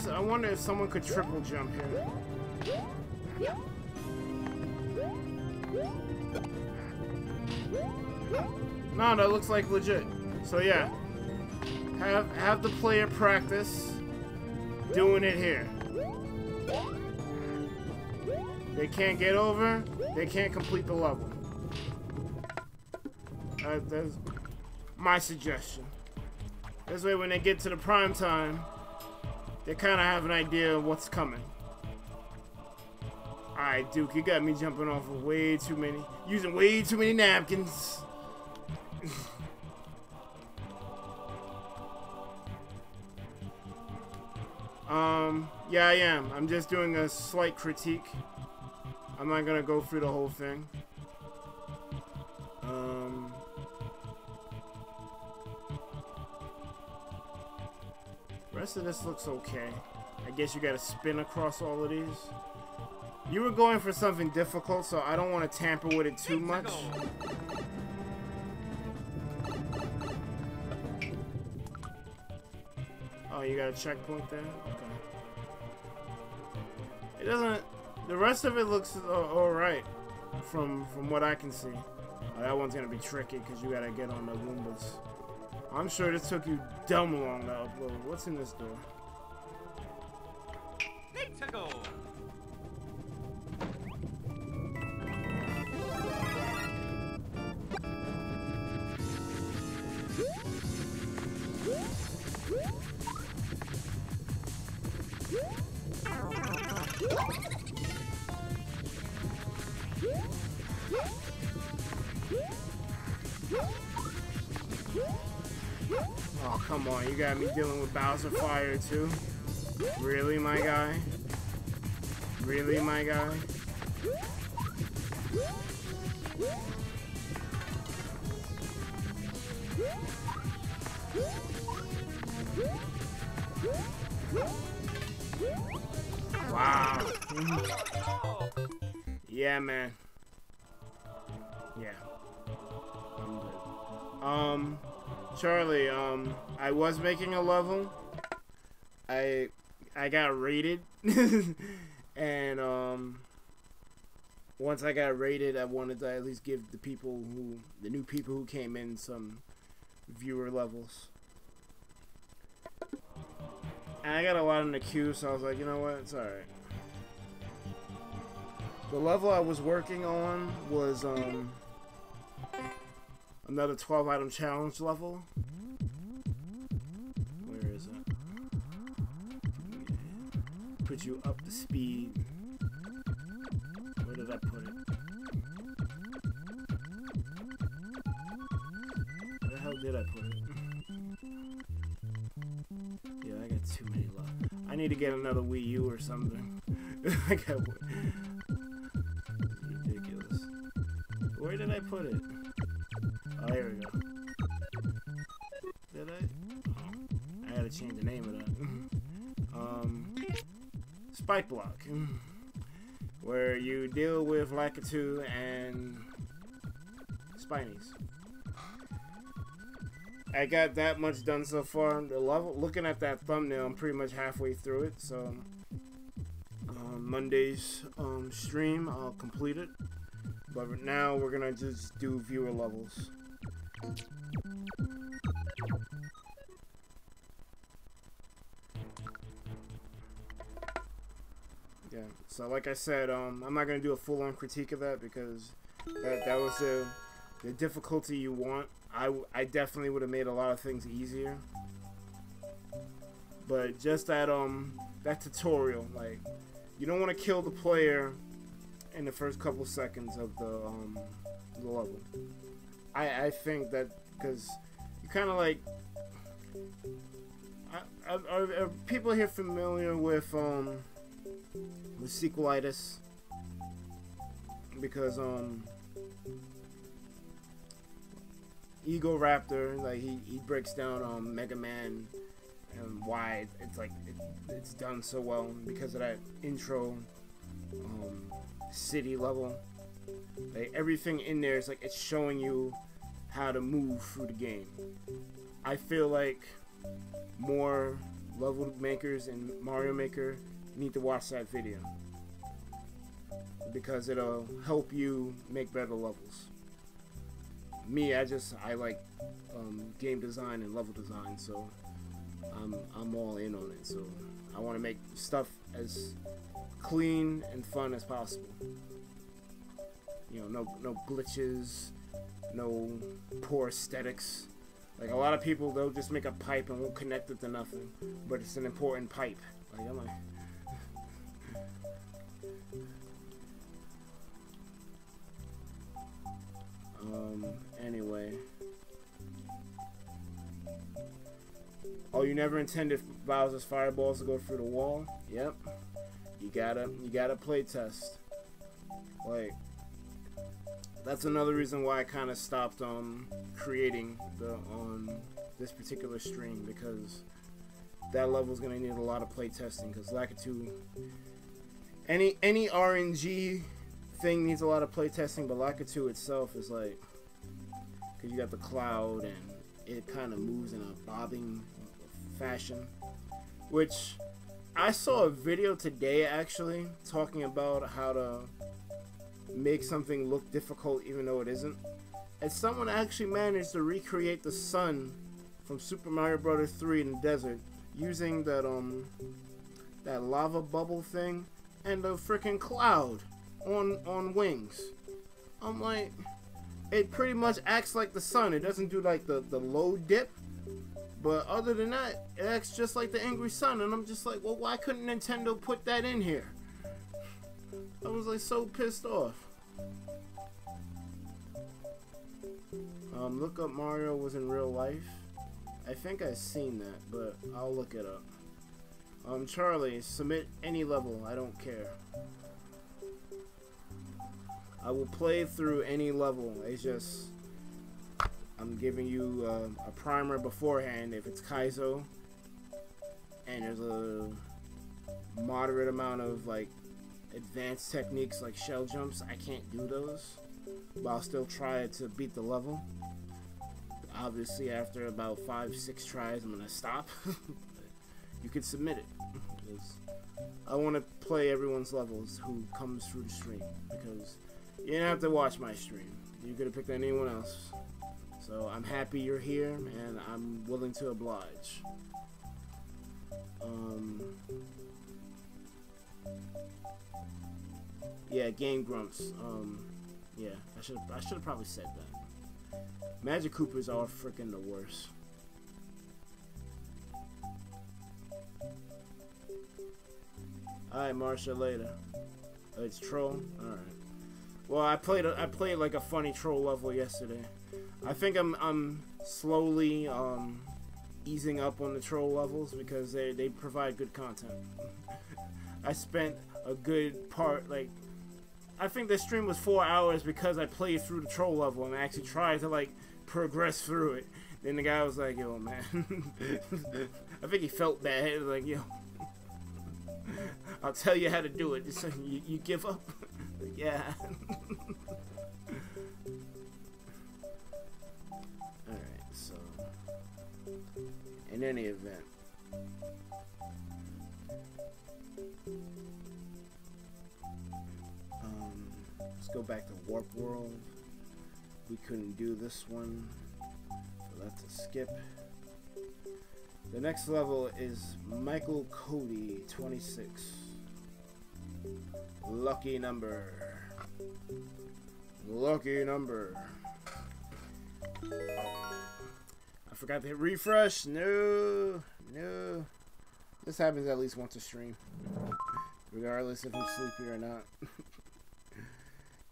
I wonder if someone could triple jump here. No, that looks like legit. So yeah, have the player practice doing it here. They can't get over, they can't complete the level. That's my suggestion. This way when they get to the prime time, they kind of have an idea of what's coming. Alright, Duke, you got me jumping off of using way too many napkins. Yeah, I am. I'm just doing a slight critique. I'm not gonna go through the whole thing. The rest of this looks okay. I guess you gotta spin across all of these. You were going for something difficult, so I don't want to tamper with it too much. Oh, you got a checkpoint there? Okay. It doesn't... The rest of it looks alright from what I can see. Oh, that one's gonna be tricky because you gotta get on the Goombas. I'm sure this took you dumb long to upload. What's in this door? Need to go. Oh, come on. You got me dealing with Bowser Fire, too? Really, my guy? Really, my guy? Wow. Yeah, man. Yeah. I'm good. Charlie, I was making a level. I got raided. And, once I got raided, I wanted to at least give the new people who came in some viewer levels. And I got a lot in the queue, so I was like, you know what, it's alright. The level I was working on was, another 12-item challenge level. Where is it? Put you up to speed. Where did I put it? Where the hell did I put it? Yeah, I got too many left. I need to get another Wii U or something. I got ridiculous. Where did I put it? Oh, here we go. Did I? Oh, I had to change the name of that. Spike Block. Where you deal with Lakitu and Spinies. I got that much done so far. The level, looking at that thumbnail, I'm pretty much halfway through it. So, Monday's stream, I'll complete it. But now we're gonna just do viewer levels. Yeah, so like I said, I'm not gonna do a full-on critique of that because that was the difficulty you want. I definitely would have made a lot of things easier, but just that tutorial, like, you don't want to kill the player in the first couple seconds of the level. I think that because you kind of like, are people here familiar with sequelitis? Because Ego Raptor, like he breaks down Mega Man and why it's done so well because of that intro city level. Like, everything in there is like it's showing you how to move through the game. I feel like more level makers and Mario Maker need to watch that video because it'll help you make better levels. me, I like game design and level design, so I'm all in on it. So I want to make stuff as clean and fun as possible. You know, no glitches, no poor aesthetics. Like a lot of people, they'll just make a pipe and won't connect it to nothing, but it's an important pipe. Like I'm like. Anyway. Oh, you never intended Bowser's fireballs to go through the wall? Yep. You gotta play test. Like, that's another reason why I kind of stopped creating on this particular stream, because that level's gonna need a lot of play testing. Because Lakitu, any RNG thing needs a lot of play testing, but Lakitu itself is like, because you got the cloud and it kind of moves in a bobbing fashion, which I saw a video today actually talking about how to make something look difficult even though it isn't, and someone actually managed to recreate the sun from Super Mario Bros. 3 in the desert using that lava bubble thing and the freaking cloud on wings. I'm like, it pretty much acts like the sun. It doesn't do like the low dip, but other than that, it acts just like the angry sun. And I'm just like, well, why couldn't Nintendo put that in here? I was like so pissed off. Look up Mario was in real life. I think I've seen that, but I'll look it up. Charlie, submit any level. I don't care. I will play through any level. It's just, I'm giving you a primer beforehand. If it's Kaizo and there's a moderate amount of like advanced techniques like shell jumps, I can't do those, but I'll still try to beat the level. Obviously after about 5-6 tries I'm gonna stop. You can submit it, because I want to play everyone's levels who comes through the stream, because you didn't have to watch my stream. You could have picked anyone else. So I'm happy you're here, and I'm willing to oblige. Yeah, Game Grumps. Yeah, I should have probably said that. Magic Coopers are freaking the worst. Alright, Marsha, later. Oh, it's troll? Alright. Well, I played like a funny troll level yesterday. I think I'm slowly easing up on the troll levels because they provide good content. I spent a good part, like, I think the stream was 4 hours because I played through the troll level and I actually tried to like progress through it. Then the guy was like, yo, man. I think he felt bad. He was like, yo, I'll tell you how to do it. Just, you give up? Yeah. Alright, so in any event, let's go back to Warp World. We couldn't do this one, so that's a skip. The next level is Michael Cody 26. Lucky number. Lucky number. I forgot to hit refresh. No. This happens at least once a stream, regardless if I'm sleepy or not.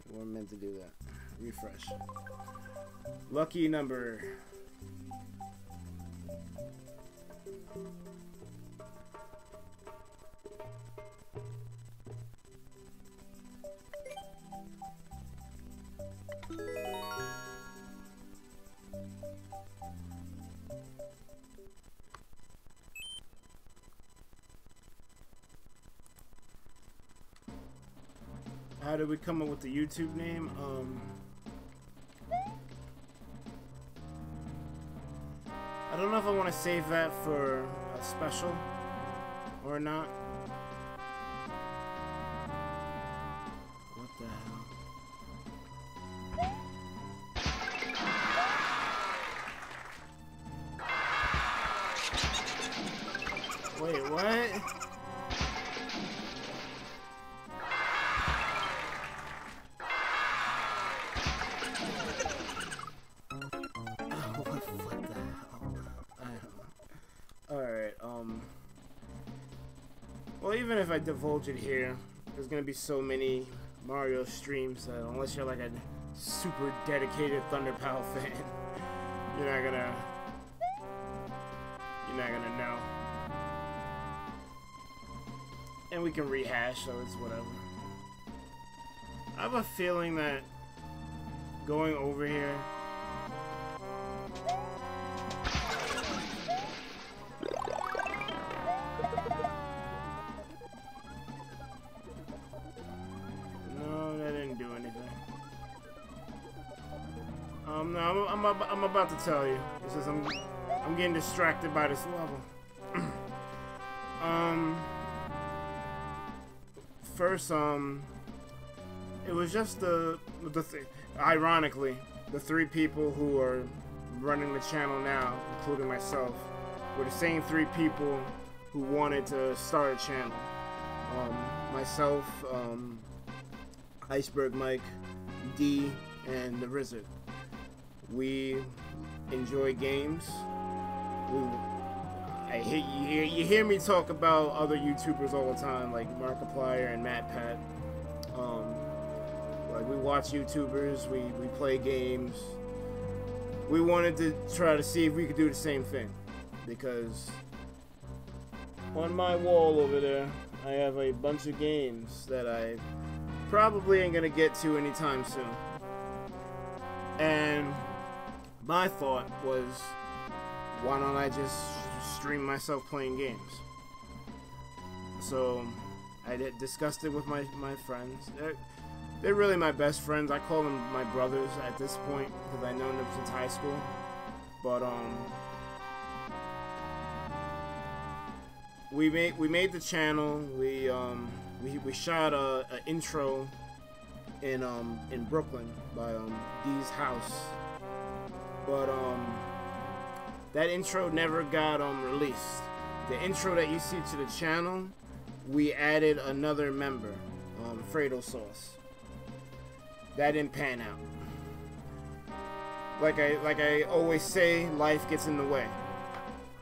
We weren't meant to do that. Refresh. Lucky number. How did we come up with the YouTube name? I don't know if I want to save that for a special or not. What the hell? Wait, what? What the hell? Alright, well, even if I divulge it here, there's gonna be so many Mario streams that unless you're like a super dedicated Thunder Pal fan, you're not gonna know. And we can rehash, so it's whatever. I have a feeling that going over here, no, that didn't do anything. No, I'm about to tell you. It's just I'm getting distracted by this level. First, it was just ironically, the three people who are running the channel now, including myself, were the same three people who wanted to start a channel. Myself, Iceberg Mike, D, and the Rizard. We enjoy games. You hear me talk about other YouTubers all the time, like Markiplier and MatPat. Like we watch YouTubers, we play games. We wanted to try to see if we could do the same thing, because on my wall over there, I have a bunch of games that I probably ain't gonna get to anytime soon. And my thought was, why don't I just stream myself playing games? So I discussed it with my friends. They're really my best friends. I call them my brothers at this point because I've known them since high school. But we made the channel. We shot a intro in Brooklyn by Dee's house. But that intro never got released. The intro that you see to the channel, we added another member, Fredo Sauce. That didn't pan out. Like I always say, life gets in the way.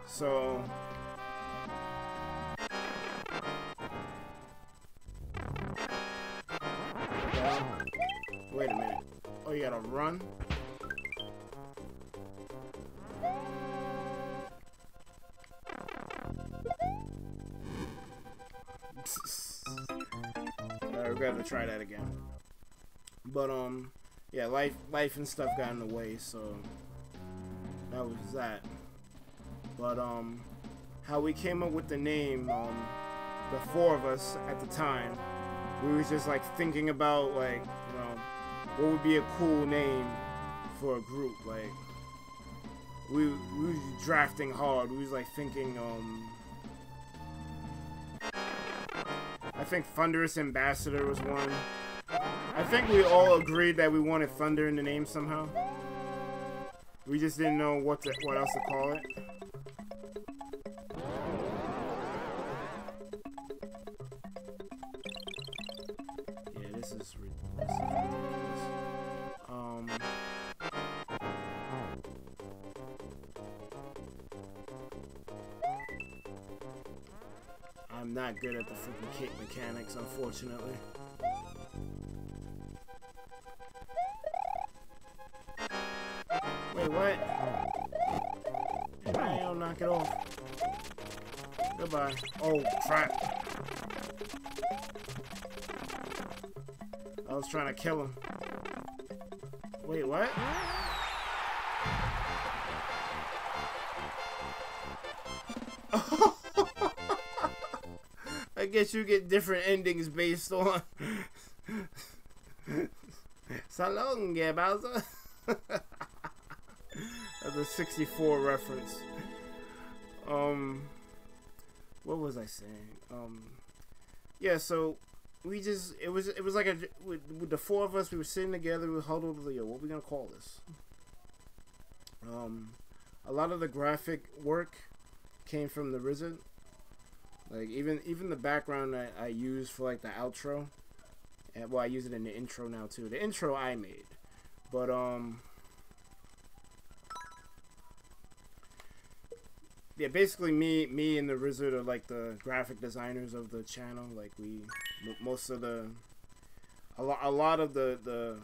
So wait a minute. Oh, you gotta run? Alright, we're gonna have to try that again. But yeah, life and stuff got in the way, so that was that. But how we came up with the name, the four of us at the time, we was just like thinking about, like, you know, what would be a cool name for a group. Like we was drafting hard. We was like thinking I think Thunderous Ambassador was one. I think we all agreed that we wanted Thunder in the name somehow. We just didn't know what else to call it. Yeah, this is ridiculous. I'm not good at the freaking kick mechanics, unfortunately. Wait, what? Hey, don't knock it off. Goodbye. Oh, crap. I was trying to kill him. Wait, what? I guess you get different endings based on so long, yeah, Bowser. That's a 64 reference. What was I saying? Yeah, so we just it was like with the four of us, we were sitting together, we huddled, yo, what are we gonna call this? A lot of the graphic work came from the Rizard. Like even the background that I use for like the outro, and well, I use it in the intro now too. The intro I made, but yeah, basically me and the Wizard are like the graphic designers of the channel. Like most of a lot of the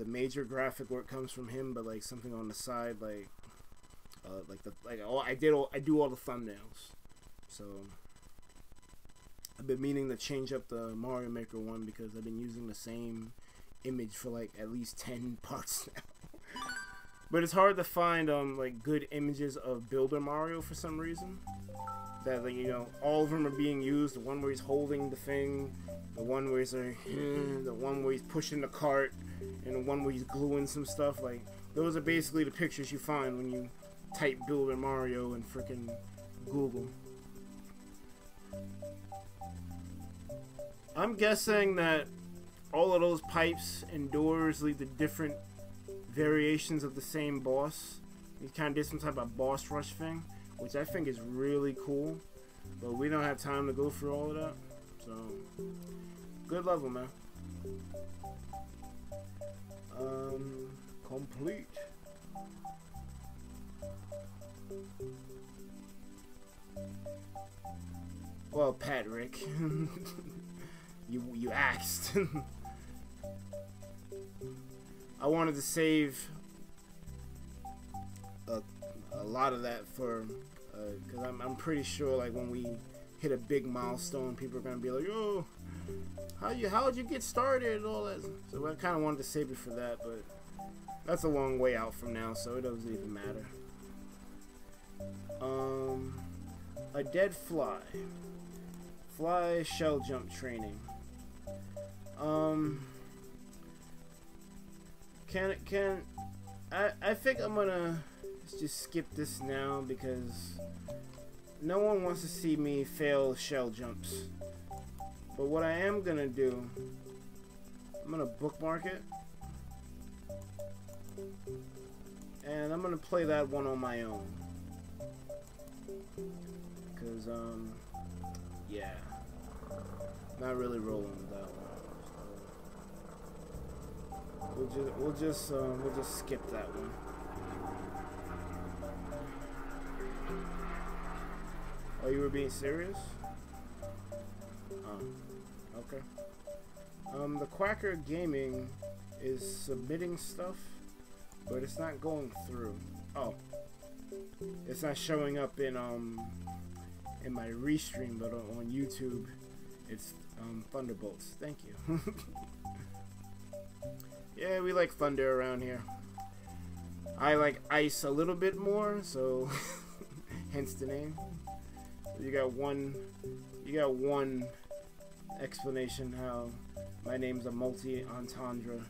major graphic work comes from him, but like something on the side, I do all the thumbnails. So I've been meaning to change up the Mario Maker one because I've been using the same image for like at least 10 parts now. But it's hard to find like good images of Builder Mario for some reason. That, like, you know, all of them are being used. The one where he's holding the thing, the one where he's like, the one where he's pushing the cart, and the one where he's gluing some stuff. Like, those are basically the pictures you find when you type Builder Mario in frickin' Google. I'm guessing that all of those pipes and doors lead to different variations of the same boss. He kind of did some type of boss rush thing, which I think is really cool, but we don't have time to go through all of that. So good level, man. Complete. Well, Patrick, you asked. I wanted to save a lot of that for, because I'm pretty sure, like, when we hit a big milestone, people are gonna be like, "Oh, how'd you get started?" and all that. So I kind of wanted to save it for that, but that's a long way out from now, so it doesn't even matter. A dead fly. Fly shell jump training. I think I'm gonna just skip this now because no one wants to see me fail shell jumps. But what I am gonna do, I'm gonna bookmark it, and I'm gonna play that one on my own. Cause yeah, not really rolling with that one. We'll just skip that one. Oh, you were being serious? Oh, okay. The Quacker Gaming is submitting stuff, but it's not going through. Oh, it's not showing up in my restream, but on YouTube, it's Thunderbolts. Thank you. Yeah, we like thunder around here. I like ice a little bit more, so hence the name. So you got one explanation how my name's a multi-entendre.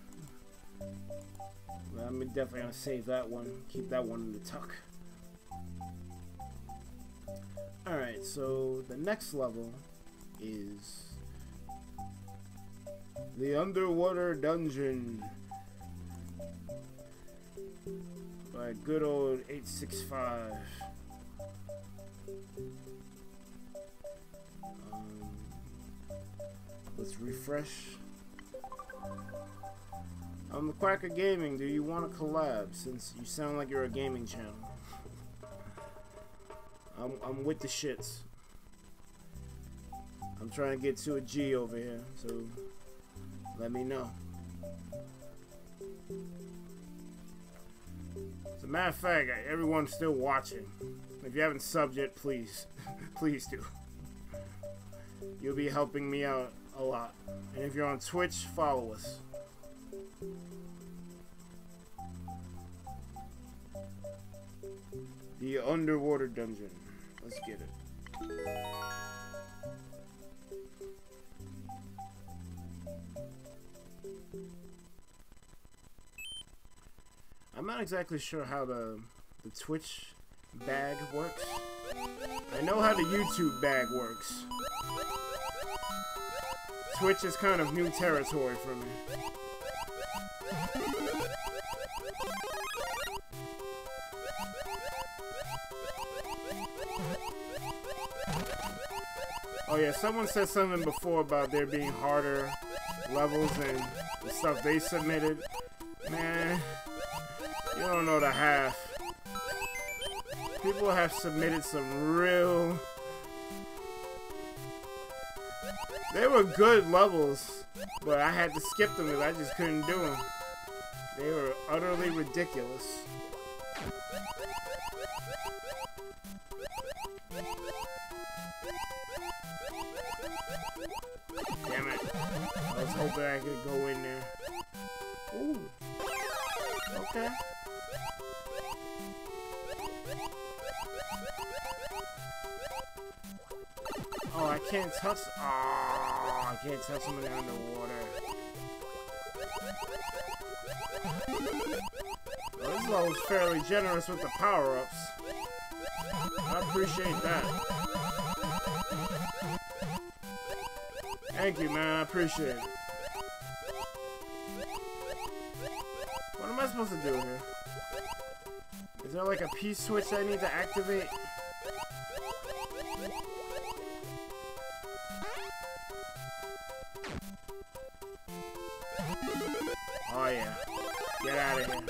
Well, I'm definitely gonna save that one, keep that one in the tuck. Alright, so the next level is the Underwater Dungeon by good old 865. Let's refresh. The Quacker Gaming, do you want to collab since you sound like you're a gaming channel? I'm with the shits. I'm trying to get to a G over here, so let me know. As a matter of fact, everyone's still watching. If you haven't subbed yet, please, please do. You'll be helping me out a lot. And if you're on Twitch, follow us. The Underwater Dungeon. Let's get it. I'm not exactly sure how the Twitch bag works. I know how the YouTube bag works. Twitch is kind of new territory for me. Oh yeah, someone said something before about there being harder levels than the stuff they submitted. Man, you don't know the half. People have submitted some real... They were good levels, but I had to skip them because I just couldn't do them. They were utterly ridiculous. Damn it. I was hoping I could go in there. Ooh. Okay. Oh, I can't touch... Oh, I can't touch them when they're underwater. Well, this level's fairly generous with the power-ups. I appreciate that. Thank you, man. I appreciate it. What am I supposed to do here? Is there like a P-switch I need to activate? Oh yeah. Get out of here.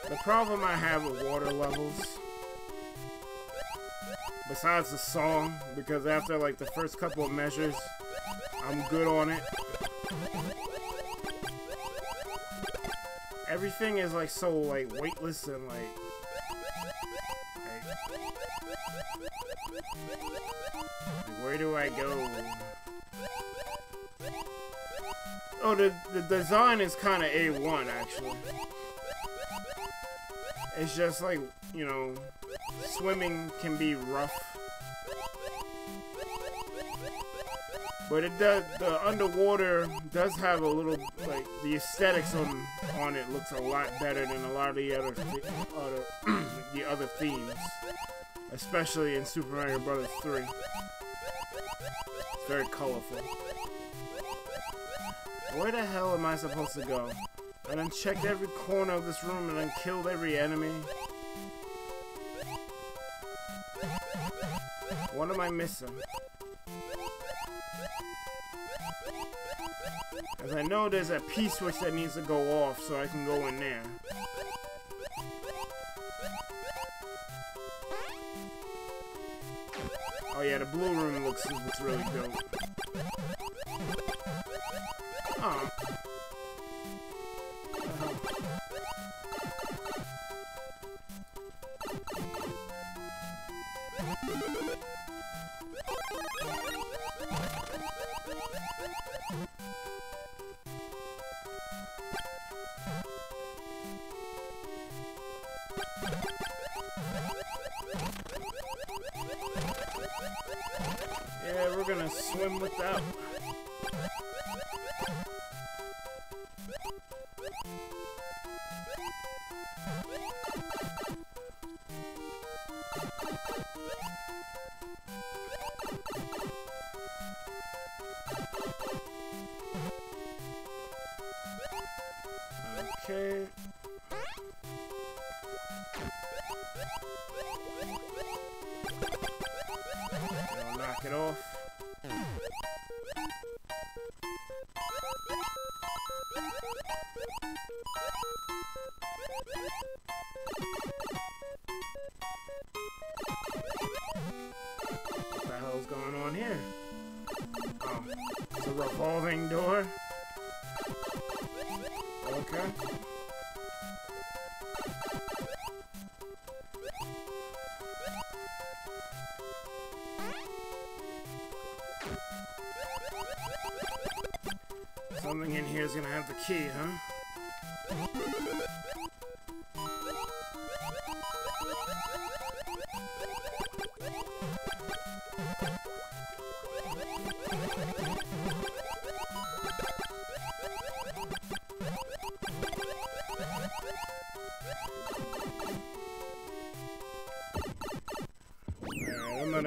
The problem I have with water levels, besides the song, because after like the first couple of measures, I'm good on it. Everything is like so like weightless and like where do I go? Oh, the design is kind of A1 actually. It's just like, you know, swimming can be rough. But it does, the underwater does have a little, like, the aesthetics on it looks a lot better than a lot of the other the other themes. Especially in Super Mario Bros. 3. It's very colorful. Where the hell am I supposed to go? I done checked every corner of this room and then killed every enemy. What am I missing? As I know there's a P-switch that needs to go off so I can go in there. Oh yeah, the blue room looks really dope. Oh. Yeah, we're gonna swim without. Okay. I'll knock it off. What the hell's going on here? Oh, it's a revolving door. Okay. Something in here is gonna have the key, huh?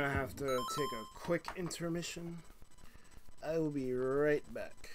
gonna have to take a quick intermission. I will be right back.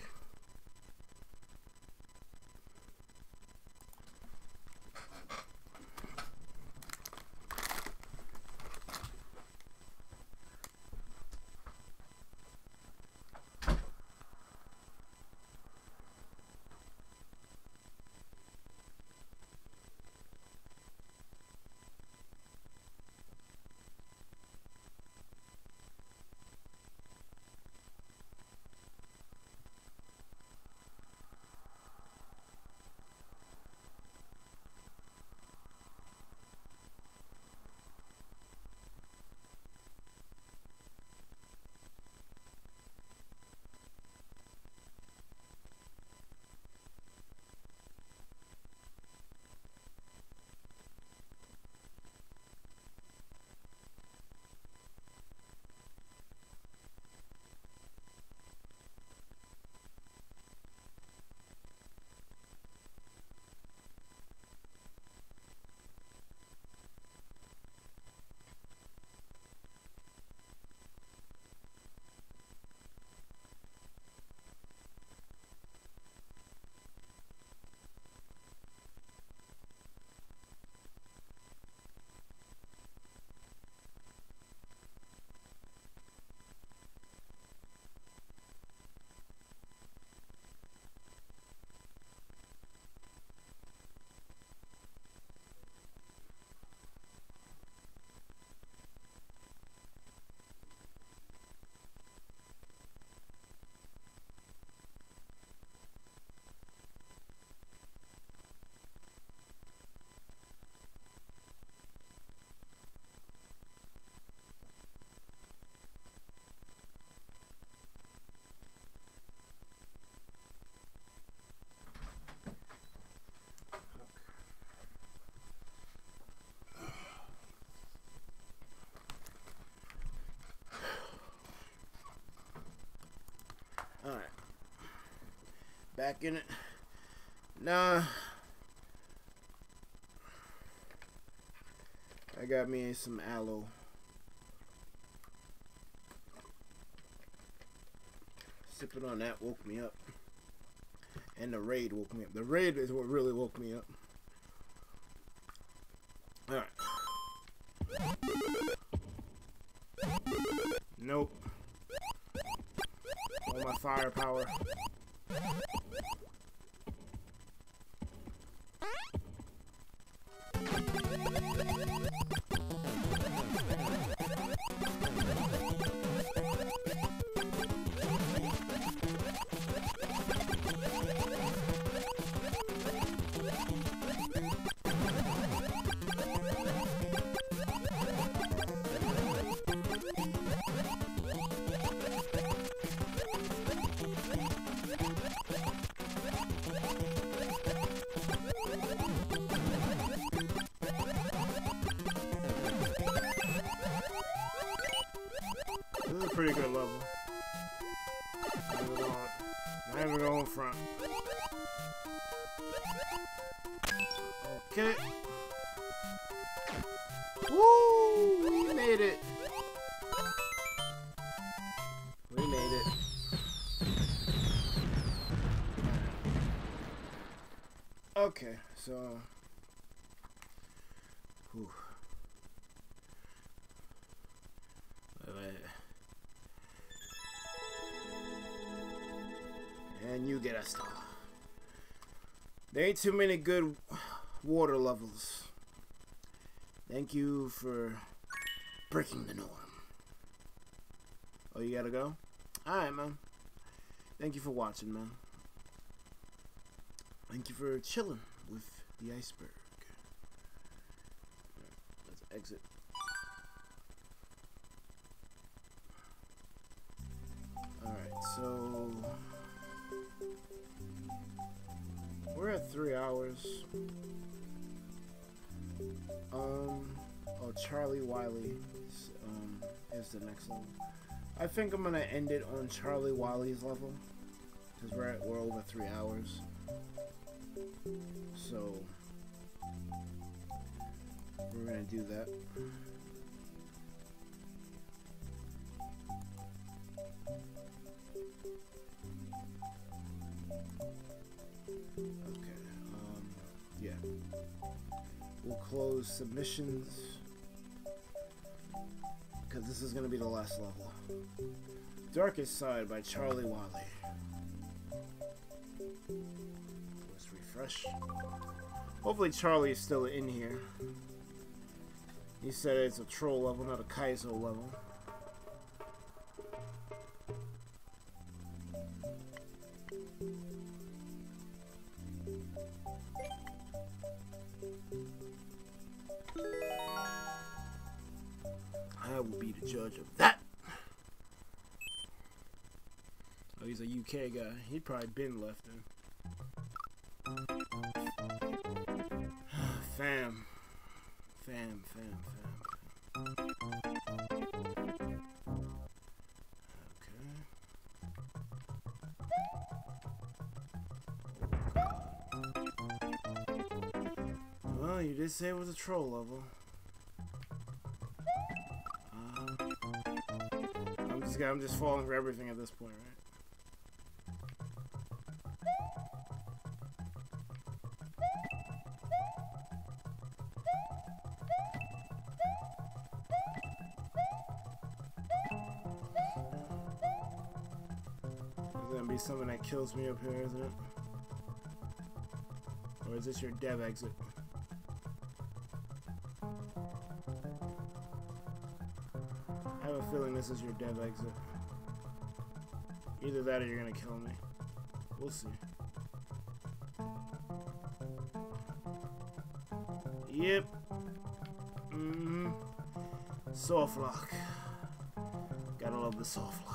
Alright. Back in it. Nah. I got me some aloe. Sipping on that woke me up. And the raid woke me up. The raid is what really woke me up. Alright. Nope. All my firepower. This is a pretty good level. Not even going front. Okay. Woo! We made it. We made it. Okay, so. Whew. And you get a star. There ain't too many good water levels. Thank you for breaking the norm. Oh, you gotta go? Alright, man. Thank you for watching, man. Thank you for chilling with the iceberg. Let's exit. Alright, so we're at 3 hours. Oh, Charlie Wiley is the next level. I think I'm gonna end it on Charlie Wiley's level because we're over 3 hours. So we're gonna do that. close submissions. Because this is going to be the last level. Darkest Side by Charlie Wally. Let's refresh. Hopefully Charlie is still in here. He said it's a troll level, not a Kaizo level. I will be the judge of that. Oh, he's a UK guy. He'd probably been left in. Fam. Fam. Okay. Well, you did say it was a troll level. I'm just falling for everything at this point, right? There's gonna be something that kills me up here, isn't it? Or is this your dev exit? I have a feeling this is your dev exit. Either that or you're gonna kill me. We'll see. Yep. Soft lock. Gotta love the soft lock.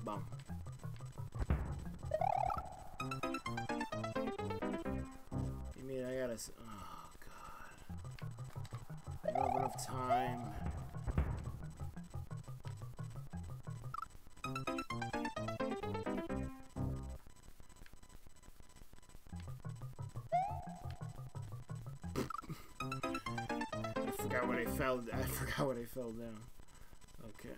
Bum. You mean I gotta... Oh, God. I don't have enough time. I forgot when I fell down. Okay.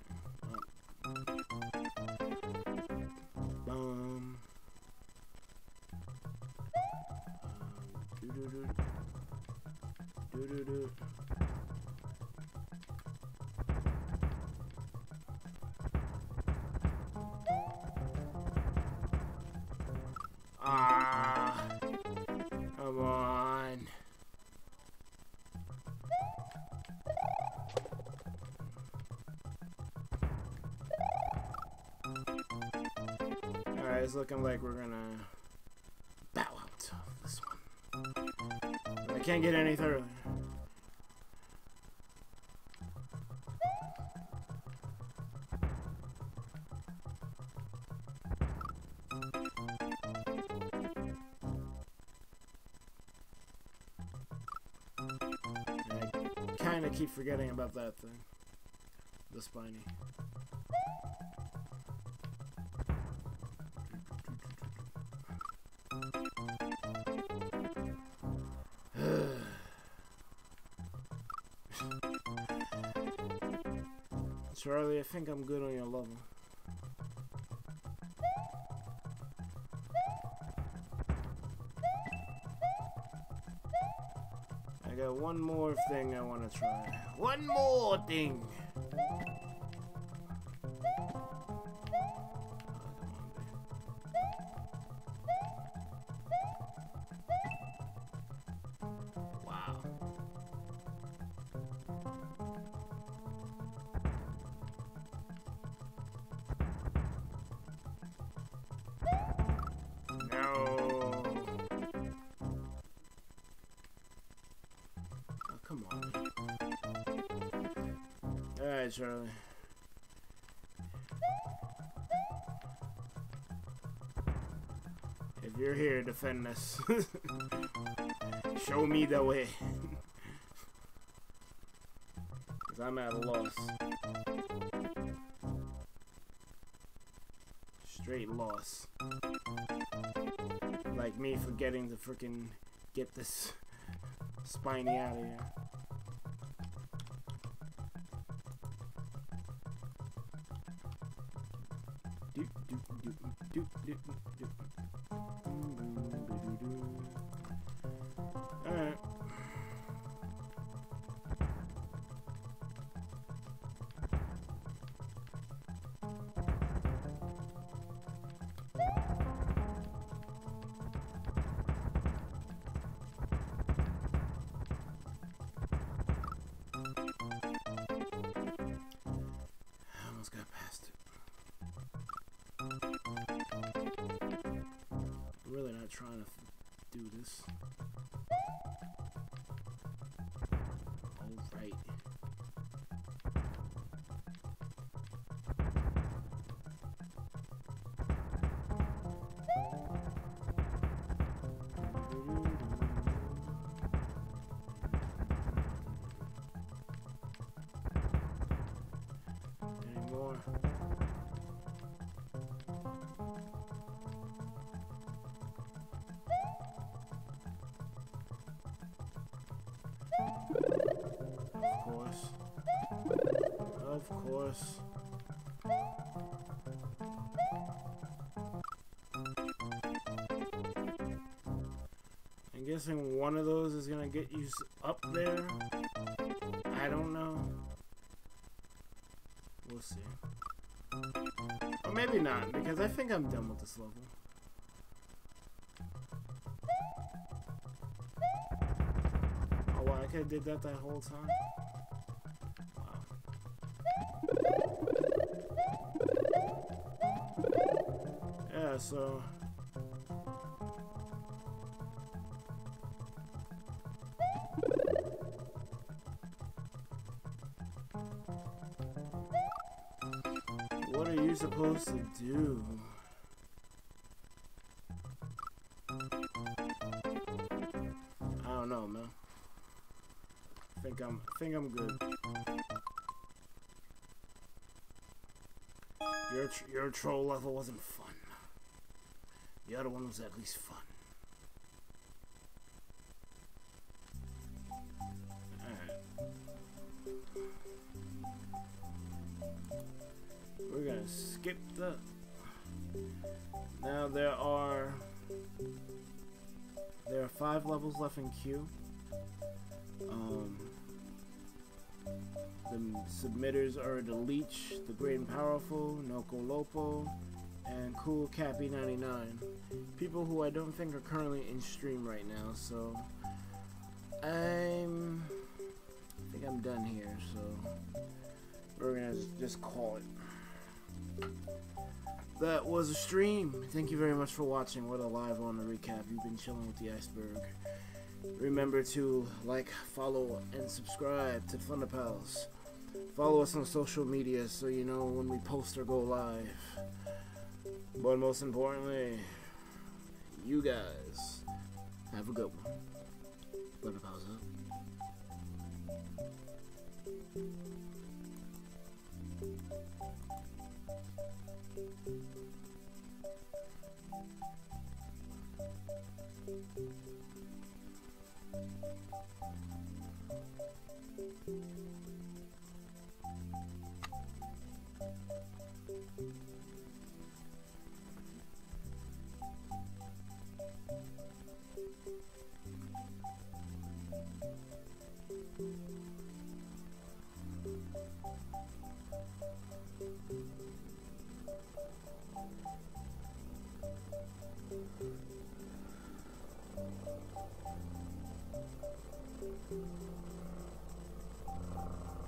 Come on. Alright, it's looking like we're gonna bow out of this one. I can't get any further. I kinda keep forgetting about that thing. The spiny. Charlie, I think I'm good on your level. I got one more thing I want to try. One more thing! Alright, Charlie. If you're here, defend us. Show me the way. Because I'm at a loss. Straight loss. Like me forgetting to freaking get this Spiny out of here. Alright. I almost got past it. Really not trying to do this. All right. Any more? Of course. I'm guessing one of those is gonna get you up there. I don't know. We'll see. Or maybe not, because I think I'm done with this level. Oh wow, I could have did that whole time. Yeah, so what are you supposed to do? I don't know, man. I think I'm good. Your troll level wasn't fun. The other one was at least fun. Alright. We're gonna skip the... Now there are 5 levels left in queue. The submitters are the Leech, the Great and Powerful, Noko Lopo, and Cool Cappy 99. People who I don't think are currently in stream right now, so I think I'm done here, so we're gonna just call it. That was a stream. Thank you very much for watching. What a live on the recap. You've been chilling with the Iceberg. Remember to like, follow, and subscribe to Thunderpals. Follow us on social media so you know when we post or go live. But most importantly, you guys have a good one. Thunderpals up.